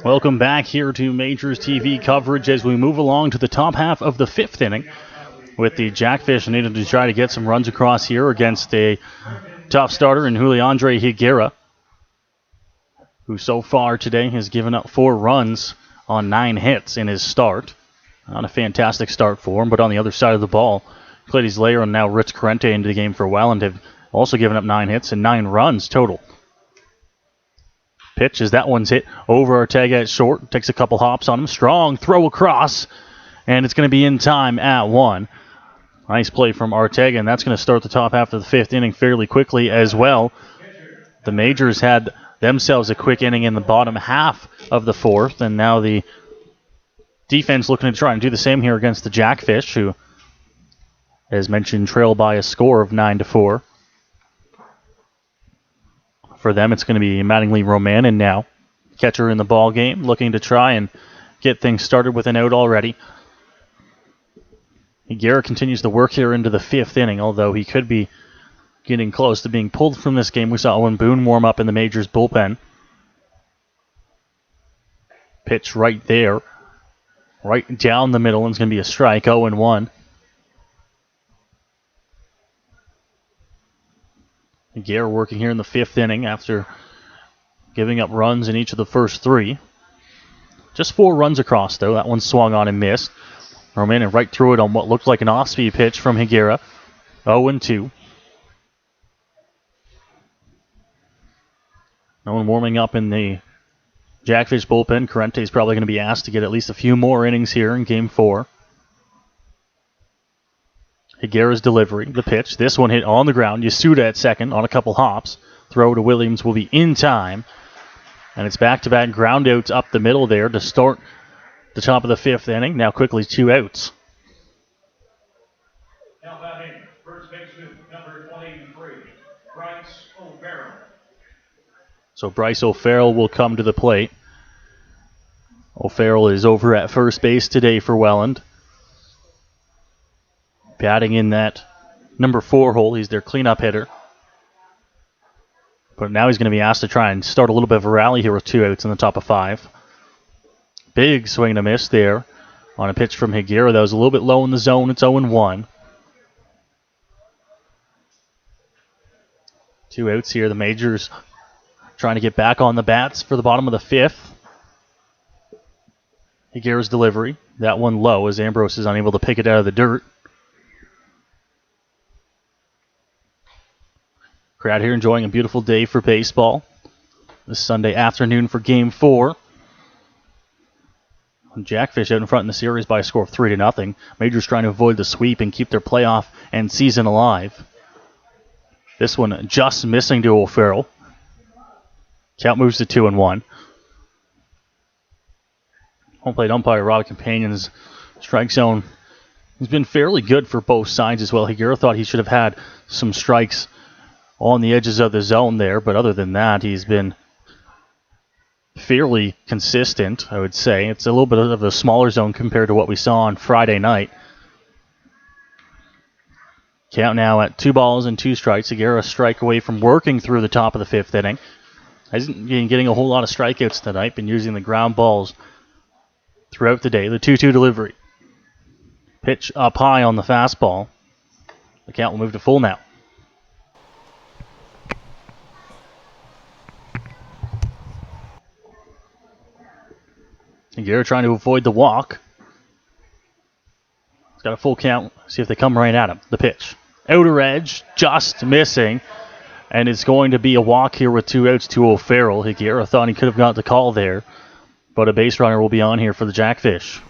Speaker 1: Welcome back here to Majors TV coverage as we move along to the top half of the 5th inning with the Jackfish needing to try to get some runs across here against a top starter in Juliandre Higuera, who so far today has given up 4 runs on 9 hits in his start. Not a fantastic start for him, but on the other side of the ball, Clades Layer and now Rich Corrente into the game for Welland have also given up 9 hits and 9 runs total. Pitch as that one's hit over Ortega at short. Takes a couple hops on him. Strong throw across, and it's going to be in time at 1. Nice play from Ortega, and that's going to start the top half of the 5th inning fairly quickly as well. The Majors had themselves a quick inning in the bottom half of the 4th, and now the defense looking to try and do the same here against the Jackfish, who, as mentioned, trail by a score of 9-4. For them, it's going to be Mattingly Romanin now, catcher in the ball game, looking to try and get things started with an out already. Higuera continues to work here into the 5th inning, although he could be getting close to being pulled from this game. We saw Owen Boone warm up in the Majors bullpen. Pitch right there, right down the middle, and it's going to be a strike, 0-1. Higuera working here in the 5th inning after giving up runs in each of the first 3. Just 4 runs across, though. That one swung on and missed. Roman and right through it on what looked like an off-speed pitch from Higuera. 0-2. No one warming up in the Jackfish bullpen. Corrente is probably going to be asked to get at least a few more innings here in Game 4. Higuera's delivery, the pitch. This one hit on the ground. Yasuda at second on a couple hops. Throw to Williams will be in time. And it's back-to-back ground outs up the middle there to start the top of the 5th inning. Now quickly 2 outs.
Speaker 3: Now batting, first baseman, number 23, Bryce O'Farrell.
Speaker 1: So Bryce O'Farrell will come to the plate. O'Farrell is over at first base today for Welland. Batting in that number 4 hole. He's their cleanup hitter. But now he's going to be asked to try and start a little bit of a rally here with 2 outs in the top of 5. Big swing and a miss there on a pitch from Higuera. That was a little bit low in the zone. It's 0-1. 2 outs here. The Majors trying to get back on the bats for the bottom of the 5th. Higuera's delivery. That one low as Ambrose is unable to pick it out of the dirt. Crowd here enjoying a beautiful day for baseball this Sunday afternoon for Game 4. Jackfish out in front in the series by a score of 3-0. Majors trying to avoid the sweep and keep their playoff and season alive. This one just missing to O'Farrell. Count moves to 2-1. Home plate umpire Rob Companion's strike zone has been fairly good for both sides as well. Higuera thought he should have had some strikes on the edges of the zone there, but other than that, he's been fairly consistent, I would say. It's a little bit of a smaller zone compared to what we saw on Friday night. Count now at 2 balls and 2 strikes. Higuera a strike away from working through the top of the 5th inning. Hasn't been getting a whole lot of strikeouts tonight, been using the ground balls throughout the day. The 2-2 delivery. Pitch up high on the fastball. The count will move to full now. Higuera trying to avoid the walk. He's got a full count. See if they come right at him. The pitch. Outer edge, just missing. And it's going to be a walk here with 2 outs to O'Farrell. Higuera thought he could have got the call there. But a base runner will be on here for the Jackfish.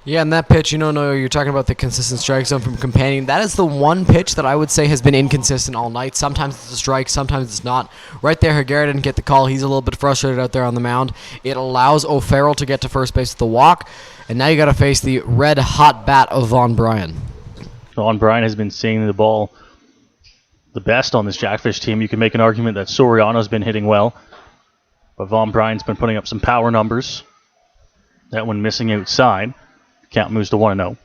Speaker 2: Yeah, and that pitch, no, you're talking about the consistent strike zone from Companion. That is the one pitch that I would say has been inconsistent all night. Sometimes it's a strike, sometimes it's not. Right there, Higuera didn't get the call. He's a little bit frustrated out there on the mound. It allows O'Farrell to get to first base with the walk, and now you got to face the red-hot bat of Vaughn Bryan.
Speaker 1: Vaughn Bryan has been seeing the ball the best on this Jackfish team. You can make an argument that Soriano's been hitting well, but Vaughn Bryan's been putting up some power numbers. That one missing outside. Count moves to 1-0.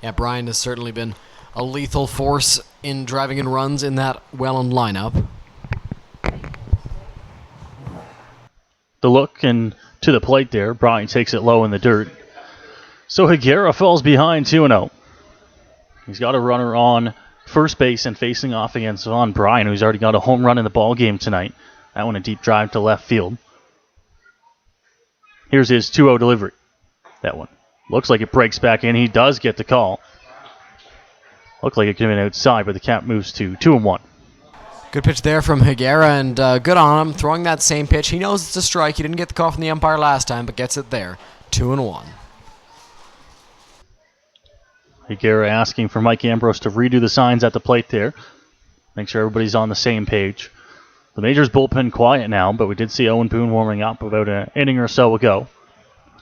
Speaker 2: Yeah, Bryan has certainly been a lethal force in driving in runs in that Welland lineup.
Speaker 1: The look and to the plate there. Bryan takes it low in the dirt. So Higuera falls behind 2-0. He's got a runner on first base and facing off against Vaughn Bryan, who's already got a home run in the ball game tonight. That one a deep drive to left field. Here's his 2-0 delivery. That one. Looks like it breaks back in. He does get the call. Looked like it could have been outside, but the count moves to 2-1.
Speaker 2: Good pitch there from Higuera, and good on him throwing that same pitch. He knows it's a strike. He didn't get the call from the umpire last time, but gets it there. 2-1.
Speaker 1: Higuera asking for Mike Ambrose to redo the signs at the plate there. Make sure everybody's on the same page. The Majors bullpen quiet now, but we did see Owen Boone warming up about an inning or so ago.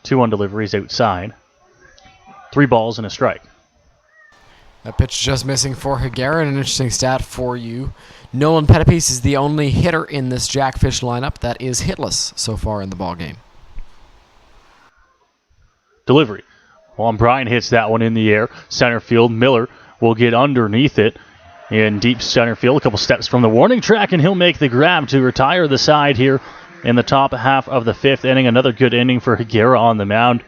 Speaker 1: 2-1 deliveries outside. 3 balls and a strike.
Speaker 2: That pitch just missing for Higuera. An interesting stat for you. Nolan Pettipies is the only hitter in this Jackfish lineup that is hitless so far in the ballgame.
Speaker 1: Delivery. Vaughn Bryan hits that one in the air. Center field. Miller will get underneath it in deep center field. A couple steps from the warning track, and he'll make the grab to retire the side here in the top half of the 5th inning. Another good inning for Higuera on the mound.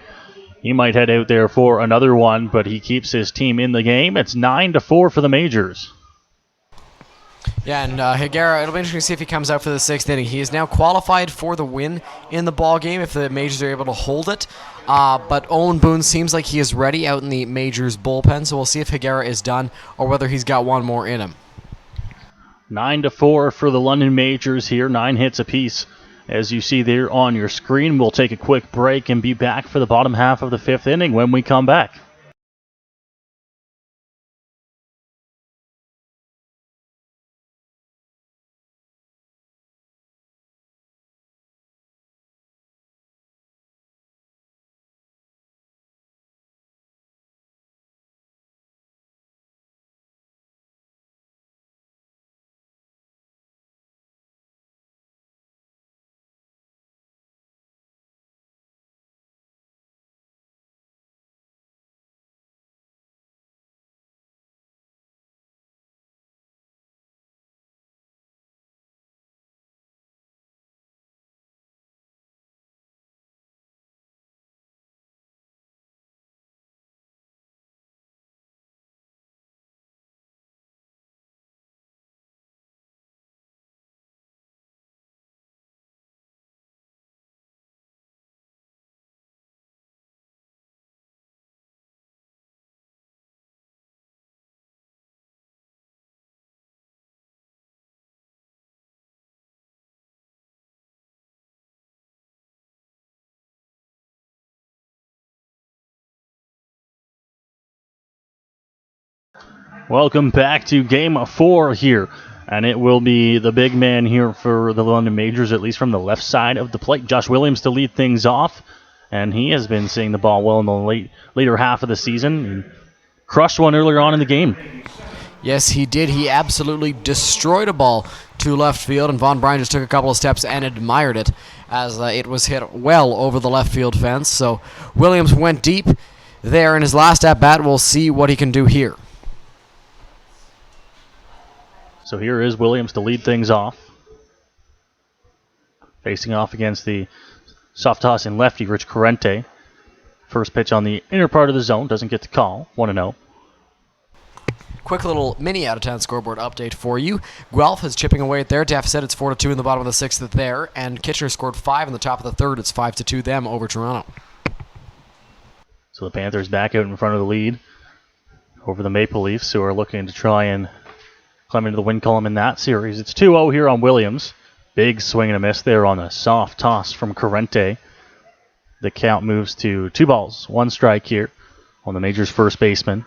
Speaker 1: He might head out there for another one, but he keeps his team in the game. It's 9-4 for the Majors.
Speaker 2: Yeah, and Higuera, it'll be interesting to see if he comes out for the 6th inning. He is now qualified for the win in the ball game if the Majors are able to hold it. But Owen Boone seems like he is ready out in the Majors bullpen, so we'll see if Higuera is done or whether he's got one more in him.
Speaker 1: 9-4 for the London Majors here, 9 hits apiece. As you see there on your screen, we'll take a quick break and be back for the bottom half of the 5th inning when we come back. Welcome back to Game 4 here. And it will be the big man here for the London Majors, at least from the left side of the plate. Josh Williams to lead things off. And he has been seeing the ball well in the later half of the season. He crushed one earlier on in the game.
Speaker 2: Yes, he did. He absolutely destroyed a ball to left field, and Von Bryan just took a couple of steps and admired it as it was hit well over the left field fence. So Williams went deep there in his last at-bat. We'll see what he can do here.
Speaker 1: So here is Williams to lead things off. Facing off against the soft toss and lefty, Rich Corrente. First pitch on the inner part of the zone, doesn't get the call, 1-0.
Speaker 2: Quick little mini out-of-town scoreboard update for you. Guelph is chipping away at their deficit. It's 4-2 in the bottom of the 6th there, and Kitchener scored 5 in the top of the 3rd. It's 5-2 them over Toronto.
Speaker 1: So the Panthers back out in front of the lead over the Maple Leafs, who are looking to try and climb into the win column in that series. It's 2-0 here on Williams. Big swing and a miss there on a soft toss from Corrente. The count moves to 2-1 strike here on the Majors' first baseman.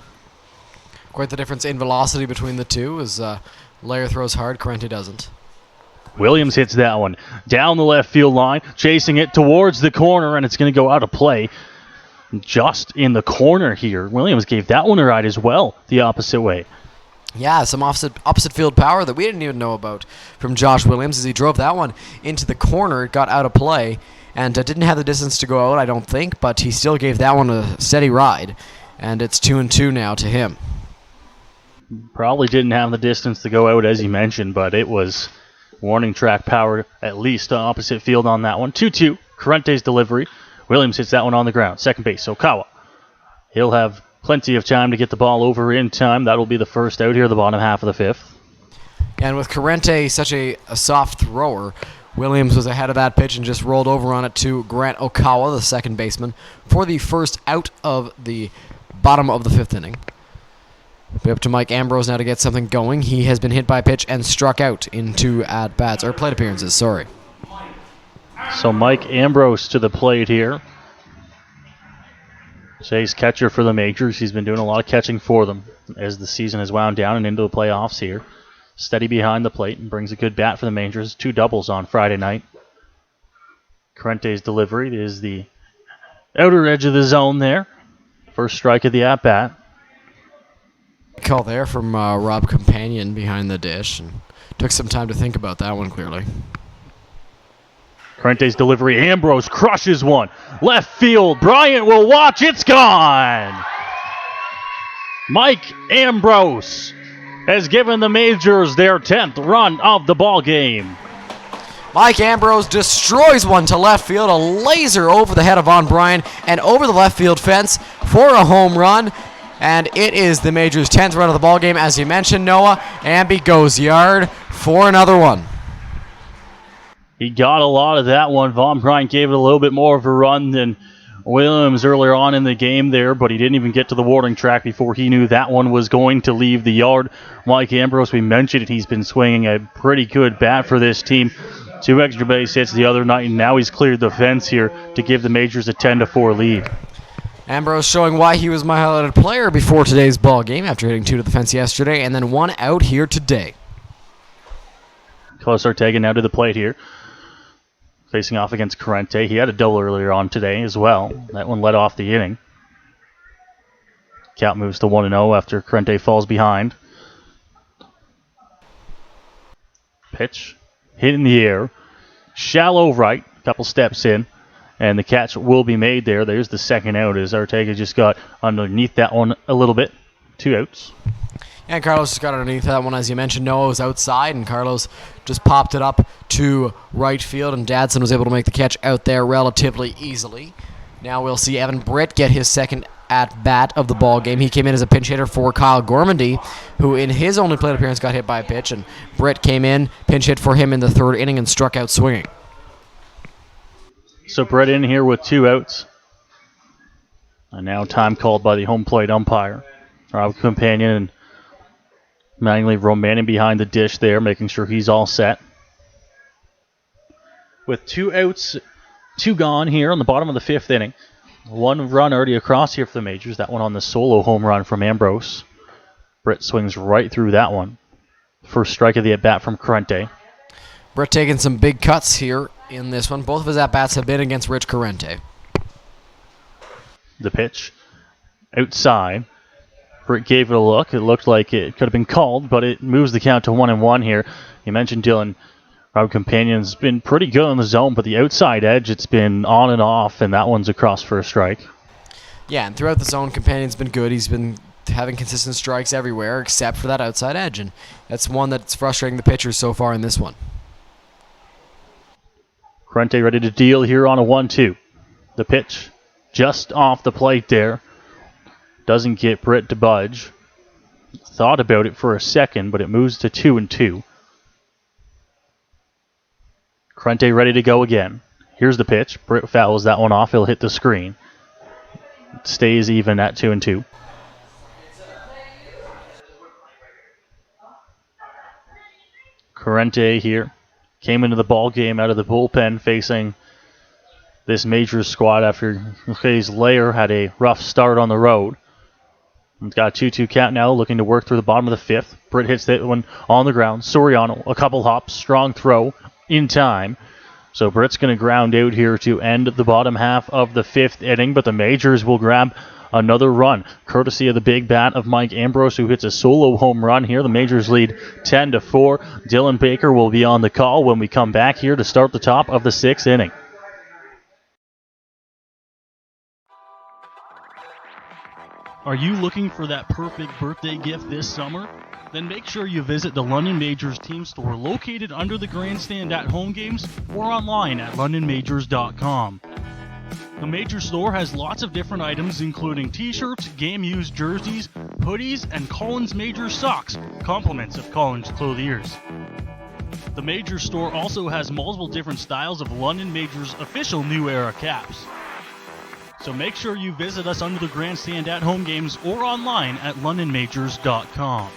Speaker 2: Quite the difference in velocity between the two as Lair throws hard, Corrente doesn't.
Speaker 1: Williams hits that one down the left field line, chasing it towards the corner, and it's going to go out of play just in the corner here. Williams gave that one a ride as well, the opposite way.
Speaker 2: Yeah, some opposite field power that we didn't even know about from Josh Williams as he drove that one into the corner. It got out of play and didn't have the distance to go out, I don't think, but he still gave that one a steady ride, and it's 2-2 now to him.
Speaker 1: Probably didn't have the distance to go out, as you mentioned, but it was warning track power at least opposite field on that one. 2-2, Corrente's delivery. Williams hits that one on the ground. Second base, Okawa. He'll have plenty of time to get the ball over in time. That'll be the first out here, the bottom half of the 5th.
Speaker 2: And with Corrente such a soft thrower, Williams was ahead of that pitch and just rolled over on it to Grant Okawa, the second baseman, for the first out of the bottom of the 5th inning. Be up to Mike Ambrose now to get something going. He has been hit by a pitch and struck out in 2 at-bats, or plate appearances, sorry.
Speaker 1: So Mike Ambrose to the plate here. Jay's catcher for the Majors. He's been doing a lot of catching for them as the season has wound down and into the playoffs here. Steady behind the plate and brings a good bat for the Majors. 2 doubles on Friday night. Corrente's delivery is the outer edge of the zone there. First strike of the at-bat.
Speaker 2: Call there from Rob Companion behind the dish, and took some time to think about that one clearly.
Speaker 1: Corrente's delivery. Ambrose crushes one. Left field. Bryant will watch. It's gone. Mike Ambrose has given the Majors their 10th run of the ball game.
Speaker 2: Mike Ambrose destroys one to left field, a laser over the head of Von Bryan and over the left field fence for a home run. And it is the Majors' 10th run of the ball game. As you mentioned, Noah, Amby goes yard for another one.
Speaker 1: He got a lot of that one. Von Bryant gave it a little bit more of a run than Williams earlier on in the game there, but he didn't even get to the warning track before he knew that one was going to leave the yard. Mike Ambrose, we mentioned it, he's been swinging a pretty good bat for this team. 2 extra base hits the other night, and now he's cleared the fence here to give the Majors a 10-4 lead.
Speaker 2: Ambrose showing why he was my highlighted player before today's ball game after hitting 2 to the fence yesterday and then 1 out here today.
Speaker 1: Carlos Ortega now to the plate here. Facing off against Corrente. He had a double earlier on today as well. That one led off the inning. Count moves to 1-0 after Corrente falls behind. Pitch. Hit in the air. Shallow right. Couple steps in. And the catch will be made there. There's the second out as Ortega just got underneath that one a little bit. 2 outs.
Speaker 2: And Carlos just got underneath that one, as you mentioned. Noah was outside, and Carlos just popped it up to right field, and Dadson was able to make the catch out there relatively easily. Now we'll see Evan Britt get his second at-bat of the ball game. He came in as a pinch hitter for Kyle Gormandy, who in his only plate appearance got hit by a pitch, and Britt came in, pinch hit for him in the 3rd inning, and struck out swinging.
Speaker 1: So Britt in here with 2 outs. And now time called by the home plate umpire. Rob Companion and manually Romanin behind the dish there, making sure he's all set. With 2 outs, 2 gone here on the bottom of the 5th inning. 1 run already across here for the Majors. That one on the solo home run from Ambrose. Britt swings right through that one. First strike of the at-bat from Corrente.
Speaker 2: Britt taking some big cuts here in this one. Both of his at-bats have been against Rich Corrente.
Speaker 1: The pitch. Outside. Britt gave it a look. It looked like it could have been called, but it moves the count to 1-1 here. You mentioned Dylan. Rob Companion's been pretty good on the zone, but the outside edge, it's been on and off, and that one's across for a strike.
Speaker 2: Yeah, and throughout the zone, Companion's been good. He's been having consistent strikes everywhere except for that outside edge, and that's one that's frustrating the pitchers so far in this one.
Speaker 1: Corrente ready to deal here on a 1-2. The pitch just off the plate there. Doesn't get Britt to budge. Thought about it for a second, but it moves to 2-2. Corrente ready to go again. Here's the pitch. Britt fouls that one off. He'll hit the screen. It stays even at 2-2. Corrente here came into the ball game out of the bullpen facing this Majors squad after Hayes Lair had a rough start on the road. He's got a 2-2 count now, looking to work through the bottom of the 5th. Britt hits that one on the ground. Soriano, a couple hops, strong throw in time. So Britt's going to ground out here to end the bottom half of the 5th inning, but the Majors will grab another run, courtesy of the big bat of Mike Ambrose, who hits a solo home run here. The Majors lead 10-4. Dylan Baker will be on the call when we come back here to start the top of the 6th inning.
Speaker 6: Are you looking for that perfect birthday gift this summer? Then make sure you visit the London Majors team store located under the grandstand at home games or online at londonmajors.com. The Major store has lots of different items including t-shirts, game-used jerseys, hoodies, and Collins Majors socks, compliments of Collins clothiers. The Major store also has multiple different styles of London Majors official New Era caps. So make sure you visit us under the grandstand at home games or online at londonmajors.com.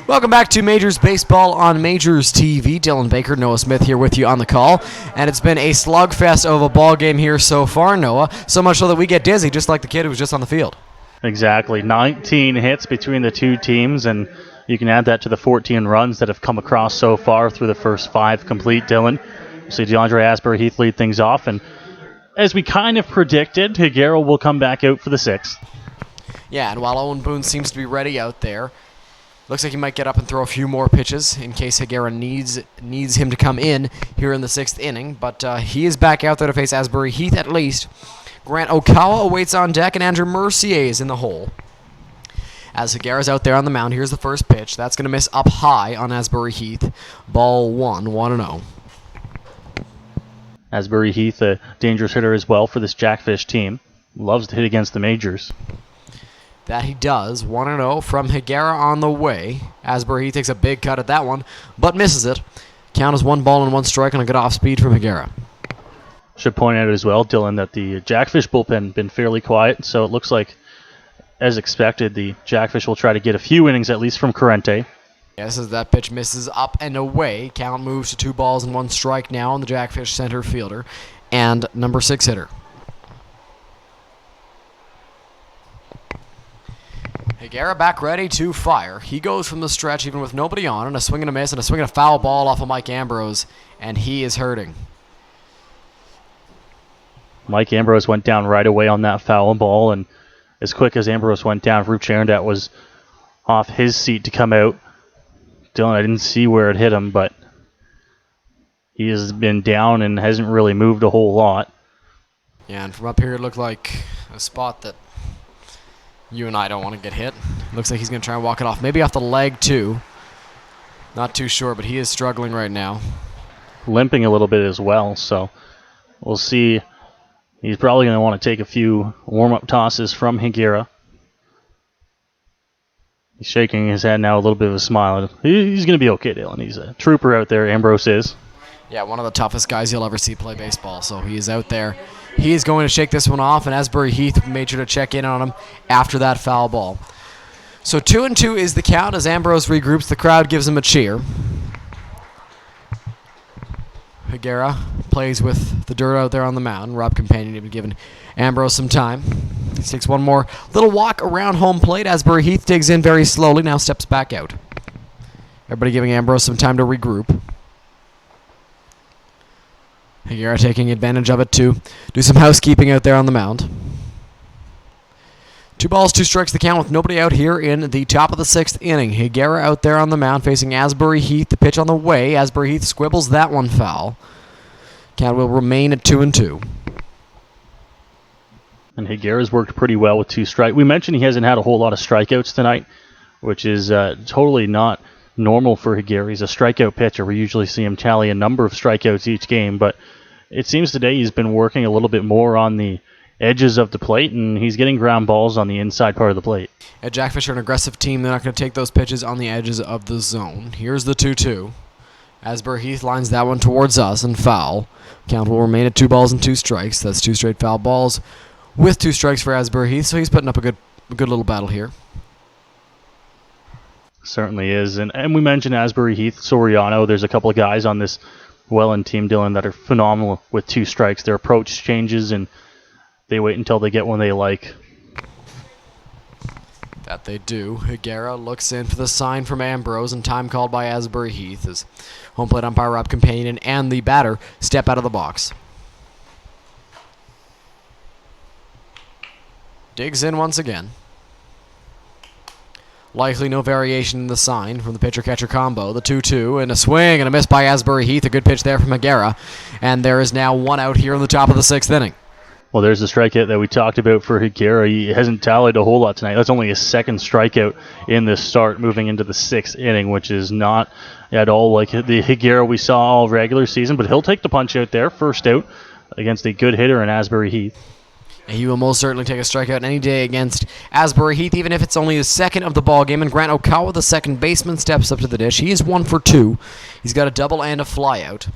Speaker 2: Welcome back to Majors Baseball on Majors TV. Dylan Baker, Noah Smith here with you on the call. And it's been a slugfest of a ball game here so far, Noah. So much so that we get dizzy, just like the kid who was just on the field.
Speaker 1: Exactly. 19 hits between the two teams, and you can add that to the 14 runs that have come across so far through the first 5 complete, Dylan. So DeAndre Asbury Heath lead things off, and as we kind of predicted, Higuera will come back out for the 6th.
Speaker 2: Yeah, and while Owen Boone seems to be ready out there, looks like he might get up and throw a few more pitches in case Higuera needs him to come in here in the 6th inning. But he is back out there to face Asbury Heath at least. Grant Okawa awaits on deck, and Andrew Mercier is in the hole. As Higuera's out there on the mound, here's the first pitch. That's going to miss up high on Asbury Heath. Ball 1-0.
Speaker 1: Asbury Heath, a dangerous hitter as well for this Jackfish team. Loves to hit against the majors.
Speaker 2: That he does. 1-0 from Higuera on the way. Asbury Heath takes a big cut at that one, but misses it. Count is 1 ball and 1 strike on a good off speed from Higuera.
Speaker 1: Should point out as well, Dylan, that the Jackfish bullpen been fairly quiet, so it looks like, as expected, the Jackfish will try to get a few innings at least from Corrente.
Speaker 2: Yes, as that pitch misses up and away. Count moves to 2 balls and 1 strike now on the Jackfish center fielder and number 6 hitter. Higuera back ready to fire. He goes from the stretch even with nobody on, and a swing and a miss, and a swing and a foul ball off of Mike Ambrose, and he is hurting.
Speaker 1: Mike Ambrose went down right away on that foul ball, and as quick as Ambrose went down, Rup Charandat was off his seat to come out. Dylan, I didn't see where it hit him, but he has been down and hasn't really moved a whole lot.
Speaker 2: Yeah, and from up here it looked like a spot that you and I don't want to get hit. Looks like he's going to try and walk it off. Maybe off the leg, too. Not too sure, but he is struggling right now.
Speaker 1: Limping a little bit as well, so we'll see. He's probably going to want to take a few warm-up tosses from Higuera. He's shaking his head now, a little bit of a smile. He's going to be okay, Dylan. He's a trooper out there, Ambrose is.
Speaker 2: Yeah, one of the toughest guys you'll ever see play baseball, so he is out there. He is going to shake this one off, and Asbury Heath made sure to check in on him after that foul ball. So 2-2 is the count as Ambrose regroups. The crowd gives him a cheer. Higuera plays with the dirt out there on the mound. Rob Companion even giving Ambrose some time. He takes one more little walk around home plate. Asbury Heath digs in very slowly, now steps back out. Everybody giving Ambrose some time to regroup. Higuera taking advantage of it to do some housekeeping out there on the mound. 2 balls, 2 strikes the count with nobody out here in the top of the 6th inning. Higuera out there on the mound facing Asbury Heath. The pitch on the way. Asbury Heath squibbles that one foul. Count will remain at 2-2.
Speaker 1: And Higuera's worked pretty well with 2 strikes. We mentioned he hasn't had a whole lot of strikeouts tonight, which is totally not normal for Higuera. He's a strikeout pitcher. We usually see him tally a number of strikeouts each game, but it seems today he's been working a little bit more on the edges of the plate, and he's getting ground balls on the inside part of the plate.
Speaker 2: Jackfish are an aggressive team. They're not going to take those pitches on the edges of the zone. Here's the 2-2. Asbury Heath lines that one towards us and foul. Count will remain at 2 balls and 2 strikes. That's 2 straight foul balls with 2 strikes for Asbury Heath, so he's putting up a good little battle here.
Speaker 1: Certainly is. And we mentioned Asbury Heath, Soriano. There's a couple of guys on this Welland team, Dylan, that are phenomenal with 2 strikes. Their approach changes, and they wait until they get one they like.
Speaker 2: That they do. Higuera looks in for the sign from Ambrose, and time called by Asbury Heath as home plate umpire Rob Companion and the batter step out of the box. Digs in once again. Likely no variation in the sign from the pitcher-catcher combo. The 2-2 and a swing and a miss by Asbury Heath. A good pitch there from Higuera. And there is now 1 out here in the top of the 6th inning.
Speaker 1: Well, there's the strikeout that we talked about for Higuera. He hasn't tallied a whole lot tonight. That's only his 2nd strikeout in this start, moving into the 6th inning, which is not at all like the Higuera we saw all regular season. But he'll take the punch out there, first out, against a good hitter in Asbury Heath.
Speaker 2: He will most certainly take a strikeout any day against Asbury Heath, even if it's only his 2nd of the ball game. And Grant Okawa, the second baseman, steps up to the dish. He is 1 for 2. He's got a double and a flyout.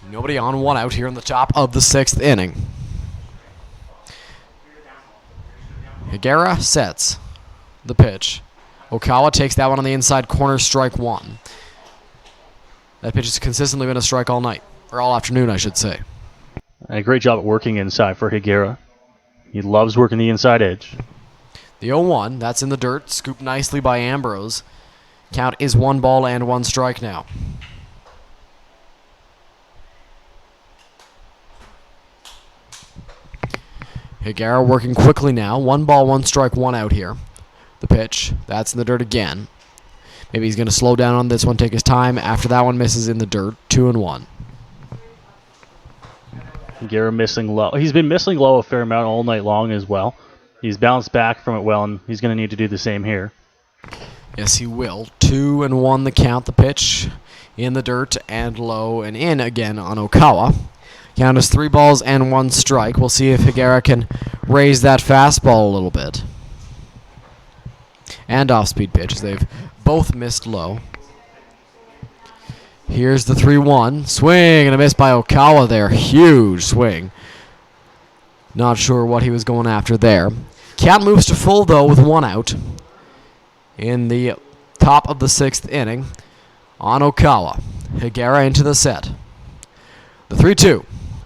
Speaker 2: Nobody on, 1 out here in the top of the 6th inning. Higuera sets the pitch. Okawa takes that one on the inside corner, strike one. That pitch has consistently been a strike all night, or all afternoon, I should say.
Speaker 1: And a great job at working inside for Higuera. He loves working the inside edge.
Speaker 2: The 0-1, that's in the dirt, scooped nicely by Ambrose. Count is 1 ball and 1 strike now. Higuera working quickly now. 1 ball, 1 strike, 1 out here. The pitch, that's in the dirt again. Maybe he's going to slow down on this one, take his time. After that one misses in the dirt, 2-1.
Speaker 1: Higuera missing low. He's been missing low a fair amount all night long as well. He's bounced back from it well, and he's going to need to do the same here.
Speaker 2: Yes, he will. 2-1 the count. The pitch in the dirt and low and in again on Okawa. Count is 3 balls and 1 strike. We'll see if Higuera can raise that fastball a little bit. And off-speed pitch. They've both missed low. Here's the 3-1. Swing and a miss by Okawa there. Huge swing. Not sure what he was going after there. Count moves to full, though, with 1 out. In the top of the 6th inning on Okawa. Higuera into the set. The 3-2.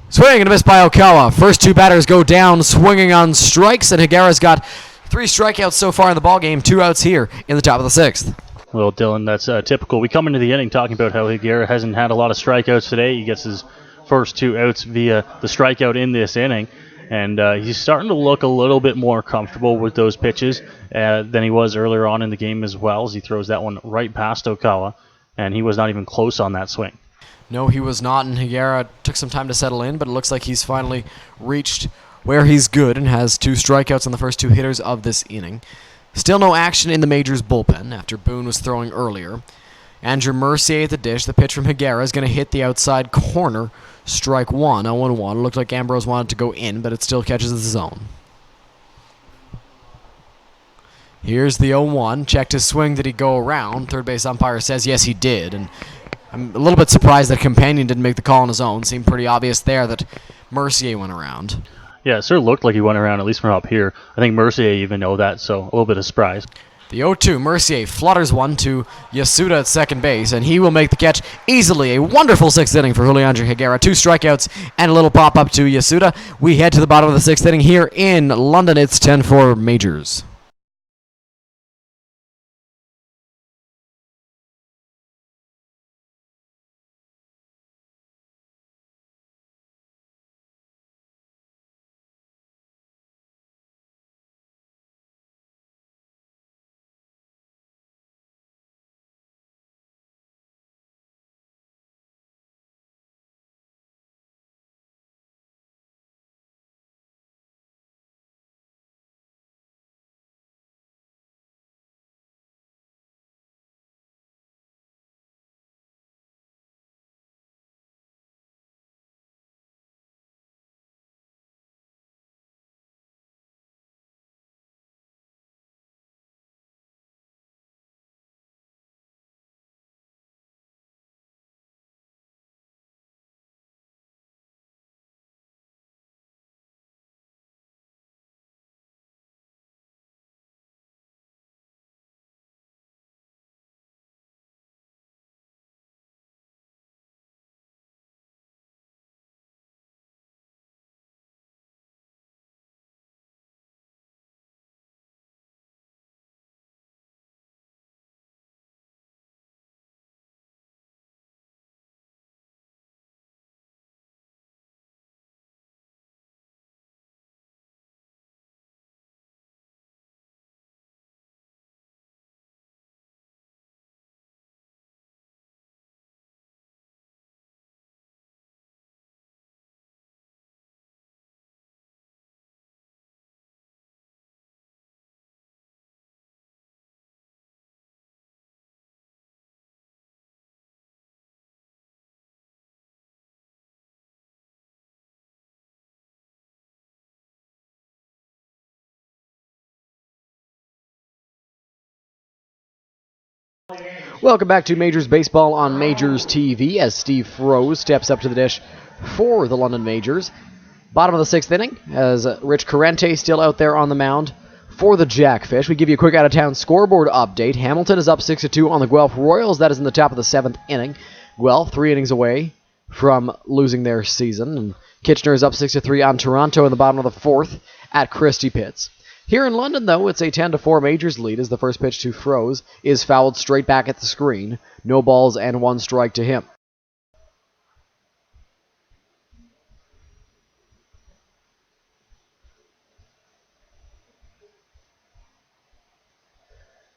Speaker 2: Swing and a miss by Okawa. First 2 batters go down swinging on strikes, and Higuera's got 3 strikeouts so far in the ballgame, 2 outs here in the top of the 6th.
Speaker 1: Well, Dylan, that's typical. We come into the inning talking about how Higuera hasn't had a lot of strikeouts today. He gets his first 2 outs via the strikeout in this inning. And he's starting to look a little bit more comfortable with those pitches than he was earlier on in the game as well, as he throws that one right past Okawa, and he was not even close on that swing.
Speaker 2: No, he was not, and Higuera took some time to settle in, but it looks like he's finally reached where he's good and has 2 strikeouts on the first 2 hitters of this inning. Still no action in the Majors bullpen after Boone was throwing earlier. Andrew Mercier at the dish. The pitch from Higuera is going to hit the outside corner. Strike 1, 0-1. Looked like Ambrose wanted to go in, but it still catches the zone. Here's the 0-1. Checked his swing. Did he go around? Third base umpire says yes, he did. And I'm a little bit surprised that Companion didn't make the call on his own. Seemed pretty obvious there that Mercier went around.
Speaker 1: Yeah, it sort of looked like he went around, at least from up here. I think Mercier even know that, so a little bit of surprise.
Speaker 2: The 0-2, Mercier flutters one to Yasuda at second base, and he will make the catch easily. A wonderful 6th inning for Juliandre Higuera. 2 strikeouts and a little pop-up to Yasuda. We head to the bottom of the 6th inning here in London. It's 10-4 Majors. Welcome back to Majors Baseball on Majors TV as Steve Froese steps up to the dish for the London Majors. Bottom of the 6th inning as Rich Corrente still out there on the mound For the Jackfish, we give you a quick out-of-town scoreboard update. Hamilton is up 6-2 on the Guelph Royals. That is in the top of the 7th inning. Guelph 3 innings away from losing their season. And Kitchener is up 6-3 on Toronto in the bottom of the 4th at Christie Pitts. Here in London, though, it's a 10-4 Majors lead as the first pitch to Froze is fouled straight back at the screen. No balls and 1 strike to him.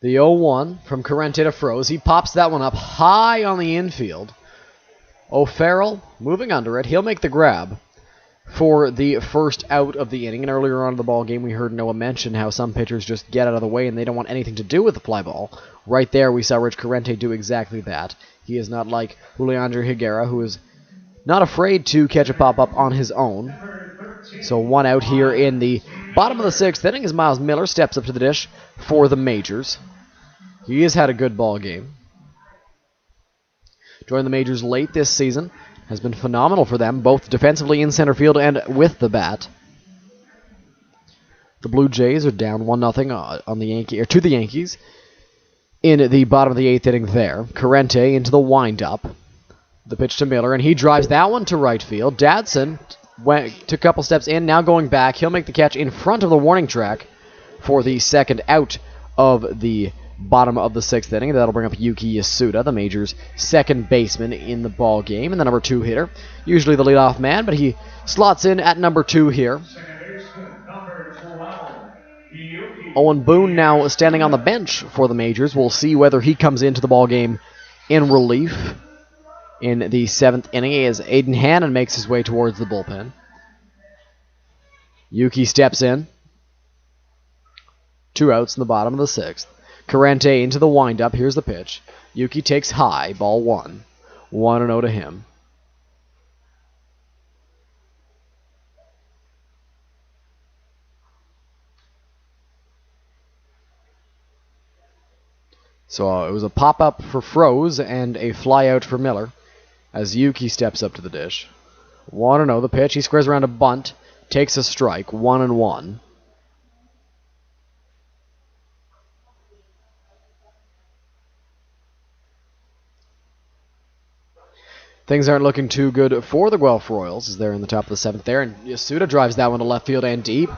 Speaker 2: The 0-1 from Carente to Froze. He pops that one up high on the infield. O'Farrell moving under it. He'll make the grab for the first out of the inning. And earlier on in the ball game, we heard Noah mention how some pitchers just get out of the way and they don't want anything to do with the fly ball. Right there, we saw Rich Carente do exactly that. He is not like Juliandre Higuera, who is not afraid to catch a pop-up on his own. So 1 out here in the bottom of the 6th inning as Miles Miller steps up to the dish for the Majors. He has had a good ball game. Joined the Majors late this season. Has been phenomenal for them, both defensively in center field and with the bat. The Blue Jays are down 1-0 on the to the Yankees in the bottom of the 8th inning there. Carente into the windup. The pitch to Miller, and he drives that one to right field. Dadson took a couple steps in, now going back. He'll make the catch in front of the warning track for the second out of the bottom of the 6th inning. That'll bring up Yuki Yasuda, the Majors' second baseman in the ball game, and the number 2 hitter. Usually the leadoff man, but he slots in at number 2 here. Owen Boone now standing on the bench for the Majors. We'll see whether he comes into the ball game in relief in the 7th inning as Aiden Hannon makes his way towards the bullpen. Yuki steps in. 2 outs in the bottom of the 6th. Carente into the windup. Here's the pitch. Yuki takes high. Ball 1. 1-0 to him. So it was a pop-up for Froze and a fly-out for Miller as Yuki steps up to the dish. 1-0 the pitch. He squares around a bunt. Takes a strike. 1-1. Things aren't looking too good for the Guelph Royals as they're in the top of the 7th there. And Yasuda drives that one to left field and deep.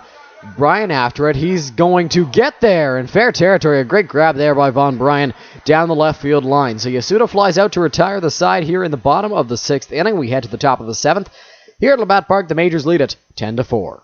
Speaker 2: Bryan after it. He's going to get there in fair territory. A great grab there by Von Bryan down the left field line. So Yasuda flies out to retire the side here in the bottom of the 6th inning. We head to the top of the 7th. Here at Labatt Park, the Majors lead it 10-4.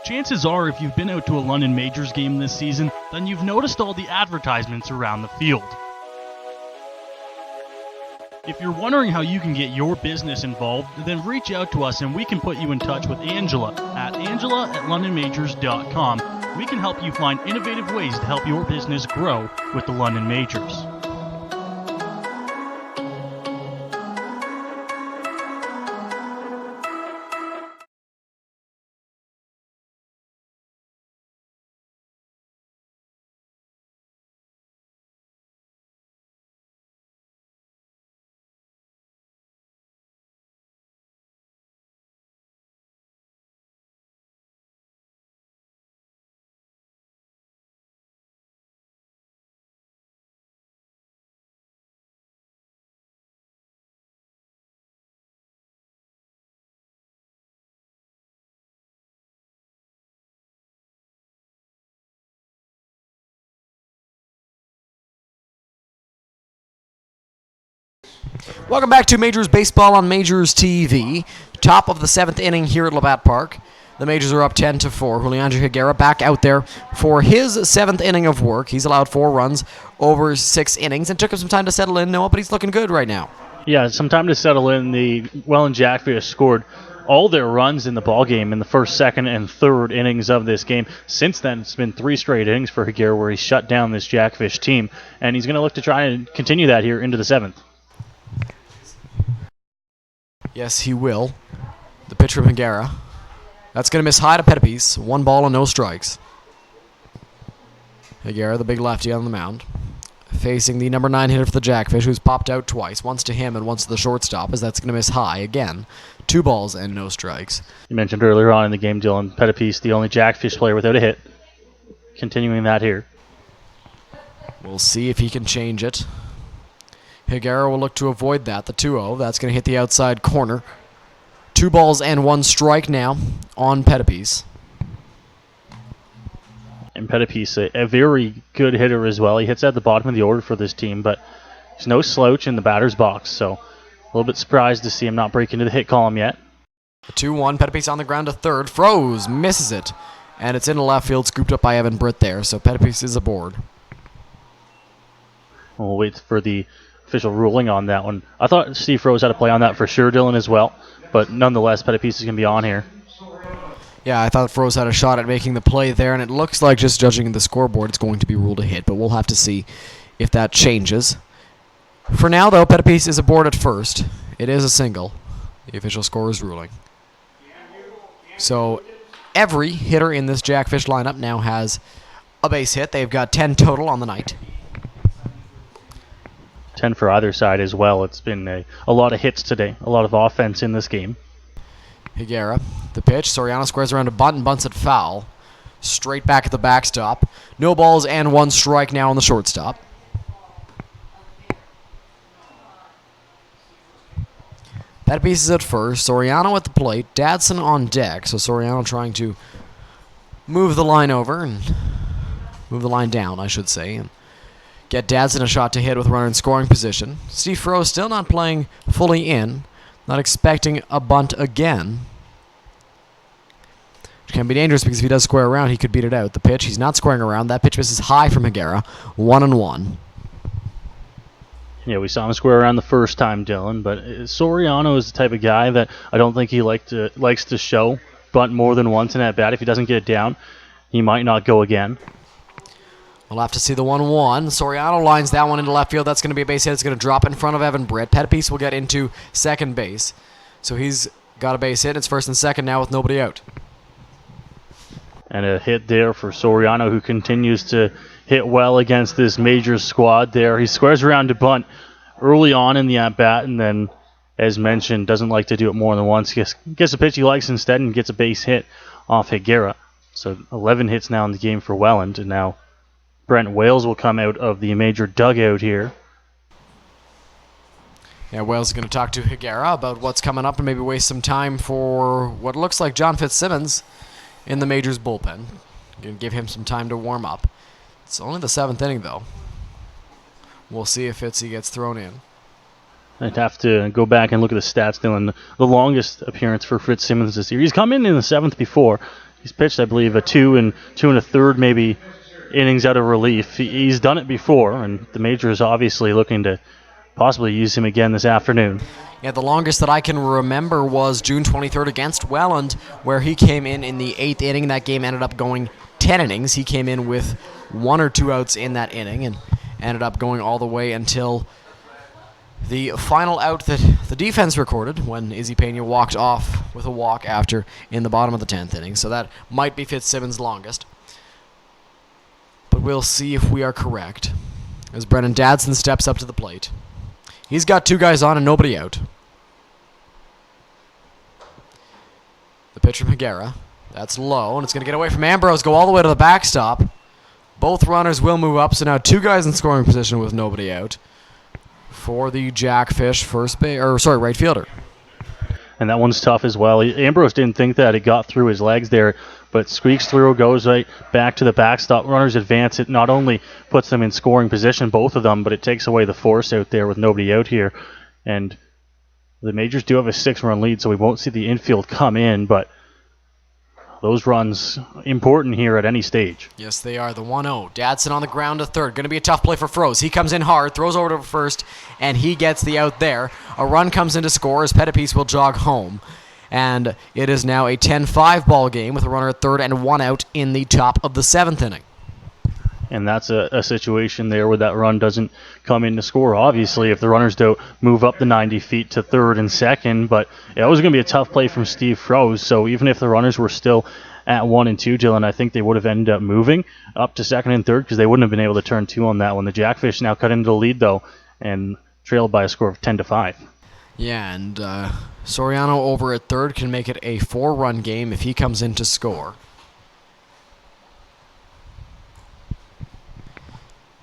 Speaker 6: Chances are, if you've been out to a London Majors game this season, then you've noticed all the advertisements around the field. If you're wondering how you can get your business involved, then reach out to us and we can put you in touch with Angela at angela@londonmajors.com. We can help you find innovative ways to help your business grow with the London Majors.
Speaker 2: Welcome back to Majors Baseball on Majors TV. Top of the 7th inning here at Labatt Park. The Majors are up 10-4. Juliandre Higuera back out there for his 7th inning of work. He's allowed 4 runs over 6 innings and took him some time to settle in, Noah, but he's looking good right now.
Speaker 1: Yeah, some time to settle in. The Welland Jackfish scored all their runs in the ball game in the first, second, and third innings of this game. Since then, it's been 3 straight innings for Higuera where he shut down this Jackfish team, and he's going to look to try and continue that here into the 7th.
Speaker 2: Yes, he will. The pitch from Higuera. That's going to miss high to Pettipies. 1 ball and no strikes. Higuera, the big lefty on the mound, facing the number 9 hitter for the Jackfish, who's popped out twice, once to him and once to the shortstop, as that's going to miss high again. 2 balls and no strikes.
Speaker 1: You mentioned earlier on in the game, Dylan, Pettipies, the only Jackfish player without a hit. Continuing that here.
Speaker 2: We'll see if he can change it. Higuera will look to avoid that. The 2-0. That's going to hit the outside corner. 2 balls and 1 strike now on Pettipies.
Speaker 1: And Pettipies, a very good hitter as well. He hits at the bottom of the order for this team, but he's no slouch in the batter's box, so a little bit surprised to see him not break into the hit column yet.
Speaker 2: 2-1. Pettipies on the ground to third. Froze. Misses it. And it's into left field, scooped up by Evan Britt there, so Pettipies is aboard.
Speaker 1: We'll wait for the official ruling on that one. I thought Steve Rose had to play on that for sure, Dylan, as well. But nonetheless, Pettipies is going to be on here.
Speaker 2: Yeah, I thought Froze had a shot at making the play there, and it looks like, just judging the scoreboard, it's going to be ruled a hit. But we'll have to see if that changes. For now, though, Pettipies is aboard at first. It is a single. The official score is ruling. So every hitter in this Jackfish lineup now has a base hit. They've got 10 total on the night.
Speaker 1: 10 for either side as well. It's been a lot of hits today, a lot of offense in this game.
Speaker 2: Higuera, the pitch. Soriano squares around a bunt and bunts it foul. Straight back at the backstop. No balls and 1 strike now on the shortstop. Pettipies is at first. Soriano at the plate. Dadson on deck. So Soriano trying to move the line over and move the line down, I should say, and get Dadson a shot to hit with a runner in scoring position. Steve Froze still not playing fully in. Not expecting a bunt again. Which can be dangerous because if he does square around, he could beat it out. The pitch, he's not squaring around. That pitch misses high from Higuera. 1-1.
Speaker 1: Yeah, we saw him square around the first time, Dylan, but Soriano is the type of guy that I don't think he likes to show bunt more than once in at bat. If he doesn't get it down, he might not go again.
Speaker 2: We'll have to see the 1-1. Soriano lines that one into left field. That's going to be a base hit. It's going to drop in front of Evan Britt. Pettipies will get into second base. So he's got a base hit. It's first and second now with nobody out.
Speaker 1: And a hit there for Soriano, who continues to hit well against this major squad there. He squares around to bunt early on in the at-bat, and then, as mentioned, doesn't like to do it more than once. Gets a pitch he likes instead and gets a base hit off Higuera. So 11 hits now in the game for Welland, and now Brent Wales will come out of the major dugout here.
Speaker 2: Yeah, Wales is going to talk to Higuera about what's coming up and maybe waste some time for what looks like John Fitzsimmons in the Majors bullpen. Going to give him some time to warm up. It's only the 7th inning, though. We'll see if Fitzy gets thrown in.
Speaker 1: I'd have to go back and look at the stats, Dylan. The longest appearance for Fitzsimmons this year. He's come in the 7th before. He's pitched, I believe, a 2 and 2 1/3 maybe innings out of relief. He's done it before, and the major is obviously looking to possibly use him again this afternoon.
Speaker 2: Yeah, the longest that I can remember was June 23rd against Welland, where he came in the 8th inning. That game ended up going 10 innings. He came in with 1 or 2 outs in that inning and ended up going all the way until the final out that the defense recorded when Izzy Pena walked off with a walk after in the bottom of the 10th inning. So that might be Fitzsimmons' longest. But we'll see if we are correct as Brennan Dadson steps up to the plate. He's got 2 guys on and nobody out. The pitch from Higuera. That's low, and it's going to get away from Ambrose, go all the way to the backstop. Both runners will move up, so now 2 guys in scoring position with nobody out for the Jackfish right fielder.
Speaker 1: And that one's tough as well. Ambrose didn't think that it got through his legs there, but squeaks through, goes right back to the backstop. Runners advance. It not only puts them in scoring position, both of them, but it takes away the force out there with nobody out here. And the Majors do have a 6-run lead, so we won't see the infield come in, but those runs important here at any stage.
Speaker 2: Yes, they are. The 1-0. Dadson on the ground to third. Going to be a tough play for Froze. He comes in hard, throws over to first, and he gets the out there. A run comes in to score as Pettipies will jog home. and it is now a 10-5 ball game with a runner at third and one out in the top of the 7th inning.
Speaker 1: And that's a situation there where that run doesn't come in to score. Obviously, if the runners don't move up the 90 feet to third and second, but it was going to be a tough play from Steve Froese. So even if the runners were still at 1 and 2, Dylan, I think they would have ended up moving up to second and third because they wouldn't have been able to turn 2 on that one. The Jackfish now cut into the lead, though, and trailed by a score of 10-5.
Speaker 2: Yeah, and Soriano over at third can make it a 4-run game if he comes in to score.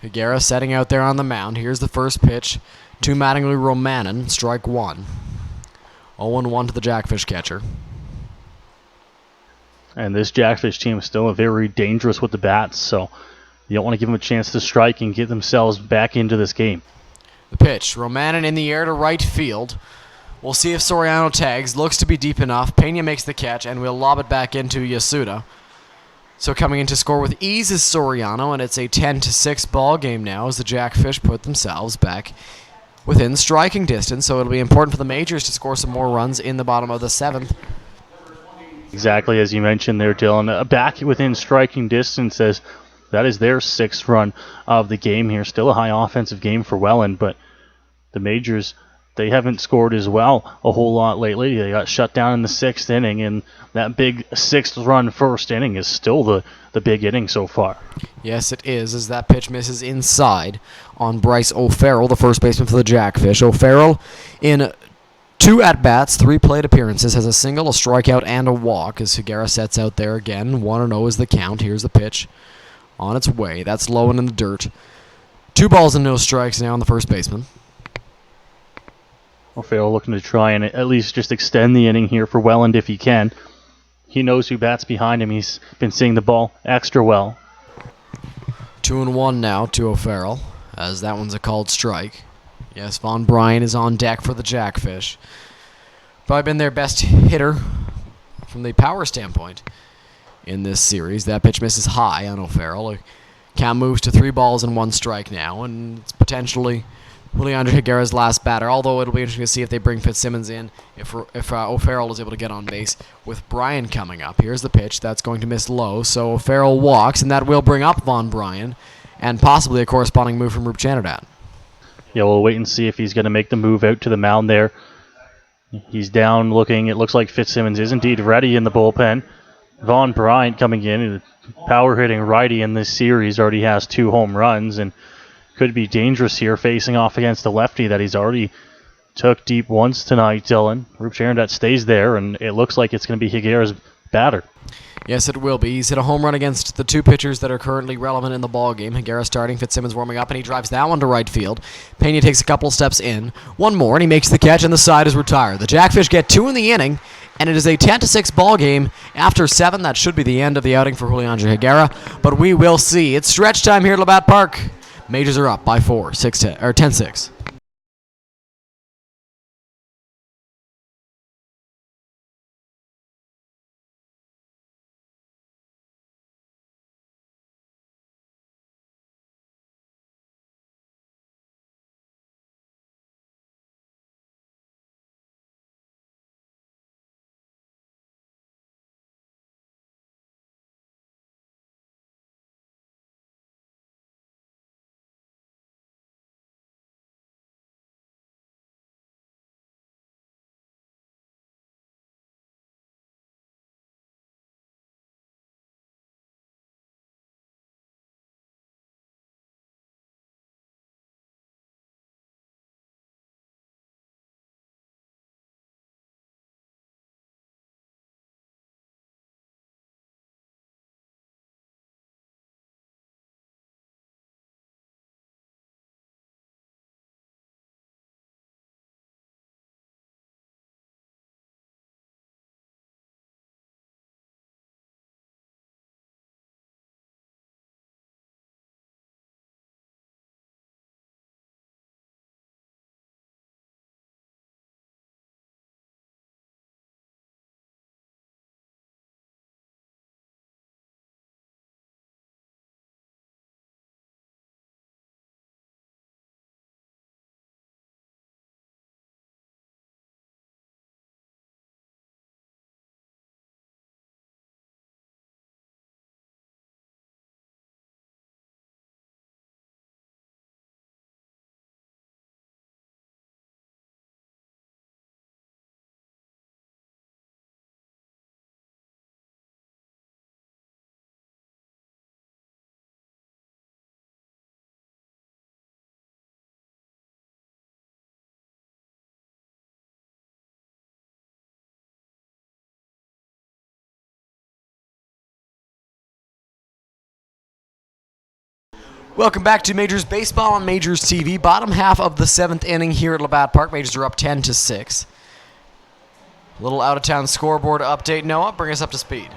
Speaker 2: Higuera setting out there on the mound. Here's the first pitch to Mattingly Romanen, strike 1. 0-1 to the Jackfish catcher.
Speaker 1: And this Jackfish team is still very dangerous with the bats, so you don't want to give them a chance to strike and get themselves back into this game.
Speaker 2: The pitch, Romanen in the air to right field. We'll see if Soriano tags. Looks to be deep enough. Pena makes the catch, and we'll lob it back into Yasuda. So coming in to score with ease is Soriano, and it's a 10-6 ball game now as the Jackfish put themselves back within striking distance. So it'll be important for the Majors to score some more runs in the bottom of the 7th.
Speaker 1: Exactly as you mentioned there, Dylan. Back within striking distance as that is their 6th run of the game here. Still a high offensive game for Welland, but the Majors, they haven't scored as well a whole lot lately. They got shut down in the 6th inning, and that big 6th run first inning is still the big inning so far.
Speaker 2: Yes, it is, as that pitch misses inside on Bryce O'Farrell, the first baseman for the Jackfish. O'Farrell, in 2 at-bats, 3 plate appearances, has a single, a strikeout, and a walk as Higuera sets out there again. 1-0 is the count. Here's the pitch on its way. That's low and in the dirt. 2 balls and no strikes now on the first baseman.
Speaker 1: O'Farrell looking to try and at least just extend the inning here for Welland if he can. He knows who bats behind him. He's been seeing the ball extra well.
Speaker 2: 2-1 now to O'Farrell, as that one's a called strike. Yes, Von Bryan is on deck for the Jackfish. Probably been their best hitter from the power standpoint in this series. That pitch misses high on O'Farrell. Count moves to 3 balls and 1 strike now, and it's potentially Leandro Higuera's last batter, although it'll be interesting to see if they bring Fitzsimmons in, if O'Farrell is able to get on base with Bryan coming up. Here's the pitch. That's going to miss low, so O'Farrell walks, and that will bring up Von Bryan, and possibly a corresponding move from Roop Chanadad.
Speaker 1: Yeah, we'll wait and see if he's going to make the move out to the mound there. He's down looking. It looks like Fitzsimmons is indeed ready in the bullpen. Von Bryan coming in, power-hitting righty in this series, already has 2 home runs, and could be dangerous here facing off against a lefty that he's already took deep once tonight, Dylan. Roop Chanadad stays there, and it looks like it's going to be Higuera's batter.
Speaker 2: Yes, it will be. He's hit a home run against the 2 pitchers that are currently relevant in the ball game. Higuera starting, Fitzsimmons warming up, and he drives that one to right field. Pena takes a couple of steps in. One more, and he makes the catch, and the side is retired. The Jackfish get 2 in the inning, and it is a 10-6 ball game. After 7, that should be the end of the outing for Leandro Higuera, but we will see. It's stretch time here at Labatt Park. Majors are up by 4, 10-6. Welcome back to Majors Baseball on Majors TV. Bottom half of the 7th inning here at Labatt Park. Majors are up 10-6. Little out-of-town scoreboard update. Noah, bring us up to speed.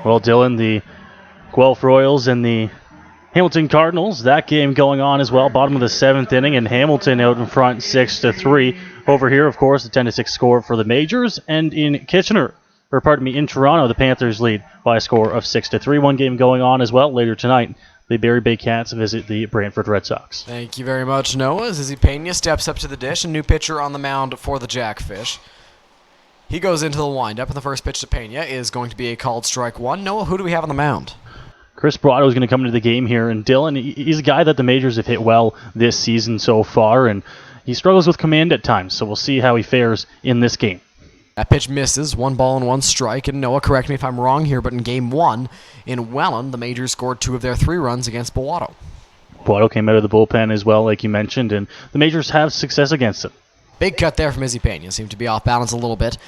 Speaker 1: Well, Dylan, the Guelph Royals and the Hamilton Cardinals, that game going on as well. Bottom of the 7th inning, and Hamilton out in front 6-3. Over here, of course, the 10-6 score for the Majors. And in in Toronto, the Panthers lead by a score of 6-3. One game going on as well later tonight. The Barrie Bay Cats visit the Brantford Red Sox.
Speaker 2: Thank you very much, Noah. Izzy Pena steps up to the dish. A new pitcher on the mound for the Jackfish. He goes into the windup, and the first pitch to Pena is going to be a called strike one. Noah, who do we have on the mound?
Speaker 1: Chris Brotto is going to come into the game here, and Dylan, he's a guy that the Majors have hit well this season so far, and he struggles with command at times, so we'll see how he fares in this game.
Speaker 2: That pitch misses, 1 ball and 1 strike, and Noah, correct me if I'm wrong here, but in Game 1 in Welland, the Majors scored 2 of their 3 runs against Bowato.
Speaker 1: Bowato came out of the bullpen as well, like you mentioned, and the Majors have success against him.
Speaker 2: Big cut there from Izzy Pena. Seemed to be off balance a little bit.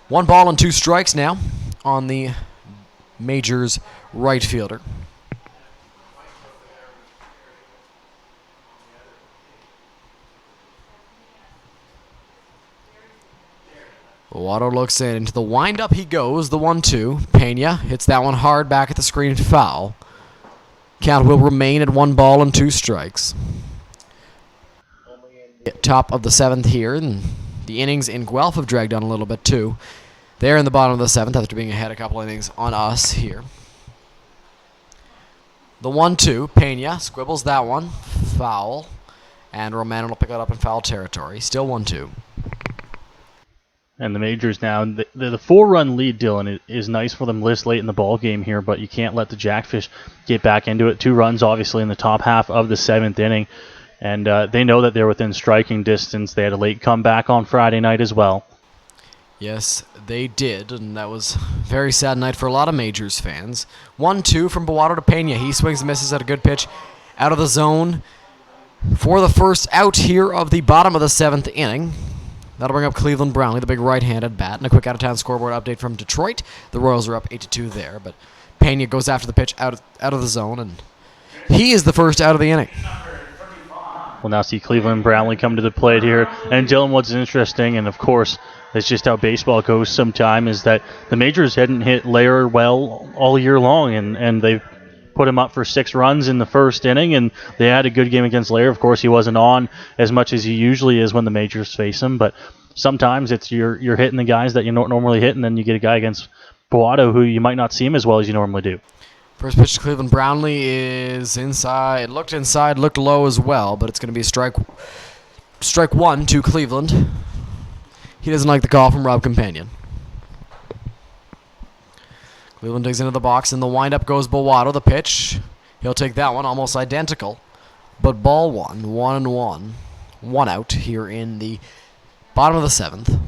Speaker 2: 1 ball and 2 strikes now on the Majors right fielder. Bowato looks in. Into the windup he goes. The 1-2. Pena hits that one hard back at the screen, foul. Count will remain at 1 ball and 2 strikes. Top of the 7th here, and the innings in Guelph have dragged on a little bit too. They're in the bottom of the 7th after being ahead a couple innings on us here. The 1-2. Pena squibbles that one. Foul. And Romano will pick it up in foul territory. Still 1-2.
Speaker 1: And the Majors now, the 4-run lead, Dylan, is nice for them this late in the ball game here, but you can't let the Jackfish get back into it. 2 runs, obviously, in the top half of the 7th inning. And they know that they're within striking distance. They had a late comeback on Friday night as well.
Speaker 2: Yes, they did, and that was a very sad night for a lot of Majors fans. 1-2 from Bowato to Pena. He swings and misses at a good pitch out of the zone for the first out here of the bottom of the 7th inning. That'll bring up Cleveland Brownlee, the big right-handed bat. And a quick out-of-town scoreboard update from Detroit. The Royals are up 8-2 there, but Pena goes after the pitch out of the zone, and he is the first out of the inning.
Speaker 1: We'll now see Cleveland Brownlee come to the plate here. And Dylan, what's interesting, and of course, that's just how baseball goes sometime, is that the Majors hadn't hit Lair well all year long, and they've put him up for 6 runs in the first inning, and they had a good game against Lair. Of course, he wasn't on as much as he usually is when the Majors face him, but sometimes it's you're hitting the guys that you don't normally hit, and then you get a guy against Bowato who you might not see him as well as you normally do.
Speaker 2: First pitch to Cleveland Brownlee is inside. Looked low as well, but it's going to be a strike 1 to Cleveland. He doesn't like the call from Rob Companion. Cleveland digs into the box, and the windup goes Bowato. The pitch, he'll take that one, almost identical. But ball 1-1. 1 out here in the bottom of the 7th.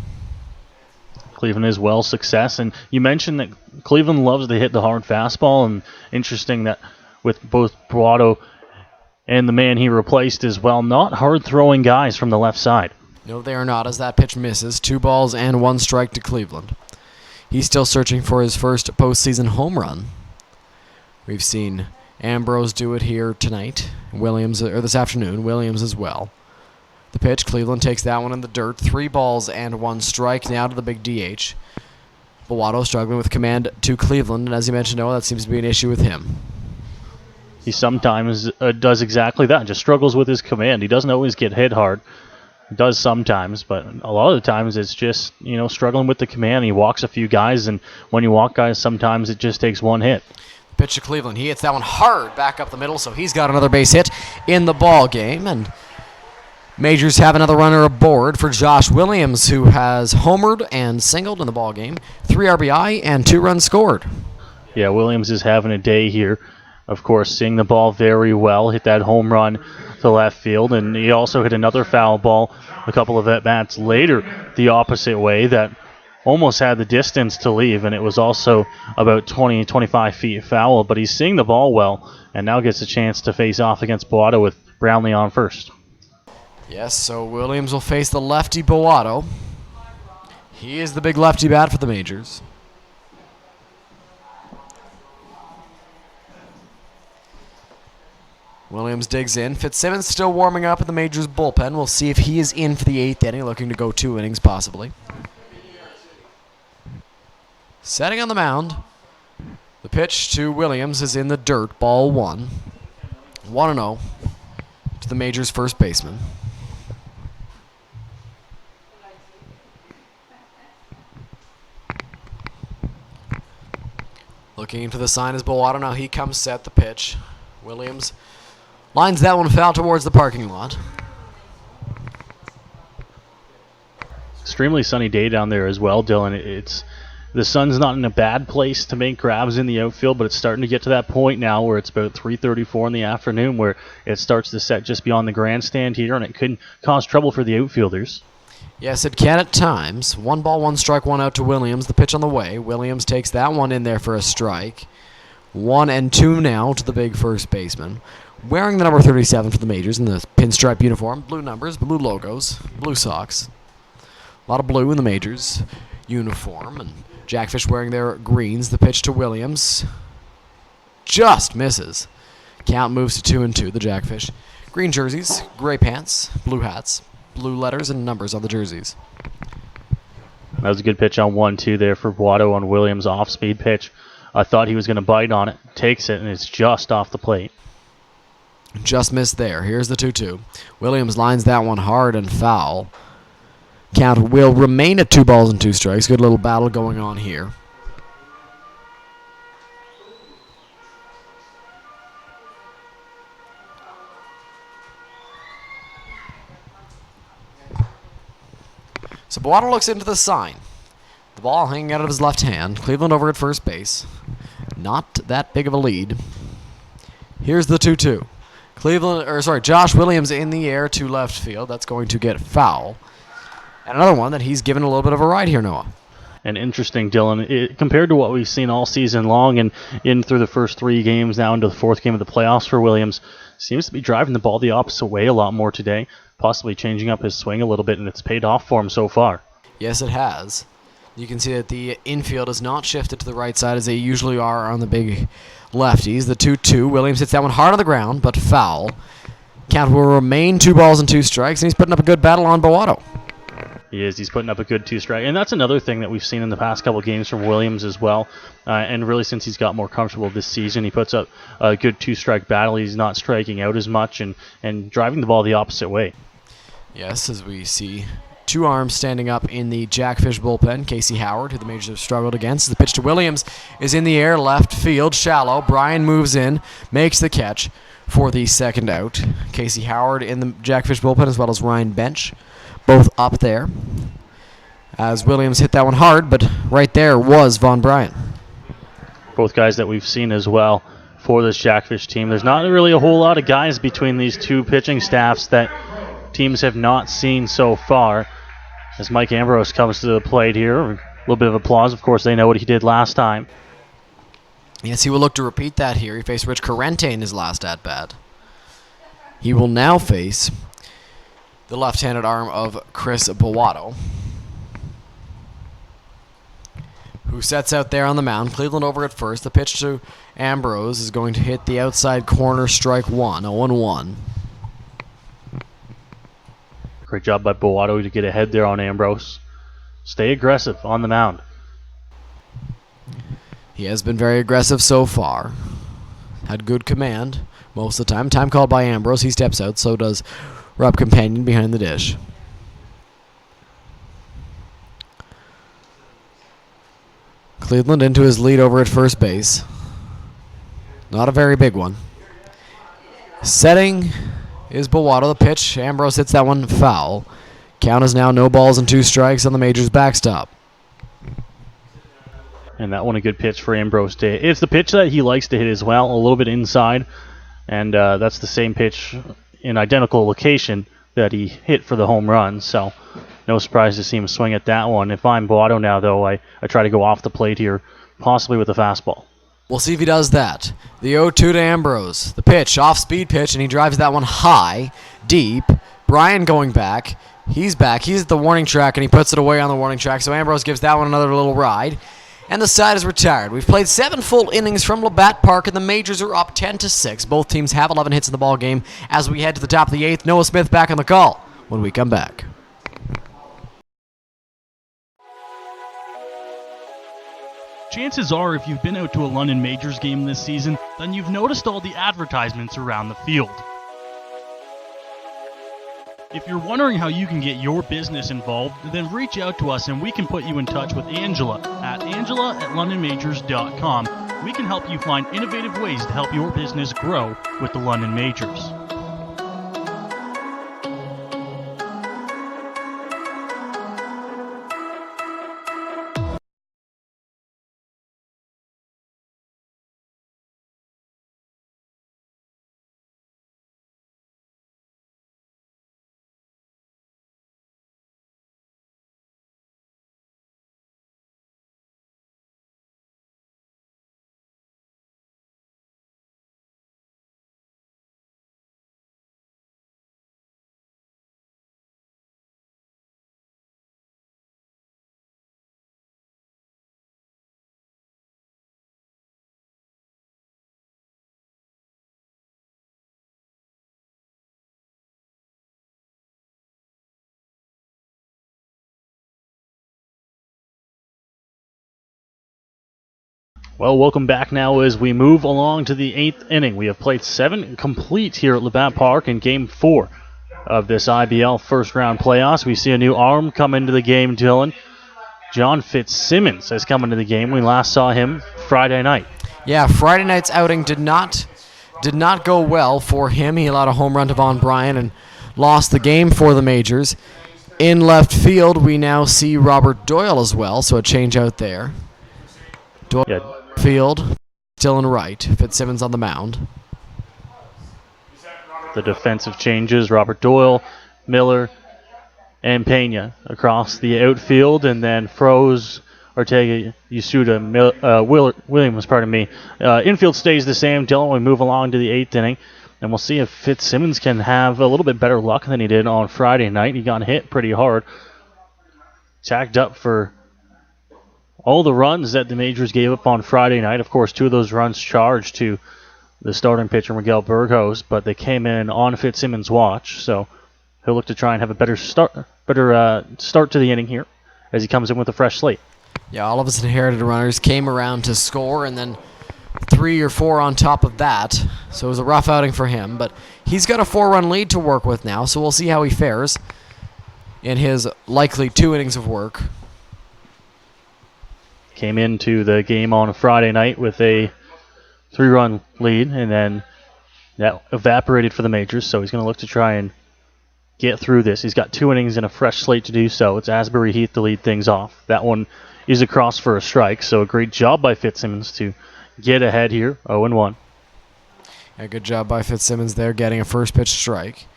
Speaker 1: Cleveland is well success, and you mentioned that Cleveland loves to hit the hard fastball, and interesting that with both Bowato and the man he replaced as well, not hard-throwing guys from the left side.
Speaker 2: No, they are not, as that pitch misses. 2 balls and 1 strike to Cleveland. He's still searching for his first postseason home run. We've seen Ambrose do it here tonight. This afternoon. Williams as well. The pitch, Cleveland takes that one in the dirt. 3 balls and 1 strike. Now to the big DH. Bowato struggling with command to Cleveland, and as you mentioned, Noah, that seems to be an issue with him.
Speaker 1: He sometimes does exactly that, just struggles with his command. He doesn't always get hit hard. Does sometimes, but a lot of the times it's just, struggling with the command. He walks a few guys, and when you walk guys, sometimes it just takes 1 hit.
Speaker 2: Pitch to Cleveland. He hits that one hard back up the middle, so he's got another base hit in the ball game, and Majors have another runner aboard for Josh Williams, who has homered and singled in the ball game. 3 RBI and 2 runs scored.
Speaker 1: Yeah, Williams is having a day here. Of course, seeing the ball very well, hit that home run to left field, and he also hit another foul ball a couple of at-bats later the opposite way that almost had the distance to leave, and it was also about 20-25 feet foul, but he's seeing the ball well and now gets a chance to face off against Bowato with Brownlee on first.
Speaker 2: Yes, so Williams will face the lefty Bowato. He is the big lefty bat for the Majors. Williams digs in. Fitzsimmons still warming up at the Majors bullpen. We'll see if he is in for the 8th inning, looking to go 2 innings possibly. Setting on the mound. The pitch to Williams is in the dirt. Ball 1. 1-0 to the Majors first baseman. Looking into the sign is Bowato. Now he comes set the pitch. Williams lines that one foul towards the parking lot.
Speaker 1: Extremely sunny day down there as well, Dylan. The sun's not in a bad place to make grabs in the outfield, but it's starting to get to that point now where it's about 3:34 in the afternoon where it starts to set just beyond the grandstand here, and it could cause trouble for the outfielders.
Speaker 2: Yes, it can at times. 1 ball, 1 strike, 1 out to Williams. The pitch on the way. Williams takes that one in there for a strike. 1-2 now to the big first baseman. Wearing the number 37 for the Majors in the pinstripe uniform. Blue numbers, blue logos, blue socks. A lot of blue in the Majors uniform. And Jackfish wearing their greens. The pitch to Williams. Just misses. Count moves to 2-2. The Jackfish. Green jerseys, gray pants, blue hats, blue letters and numbers on the jerseys.
Speaker 1: That was a good pitch on 1-2 there for Bowato on Williams' off-speed pitch. I thought he was going to bite on it. Takes it, and it's just off the plate.
Speaker 2: Just missed there. Here's the 2-2. Williams lines that one hard and foul. Count will remain at 2 balls and 2 strikes. Good little battle going on here. So Bowato looks into the sign. The ball hanging out of his left hand. Cleveland over at first base. Not that big of a lead. Here's the 2-2. Josh Williams in the air to left field. That's going to get foul. And another one that he's given a little bit of a ride here, Noah.
Speaker 1: And interesting, Dylan, compared to what we've seen all season long and in through the first 3 games now into the 4th game of the playoffs for Williams, seems to be driving the ball the opposite way a lot more today, possibly changing up his swing a little bit, and it's paid off for him so far.
Speaker 2: Yes, it has. You can see that the infield is not shifted to the right side as they usually are on the big lefties. The 2-2. Williams hits that one hard on the ground, but foul. Count will remain 2 balls and 2 strikes, and he's putting up a good battle on Bowato.
Speaker 1: He is. He's putting up a good 2-strike. And that's another thing that we've seen in the past couple games from Williams as well. And really since he's got more comfortable this season, he puts up a good 2-strike battle. He's not striking out as much and driving the ball the opposite way.
Speaker 2: Yes, as we see 2 arms standing up in the Jackfish bullpen. Casey Howard, who the Majors have struggled against. The pitch to Williams is in the air, left field, shallow. Bryan moves in, makes the catch for the 2nd out. Casey Howard in the Jackfish bullpen as well as Ryan Bench. Both up there. As Williams hit that one hard, but right there was Von Bryant.
Speaker 1: Both guys that we've seen as well for this Jackfish team. There's not really a whole lot of guys between these 2 pitching staffs that teams have not seen so far. As Mike Ambrose comes to the plate here, a little bit of applause. Of course, they know what he did last time.
Speaker 2: Yes, he will look to repeat that here. He faced Rich Corrente in his last at-bat. He will now face the left-handed arm of Chris Bowato, who sets out there on the mound. Cleveland over at first. The pitch to Ambrose is going to hit the outside corner, strike 1, 0-1.
Speaker 1: Great job by Bowato to get ahead there on Ambrose. Stay aggressive on the mound.
Speaker 2: He has been very aggressive so far. Had good command most of the time. Time called by Ambrose. He steps out. So does Rob Companion behind the dish. Cleveland into his lead over at first base. Not a very big one. Setting is Bowato. The pitch. Ambrose hits that one foul. Count is now no balls and 2 strikes on the Majors backstop.
Speaker 1: And that one a good pitch for Ambrose to hit. It's the pitch that he likes to hit as well, a little bit inside. And that's the same pitch in identical location that he hit for the home run. So no surprise to see him swing at that one. If I'm Bowato now, though, I try to go off the plate here, possibly with a fastball.
Speaker 2: We'll see if he does that. The 0-2 to Ambrose. The pitch, off-speed pitch, and he drives that one high, deep. Bryan going back. He's back. He's at the warning track, and he puts it away on the warning track. So Ambrose gives that one another little ride. And the side is retired. We've played 7 full innings from Labatt Park, and the Majors are up 10-6. Both teams have 11 hits in the ball game. As we head to the top of the 8th, Noah Smith back on the call when we come back.
Speaker 6: Chances are, if you've been out to a London Majors game this season, then you've noticed all the advertisements around the field. If you're wondering how you can get your business involved, then reach out to us and we can put you in touch with Angela at angela@londonmajors.com. We can help you find innovative ways to help your business grow with the London Majors.
Speaker 1: Well, welcome back now as we move along to the 8th inning. We have played 7 complete here at Labatt Park in Game 4 of this IBL first round playoffs. We see a new arm come into the game, Dylan. John Fitzsimmons has come into the game. We last saw him Friday night.
Speaker 2: Yeah, Friday night's outing did not go well for him. He allowed a home run to Von Bryan and lost the game for the Majors. In left field, we now see Robert Doyle as well, so a change out there. Doyle field, still in right. Fitzsimmons on the mound.
Speaker 1: The defensive changes, Robert Doyle, Miller, and Pena across the outfield, and then Froze, Ortega, Yasuda, Williams, infield stays the same. Dylan, we move along to the 8th inning, and we'll see if Fitzsimmons can have a little bit better luck than he did on Friday night. He got hit pretty hard. Tagged up for all the runs that the Majors gave up on Friday night. Of course, 2 of those runs charged to the starting pitcher, Miguel Burgos, but they came in on Fitzsimmons' watch, so he'll look to try and have a better start to the inning here as he comes in with a fresh slate.
Speaker 2: Yeah, all of his inherited runners came around to score, and then 3 or 4 on top of that, so it was a rough outing for him, but he's got a 4-run lead to work with now, so we'll see how he fares in his likely 2 innings of work.
Speaker 1: Came into the game on a Friday night with a 3-run lead, and then that evaporated for the Majors, so he's going to look to try and get through this. He's got 2 innings and a fresh slate to do so. It's Asbury Heath to lead things off. That one is across for a strike, so a great job by Fitzsimmons to get ahead here, 0-1.
Speaker 2: A good job by Fitzsimmons there, getting a first pitch strike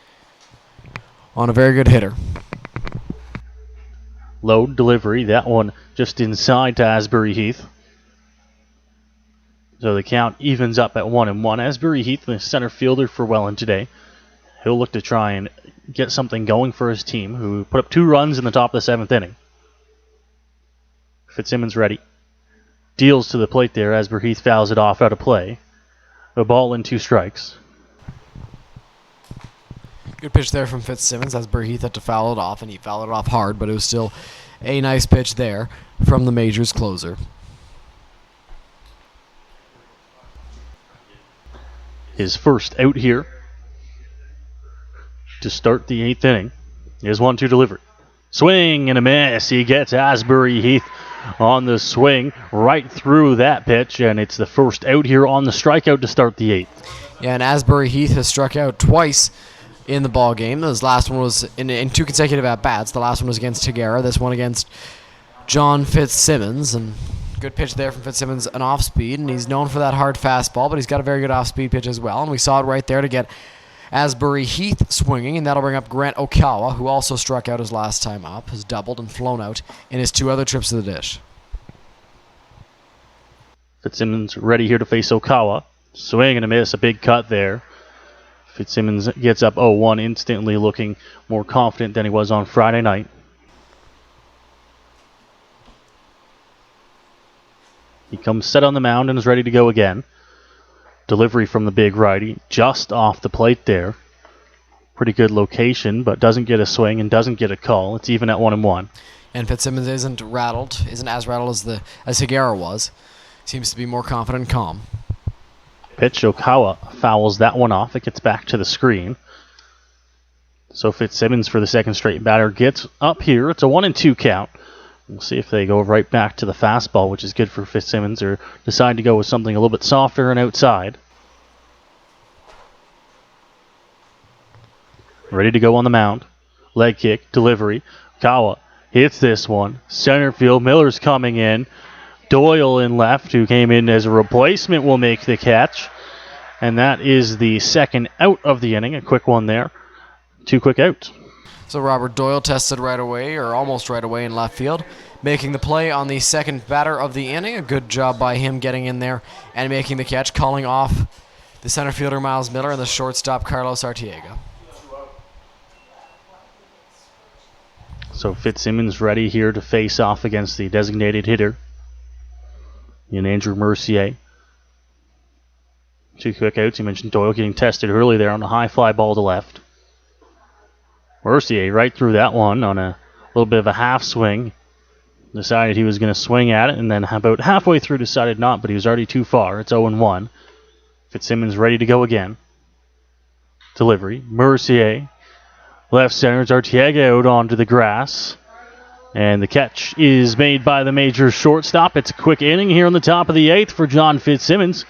Speaker 2: on a very good hitter.
Speaker 1: Low delivery, that one just inside to Asbury Heath. So the count evens up at 1-1. Asbury Heath, the center fielder for Welland today. He'll look to try and get something going for his team, who put up 2 runs in the top of the 7th inning. Fitzsimmons ready. Deals to the plate there. Asbury Heath fouls it off out of play. A ball and 2 strikes.
Speaker 2: Good pitch there from Fitzsimmons. Asbury Heath had to foul it off, and he fouled it off hard, but it was still a nice pitch there from the Majors closer.
Speaker 1: His first out here to start the 8th inning is 1-2 delivery. Swing and a miss. He gets Asbury Heath on the swing right through that pitch, and it's the first out here on the strikeout to start the 8th.
Speaker 2: Yeah, and Asbury Heath has struck out twice in the ball game. His last one was in 2 consecutive at-bats. The last one was against Tagara. This one against John Fitzsimmons. And good pitch there from Fitzsimmons, an off-speed. And he's known for that hard fastball, but he's got a very good off-speed pitch as well. And we saw it right there to get Asbury Heath swinging. And that'll bring up Grant Okawa, who also struck out his last time up, has doubled and flown out in his 2 other trips to the dish.
Speaker 1: Fitzsimmons ready here to face Okawa. Swing and a miss. A big cut there. Fitzsimmons gets up 0-1 instantly, looking more confident than he was on Friday night. He comes set on the mound and is ready to go again. Delivery from the big righty, just off the plate there. Pretty good location, but doesn't get a swing and doesn't get a call. It's even at 1-1.
Speaker 2: And Fitzsimmons isn't as rattled as Higuera was. Seems to be more confident and calm.
Speaker 1: Pitch, Okawa fouls that one off. It gets back to the screen. So Fitzsimmons, for the second straight batter, gets up here. It's a 1-2 count. We'll see if they go right back to the fastball, which is good for Fitzsimmons, or decide to go with something a little bit softer and outside. Ready to go on the mound. Leg kick, delivery. Kawa hits this one. Center field, Miller's coming in. Doyle in left, who came in as a replacement, will make the catch. And that is the second out of the inning. A quick one there. 2 quick outs.
Speaker 2: So Robert Doyle tested right away, or almost right away in left field, making the play on the second batter of the inning. A good job by him getting in there and making the catch, calling off the center fielder Miles Miller and the shortstop Carlos Artiega.
Speaker 1: So Fitzsimmons ready here to face off against the designated hitter in Andrew Mercier. 2 quick outs. You mentioned Doyle getting tested early there on a high fly ball to left. Mercier right through that one on a little bit of a half swing. Decided he was going to swing at it, and then about halfway through decided not, but he was already too far. It's 0-1. Fitzsimmons ready to go again. Delivery. Mercier. Left center. Artiega out onto the grass. And the catch is made by the Majors shortstop. It's a quick inning here on the top of the 8th for John Fitzsimmons.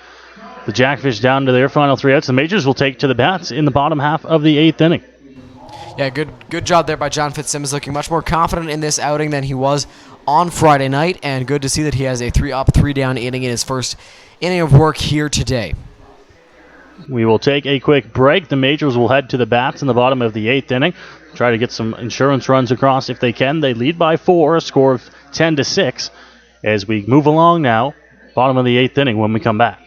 Speaker 1: The Jackfish down to their final 3 outs. The Majors will take to the bats in the bottom half of the 8th inning.
Speaker 2: Yeah, good job there by John Fitzsimmons, looking much more confident in this outing than he was on Friday night, and good to see that he has a 3-up, 3-down inning in his first inning of work here today.
Speaker 1: We will take a quick break. The Majors will head to the bats in the bottom of the 8th inning. Try to get some insurance runs across if they can. They lead by 4, a score of 10-6. As we move along now, bottom of the 8th inning when we come back.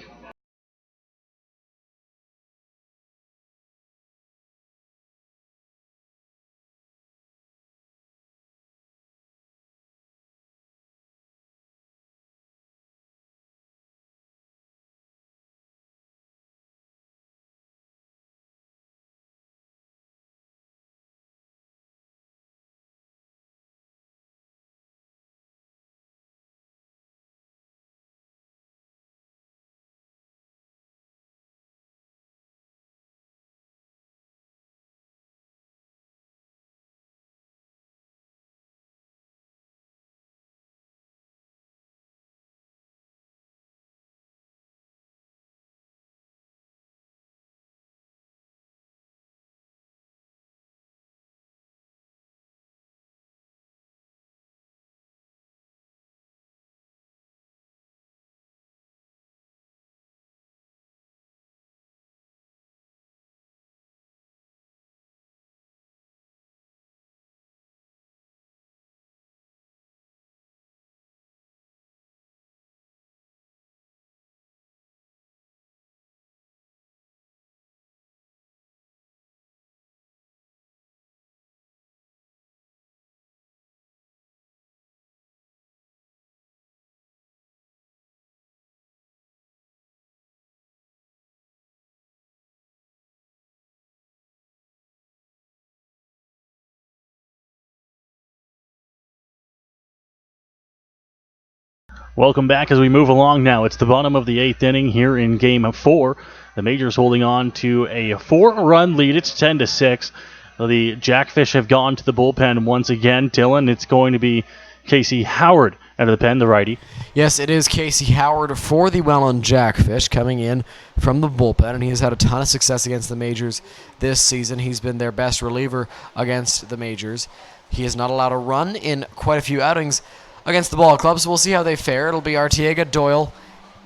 Speaker 1: Welcome back as we move along now. It's the bottom of the 8th inning here in Game 4. The Majors holding on to a 4-run lead. It's 10-6. The Jackfish have gone to the bullpen once again. Dylan, it's going to be Casey Howard out of the pen, the righty.
Speaker 2: Yes, it is Casey Howard for the Welland Jackfish coming in from the bullpen, and he has had a ton of success against the Majors this season. He's been their best reliever against the Majors. He has not allowed a run in quite a few outings against the ball club, so we'll see how they fare. It'll be Artiega, Doyle,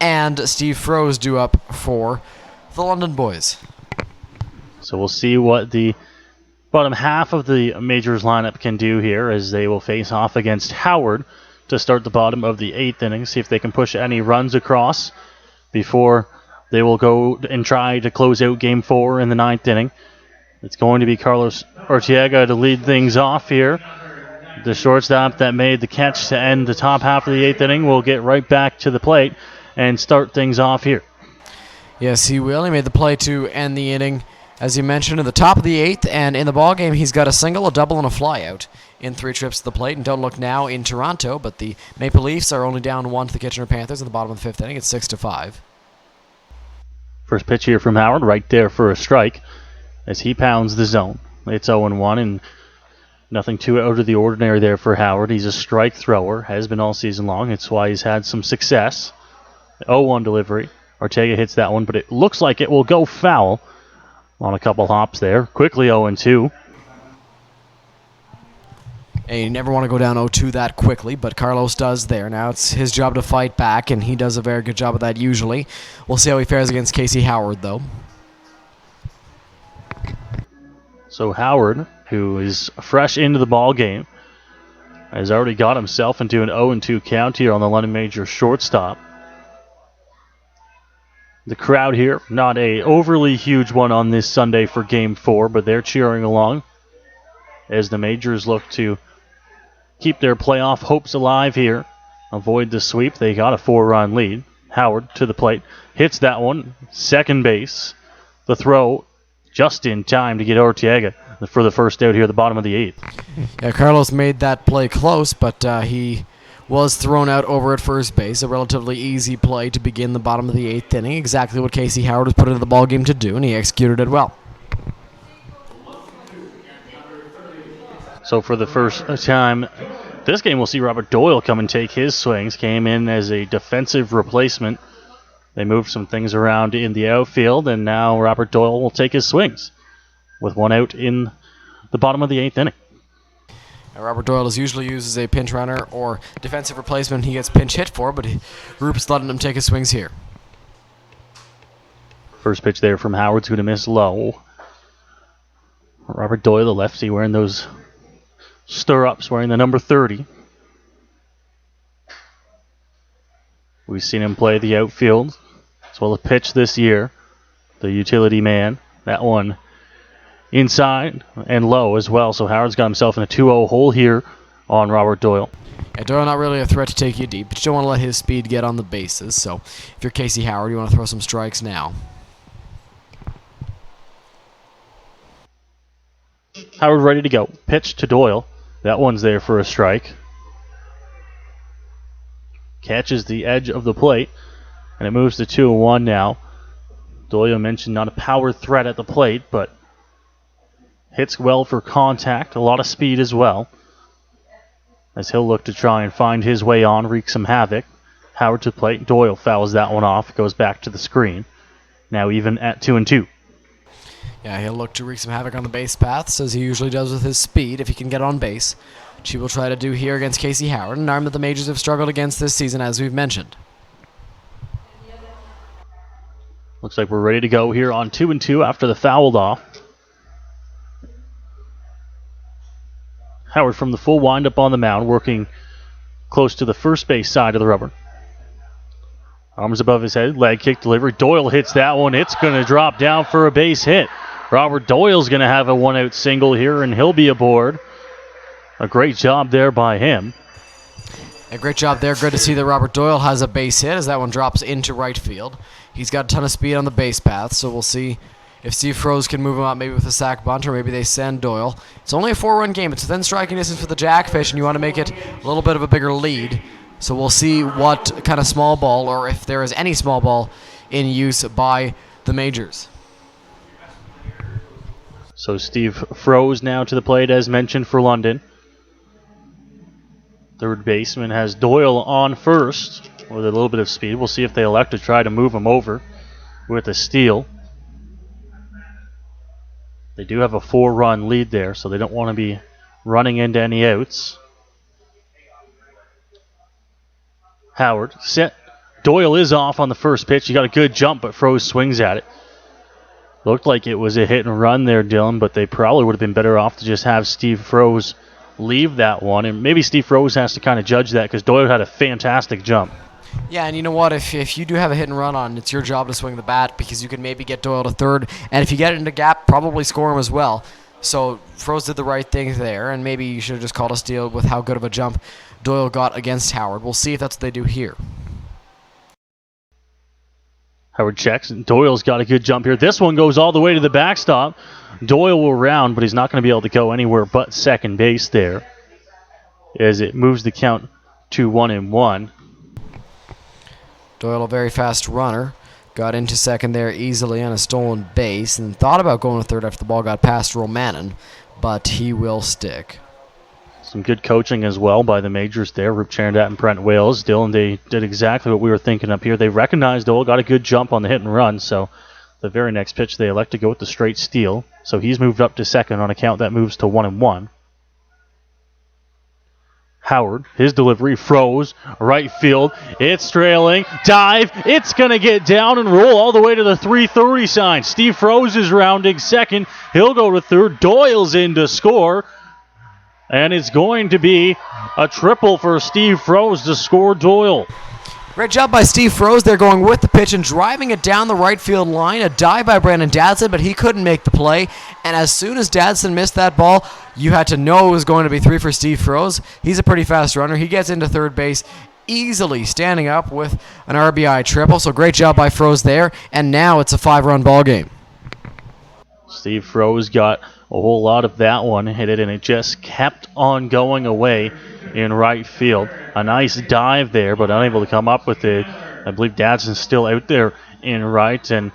Speaker 2: and Steve Froese due up for the London boys.
Speaker 1: So we'll see what the bottom half of the Majors lineup can do here as they will face off against Howard to start the bottom of the 8th inning, see if they can push any runs across before they will go and try to close out Game 4 in the 9th inning. It's going to be Carlos Artiega to lead things off here. The shortstop that made the catch to end the top half of the 8th inning will get right back to the plate and start things off here.
Speaker 2: Yes, he will. He made the play to end the inning, as you mentioned, at the top of the 8th, and in the ball game, he's got a single, a double, and a flyout in 3 trips to the plate. And don't look now in Toronto, but the Maple Leafs are only down 1 to the Kitchener Panthers in the bottom of the 5th inning. It's 6-5.
Speaker 1: First pitch here from Howard, right there for a strike as he pounds the zone. It's 0-1, and nothing too out of the ordinary there for Howard. He's a strike thrower, has been all season long. It's why he's had some success. 0-1 delivery. Ortega hits that one, but it looks like it will go foul on a couple hops there. Quickly 0-2.
Speaker 2: And you never want to go down 0-2 that quickly, but Carlos does there. Now it's his job to fight back, and he does a very good job of that usually. We'll see how he fares against Casey Howard, though.
Speaker 1: So Howard, who is fresh into the ball game, has already got himself into an 0-2 count here on the London Major shortstop. The crowd here, not a overly huge one on this Sunday for Game 4, but they're cheering along as the Majors look to keep their playoff hopes alive here. Avoid the sweep. They got a 4-run lead. Howard to the plate. Hits that one. Second base. The throw just in time to get Ortega for the first out here at the bottom of the 8th.
Speaker 2: Yeah, Carlos made that play close, but he was thrown out over at first base. A relatively easy play to begin the bottom of the 8th inning. Exactly what Casey Howard was put into the ballgame to do, and he executed it well.
Speaker 1: So for the first time this game, we'll see Robert Doyle come and take his swings. Came in as a defensive replacement. They moved some things around in the outfield, and now Robert Doyle will take his swings with one out in the bottom of the 8th inning.
Speaker 2: Robert Doyle is usually used as a pinch runner or defensive replacement. He gets pinch hit for, but Rupert's letting him take his swings here.
Speaker 1: First pitch there from Howard's going to miss low. Robert Doyle, the lefty, wearing those stirrups, wearing the number 30. We've seen him play the outfield as well as pitch this year. The utility man. That one inside and low as well. So Howard's got himself in a 2-0 hole here on Robert Doyle.
Speaker 2: Yeah, Doyle not really a threat to take you deep, but you don't want to let his speed get on the bases. So if you're Casey Howard, you want to throw some strikes now.
Speaker 1: Howard ready to go. Pitch to Doyle. That one's there for a strike. Catches the edge of the plate, and it moves to 2-1 now. Doyle mentioned not a power threat at the plate, but hits well for contact. A lot of speed as well, as he'll look to try and find his way on, wreak some havoc. Howard to plate. Doyle fouls that one off. Goes back to the screen. Now even at 2-2.
Speaker 2: Yeah, he'll look to wreak some havoc on the base paths, as he usually does with his speed, if he can get on base, which he will try to do here against Casey Howard, an arm that the Majors have struggled against this season, as we've mentioned.
Speaker 1: Looks like we're ready to go here on 2-2 after the fouled off. Howard from the full windup on the mound, working close to the first base side of the rubber. Arms above his head, leg kick delivery. Doyle hits that one. It's going to drop down for a base hit. Robert Doyle's going to have a one-out single here, and he'll be aboard. A great job there by him.
Speaker 2: A great job there. Good to see that Robert Doyle has a base hit as that one drops into right field. He's got a ton of speed on the base path, so we'll see if Steve Froese can move him out maybe with a sac bunt, or maybe they send Doyle. It's only a 4-run game. It's within striking distance for the Jackfish, and you want to make it a little bit of a bigger lead. So we'll see what kind of small ball, or if there is any small ball in use by the Majors.
Speaker 1: So Steve Froese now to the plate, as mentioned, for London. Third baseman has Doyle on first with a little bit of speed. We'll see if they elect to try to move him over with a steal. They do have a 4-run lead there, so they don't want to be running into any outs. Howard set. Doyle is off on the first pitch. He got a good jump, but Froese swings at it. Looked like it was a hit and run there, Dylan, but they probably would have been better off to just have Steve Froese leave that one. And maybe Steve Froese has to kind of judge that, because Doyle had a fantastic jump.
Speaker 2: Yeah, and you know what? If you do have a hit and run on, it's your job to swing the bat, because you can maybe get Doyle to third. And if you get it into gap, probably score him as well. So Froze did the right thing there, and maybe you should have just called a steal with how good of a jump Doyle got against Howard. We'll see if that's what they do here.
Speaker 1: Howard checks, and Doyle's got a good jump here. This one goes all the way to the backstop. Doyle will round, but he's not going to be able to go anywhere but second base there, as it moves the count to 1-1.
Speaker 2: Doyle, a very fast runner, got into second there easily on a stolen base, and thought about going to third after the ball got past Romanin, but he will stick.
Speaker 1: Some good coaching as well by the majors there, Rup Charandat and Brent Wales. Dylan, they did exactly what we were thinking up here. They recognized Doyle, got a good jump on the hit and run, so the very next pitch they elect to go with the straight steal. So he's moved up to second on a count that moves to 1-1. Howard, his delivery, Froze, right field. It's trailing, dive, it's going to get down and roll all the way to the 330 sign. Steve Froze is rounding second. He'll go to third. Doyle's in to score. And it's going to be a triple for Steve Froze to score Doyle.
Speaker 2: Great job by Steve Froze there, going with the pitch and driving it down the right field line. A dive by Brandon Dadson, but he couldn't make the play. And as soon as Dadson missed that ball, you had to know it was going to be 3 for Steve Froze. He's a pretty fast runner. He gets into third base easily, standing up with an RBI triple. So great job by Froze there. And now it's a 5-run ball game.
Speaker 1: Steve Froze got a whole lot of that one, hit it, and it just kept on going away in right field. A nice dive there, but unable to come up with it. I believe Dadson's still out there in right, and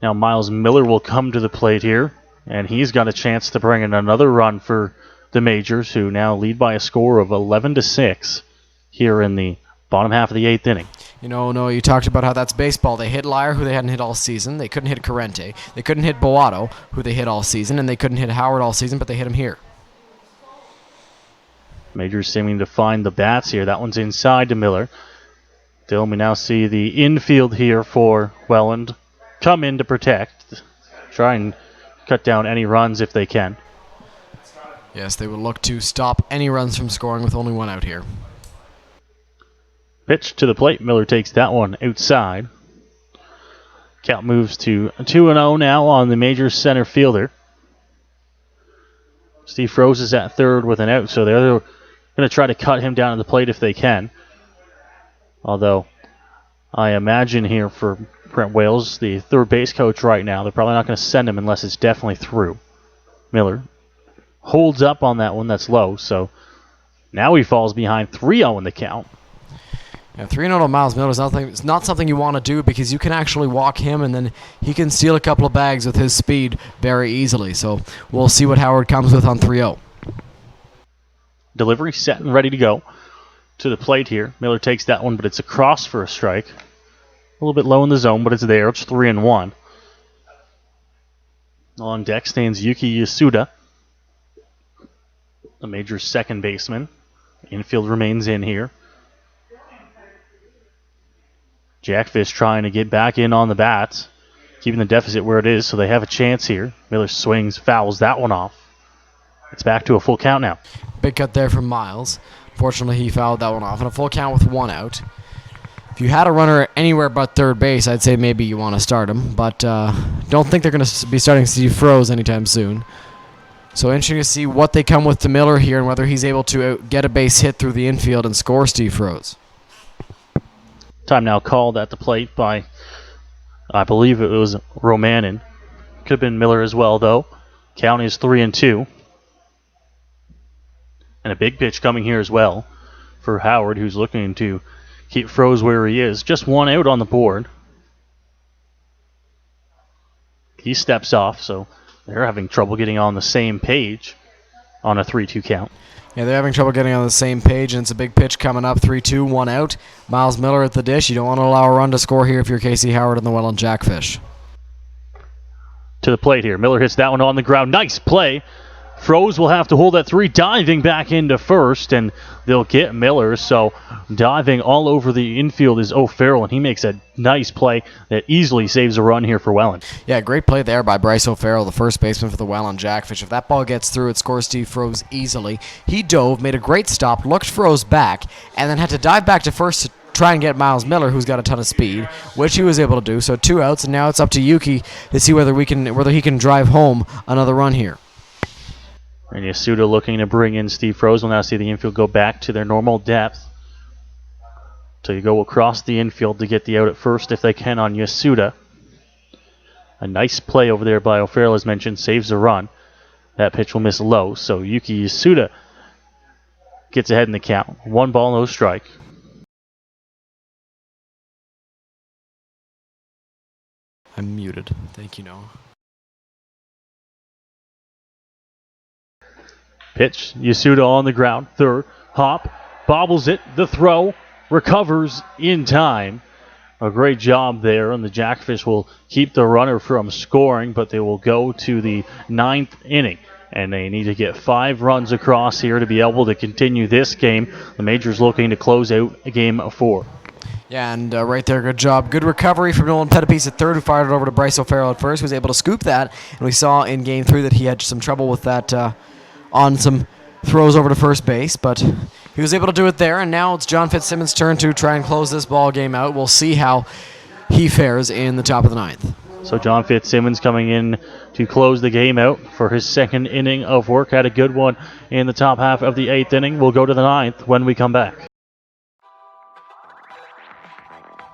Speaker 1: now Miles Miller will come to the plate here, and he's got a chance to bring in another run for the Majors, who now lead by a score of 11-6 here in the bottom half of the 8th inning.
Speaker 2: You know, no, you talked about how that's baseball. They hit Lyer, who they hadn't hit all season. They couldn't hit Corrente. They couldn't hit Boato, who they hit all season. And they couldn't hit Howard all season, but they hit him here.
Speaker 1: Majors seeming to find the bats here. That one's inside to Miller. Dylan, we now see the infield here for Welland come in to protect. Try and cut down any runs if they can.
Speaker 2: Yes, they will look to stop any runs from scoring with only one out here.
Speaker 1: Pitch to the plate. Miller takes that one outside. Count moves to 2-0 now on the Majors center fielder. Steve Froze is at third with an out, so they're going to try to cut him down to the plate if they can. Although, I imagine here for Brent Wales, the third base coach right now, they're probably not going to send him unless it's definitely through. Miller holds up on that one. That's low, so now he falls behind 3-0 in the count.
Speaker 2: Yeah, 3-0 to Miles Miller is not something you want to do, because you can actually walk him and then he can steal a couple of bags with his speed very easily. So we'll see what Howard comes with on 3-0.
Speaker 1: Delivery set and ready to go to the plate here. Miller takes that one, but it's across for a strike. A little bit low in the zone, but it's there. It's 3-1. On deck stands Yuki Yasuda, the Major's second baseman. Infield remains in here. Jackfish trying to get back in on the bats, keeping the deficit where it is, so they have a chance here. Miller swings, fouls that one off. It's back to a full count now.
Speaker 2: Big cut there from Miles. Fortunately, he fouled that one off, and a full count with one out. If you had a runner anywhere but third base, I'd say maybe you want to start him, but don't think they're going to be starting Steve Froze anytime soon. So interesting to see what they come with to Miller here and whether he's able to get a base hit through the infield and score Steve Froze.
Speaker 1: Time now called at the plate by, I believe it was Romanin. Could have been Miller as well, though. Count is 3-2. And a big pitch coming here as well for Howard, who's looking to keep Froze where he is. Just one out on the board. He steps off, so they're having trouble getting on the same page on a 3-2 count.
Speaker 2: Yeah, they're having trouble getting on the same page, and it's a big pitch coming up, 3-2, one out. Miles Miller at the dish. You don't want to allow a run to score here if you're Casey Howard and the Welland Jackfish.
Speaker 1: To the plate here. Miller hits that one on the ground. Nice play. Froze will have to hold that 3, diving back into first, and they'll get Miller. So diving all over the infield is O'Farrell, and he makes a nice play that easily saves a run here for Welland.
Speaker 2: Yeah, great play there by Bryce O'Farrell, the first baseman for the Welland Jackfish. If that ball gets through, it scores Steve Froze easily. He dove, made a great stop, looked Froze back, and then had to dive back to first to try and get Miles Miller, who's got a ton of speed, which he was able to do. So 2 outs, and now it's up to Yuki to see whether he can drive home another run here.
Speaker 1: And Yasuda looking to bring in Steve Froese. We'll now see the infield go back to their normal depth. So you go across the infield to get the out at first if they can on Yasuda. A nice play over there by O'Farrell, as mentioned, saves a run. That pitch will miss low, so Yuki Yasuda gets ahead in the count. 1 ball, no strike.
Speaker 2: I'm muted. Thank you, Noah.
Speaker 1: Pitch, Yasuda on the ground, third, hop, bobbles it, the throw, recovers in time. A great job there, and the Jackfish will keep the runner from scoring, but they will go to the 9th inning. And they need to get 5 runs across here to be able to continue this game. The Majors looking to close out game 4.
Speaker 2: Yeah, and right there, good job. Good recovery from Nolan Pettipies at third, who fired it over to Bryce O'Farrell at first, who was able to scoop that. And we saw in game 3 that he had some trouble with that on some throws over to first base, but he was able to do it there. And now it's John Fitzsimmons' turn to try and close this ball game out. We'll see how he fares in the top of the 9th.
Speaker 1: So John Fitzsimmons coming in to close the game out for his 2nd inning of work. Had a good one in the top half of the 8th inning. We'll go to the 9th when we come back.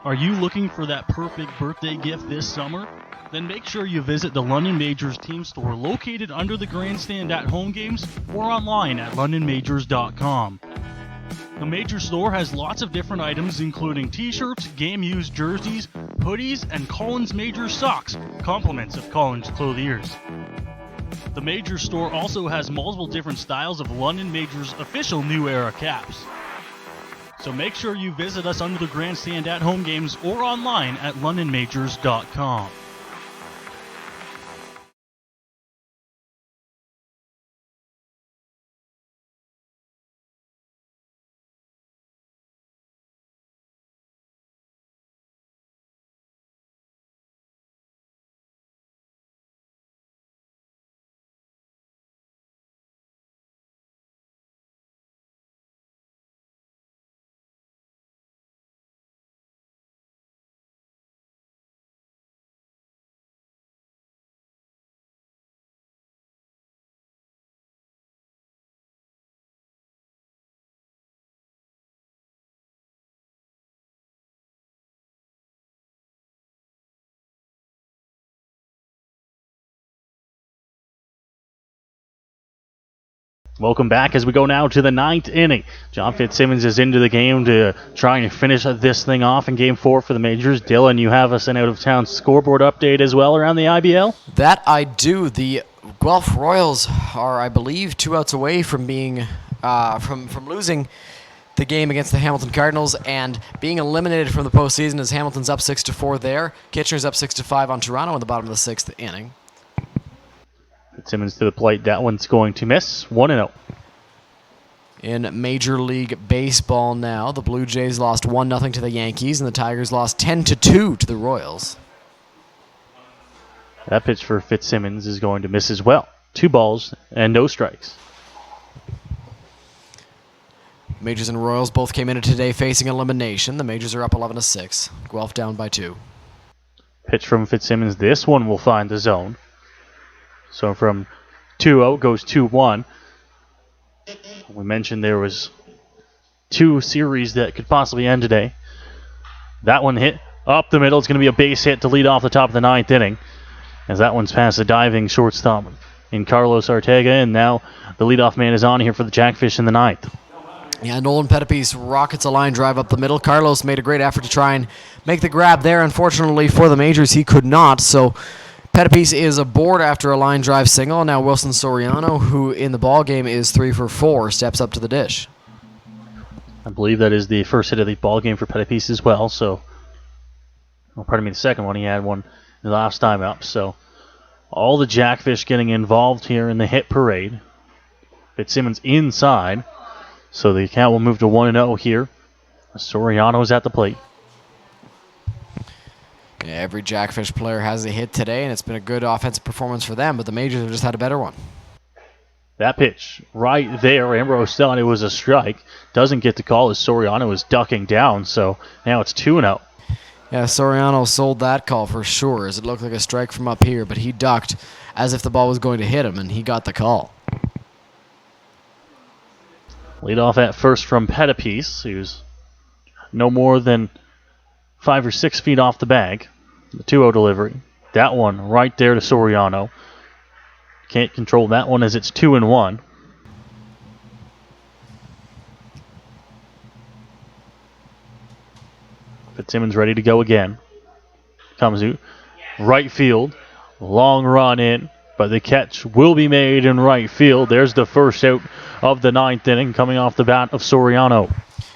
Speaker 6: Are you looking for that perfect birthday gift this summer? Then make sure you visit the London Majors team store located under the grandstand at home games or online at londonmajors.com. The Major store has lots of different items including t-shirts, game-used jerseys, hoodies, and Collins Major socks, compliments of Collins clothiers. The Major store also has multiple different styles of London Majors official New Era caps. So make sure you visit us under the grandstand at home games or online at londonmajors.com.
Speaker 1: Welcome back as we go now to the 9th inning. John Fitzsimmons is into the game to try and finish this thing off in game 4 for the Majors. Dylan, you have us an out-of-town scoreboard update as well around the IBL?
Speaker 2: That I do. The Guelph Royals are, I believe, 2 outs away from being from losing the game against the Hamilton Cardinals and being eliminated from the postseason as Hamilton's up 6-4 there. Kitchener's up 6-5 on Toronto in the bottom of the 6th inning.
Speaker 1: Fitzsimmons to the plate. That one's going to miss. 1-0.
Speaker 2: In Major League Baseball now, the Blue Jays lost 1-0 to the Yankees, and the Tigers lost 10-2 to the Royals.
Speaker 1: That pitch for Fitzsimmons is going to miss as well. 2 balls and no strikes.
Speaker 2: Majors and Royals both came into today facing elimination. The Majors are up 11-6. Guelph down by 2.
Speaker 1: Pitch from Fitzsimmons. This one will find the zone. So from 2-0 goes 2-1. We mentioned there was 2 series that could possibly end today. That one hit up the middle. It's going to be a base hit to lead off the top of the 9th inning, as that one's past the diving shortstop in Carlos Ortega, and now the leadoff man is on here for the Jackfish in the 9th.
Speaker 2: Yeah, Nolan Pettipies rockets a line drive up the middle. Carlos made a great effort to try and make the grab there. Unfortunately for the Majors, he could not, so Pettipies is aboard after a line drive single. Now Wilson Soriano, who in the ball game is 3 for 4, steps up to the dish.
Speaker 1: I believe that is the first hit of the ball game for Pettipies as well. So, the second one. He had one the last time up. So, all the Jackfish getting involved here in the hit parade. Fitzsimmons inside, so the count will move to 1-0 here. Soriano's at the plate.
Speaker 2: Yeah, every Jackfish player has a hit today, and it's been a good offensive performance for them, but the Majors have just had a better one.
Speaker 1: That pitch right there, Ambrose thought it was a strike. Doesn't get the call as Soriano is ducking down, so now it's 2-0.
Speaker 2: Yeah, Soriano sold that call for sure, as it looked like a strike from up here, but he ducked as if the ball was going to hit him, and he got the call.
Speaker 1: Lead off at first from Pettipiece, who's no more than 5 or 6 feet off the bag. The 2-0 delivery. That one right there to Soriano. Can't control that one as it's 2-1. Fitzsimmons ready to go again. Comes to right field. Long run in, but the catch will be made in right field. There's the first out of the 9th inning coming off the bat of Soriano.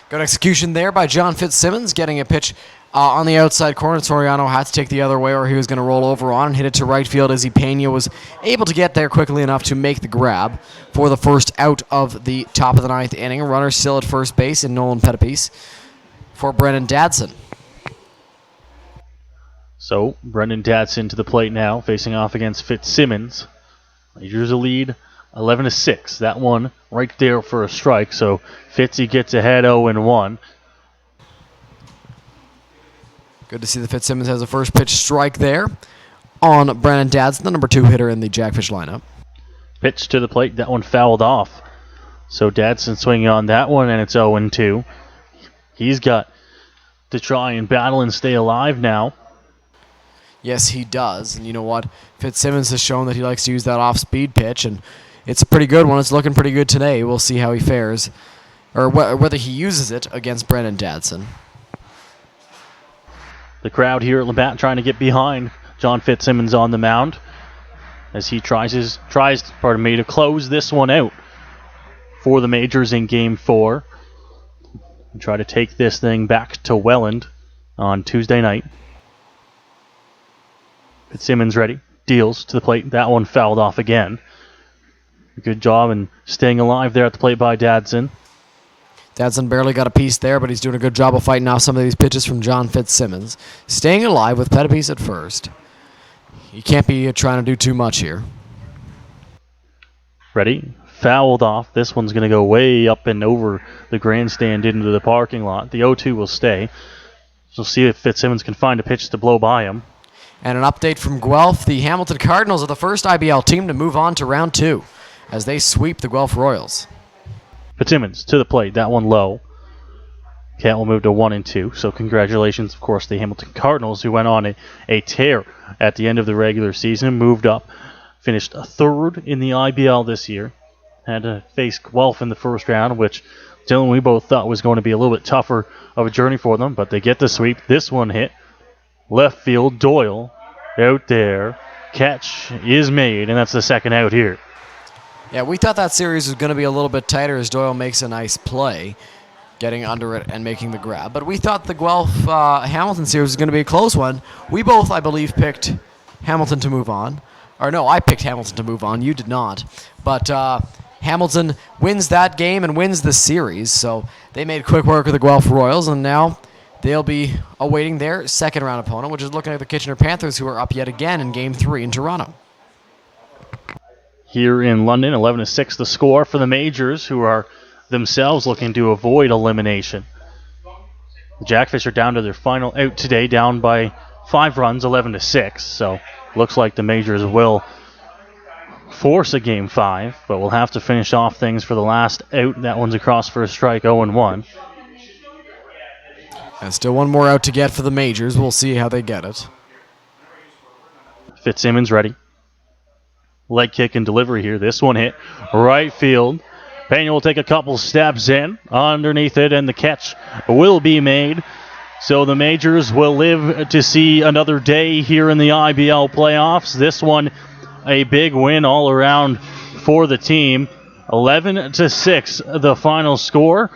Speaker 2: Good execution there by John Fitzsimmons, getting a pitch on the outside corner. Soriano had to take the other way or he was going to roll over on and hit it to right field as Pena was able to get there quickly enough to make the grab for the first out of the top of the 9th inning. Runner still at first base in Nolan Pettipiece for Brennan Dadson.
Speaker 1: So, Brendan Dadson to the plate now, facing off against Fitzsimmons. Majors a lead, 11-6. That one right there for a strike, so Fitzy gets ahead 0-1.
Speaker 2: Good to see that Fitzsimmons has a first pitch strike there on Brennan Dadson, the number 2 hitter in the Jackfish lineup.
Speaker 1: Pitch to the plate, that one fouled off. So Dadson swinging on that one, and it's 0-2. He's got to try and battle and stay alive now.
Speaker 2: Yes, he does. And you know what? Fitzsimmons has shown that he likes to use that off-speed pitch, and it's a pretty good one. It's looking pretty good today. We'll see how he fares, or whether he uses it against Brennan Dadson.
Speaker 1: The crowd here at Labatt trying to get behind John Fitzsimmons on the mound as he tries to close this one out for the Majors in Game 4 and try to take this thing back to Welland on Tuesday night. Fitzsimmons ready, deals to the plate. That one fouled off again. Good job in staying alive there at the plate by Dadson.
Speaker 2: Dadson barely got a piece there, but he's doing a good job of fighting off some of these pitches from John Fitzsimmons. Staying alive with Pettipiece at first. You can't be trying to do too much here.
Speaker 1: Ready, fouled off. This one's going to go way up and over the grandstand into the parking lot. The 0-2 will stay. So we'll see if Fitzsimmons can find a pitch to blow by him.
Speaker 2: And an update from Guelph. The Hamilton Cardinals are the first IBL team to move on to round 2 as they sweep the Guelph Royals.
Speaker 1: Fitzsimmons to the plate. That one low. Cat will move to 1-2. So congratulations, of course, the Hamilton Cardinals, who went on a tear at the end of the regular season, moved up, finished 3rd in the IBL this year. Had to face Guelph in the first round, which Dylan, we both thought was going to be a little bit tougher of a journey for them, but they get the sweep. This one hit. Left field, Doyle out there. Catch is made, and that's the second out here.
Speaker 2: Yeah, we thought that series was going to be a little bit tighter as Doyle makes a nice play, getting under it and making the grab. But we thought the Guelph-Hamilton series was going to be a close one. We both, I believe, picked Hamilton to move on. Or no, I picked Hamilton to move on. You did not. But Hamilton wins that game and wins the series. So they made quick work of the Guelph Royals, and now they'll be awaiting their second round opponent, which is looking at the Kitchener Panthers, who are up yet again in Game 3 in Toronto.
Speaker 1: Here in London, 11-6 the score for the Majors, who are themselves looking to avoid elimination. The Jackfish are down to their final out today, down by 5 runs, 11-6. So looks like the Majors will force a Game 5, but we'll have to finish off things for the last out. That one's across for a strike, 0-1.
Speaker 2: And still one more out to get for the Majors. We'll see how they get it.
Speaker 1: Fitzsimmons ready. Leg kick and delivery here. This one hit right field. Pena will take a couple steps in underneath it, and the catch will be made. So the Majors will live to see another day here in the IBL playoffs. This one, a big win all around for the team. 11-6, the final score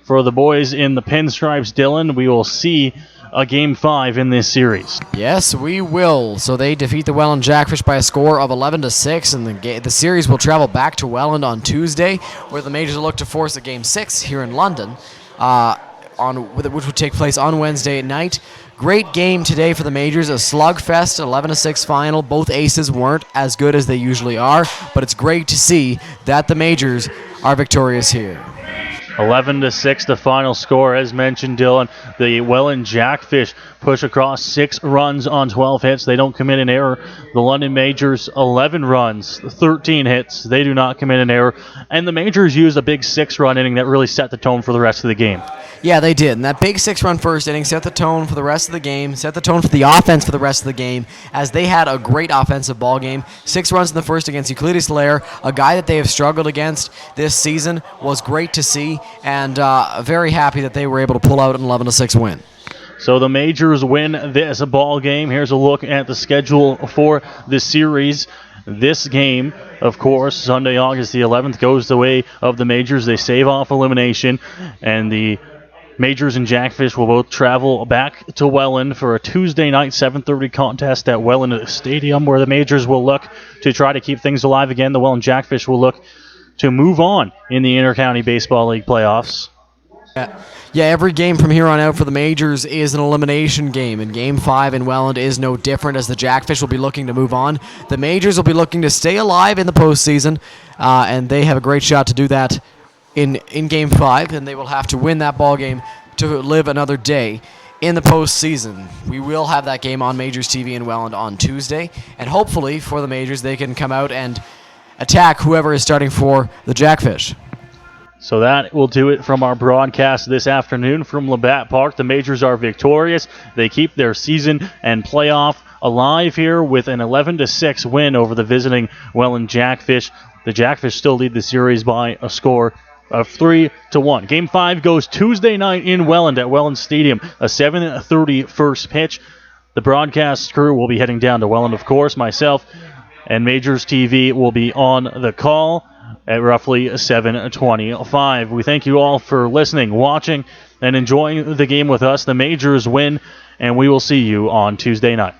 Speaker 1: for the boys in the pinstripes. Dylan, we will see a Game 5 in this series.
Speaker 2: Yes, we will. So they defeat the Welland Jackfish by a score of 11-6, and the series will travel back to Welland on Tuesday, where the Majors will look to force a Game 6 here in London, which would take place on Wednesday night. Great game today for the Majors, a slugfest, 11-6 final. Both aces weren't as good as they usually are, but it's great to see that the Majors are victorious here.
Speaker 1: 11-6, the final score. As mentioned, Dylan, the Welland Jackfish push across 6 runs on 12 hits. They don't commit an error. The London Majors, 11 runs, 13 hits. They do not commit an error. And the Majors used a big 6-run inning that really set the tone for the rest of the game.
Speaker 2: Yeah, they did. And that big 6-run first inning set the tone for the rest of the game, set the tone for the offense for the rest of the game, as they had a great offensive ball game. 6 runs in the first against Euclides Lair, a guy that they have struggled against this season. Was great to see, and very happy that they were able to pull out an 11-6 win.
Speaker 1: So the Majors win this ball game. Here's a look at the schedule for the series. This game, of course, Sunday, August the 11th, goes the way of the Majors. They save off elimination, and the Majors and Jackfish will both travel back to Welland for a Tuesday night 7:30 contest at Welland Stadium, where the Majors will look to try to keep things alive again. The Welland Jackfish will look to move on in the Intercounty Baseball League playoffs.
Speaker 2: Yeah, every game from here on out for the Majors is an elimination game, and Game 5 in Welland is no different, as the Jackfish will be looking to move on. The Majors will be looking to stay alive in the postseason, and they have a great shot to do that in Game 5, and they will have to win that ball game to live another day in the postseason. We will have that game on Majors TV in Welland on Tuesday, and hopefully for the Majors they can come out and attack whoever is starting for the Jackfish.
Speaker 1: So that will do it from our broadcast this afternoon from Labatt Park. The Majors are victorious. They keep their season and playoff alive here with an 11-6 win over the visiting Welland Jackfish. The Jackfish still lead the series by a score of 3-1. Game 5 goes Tuesday night in Welland at Welland Stadium, a 7:30 first pitch. The broadcast crew will be heading down to Welland, of course. Myself and Majors TV will be on the call at roughly 7:25. We thank you all for listening, watching, and enjoying the game with us. The Majors win, and we will see you on Tuesday night.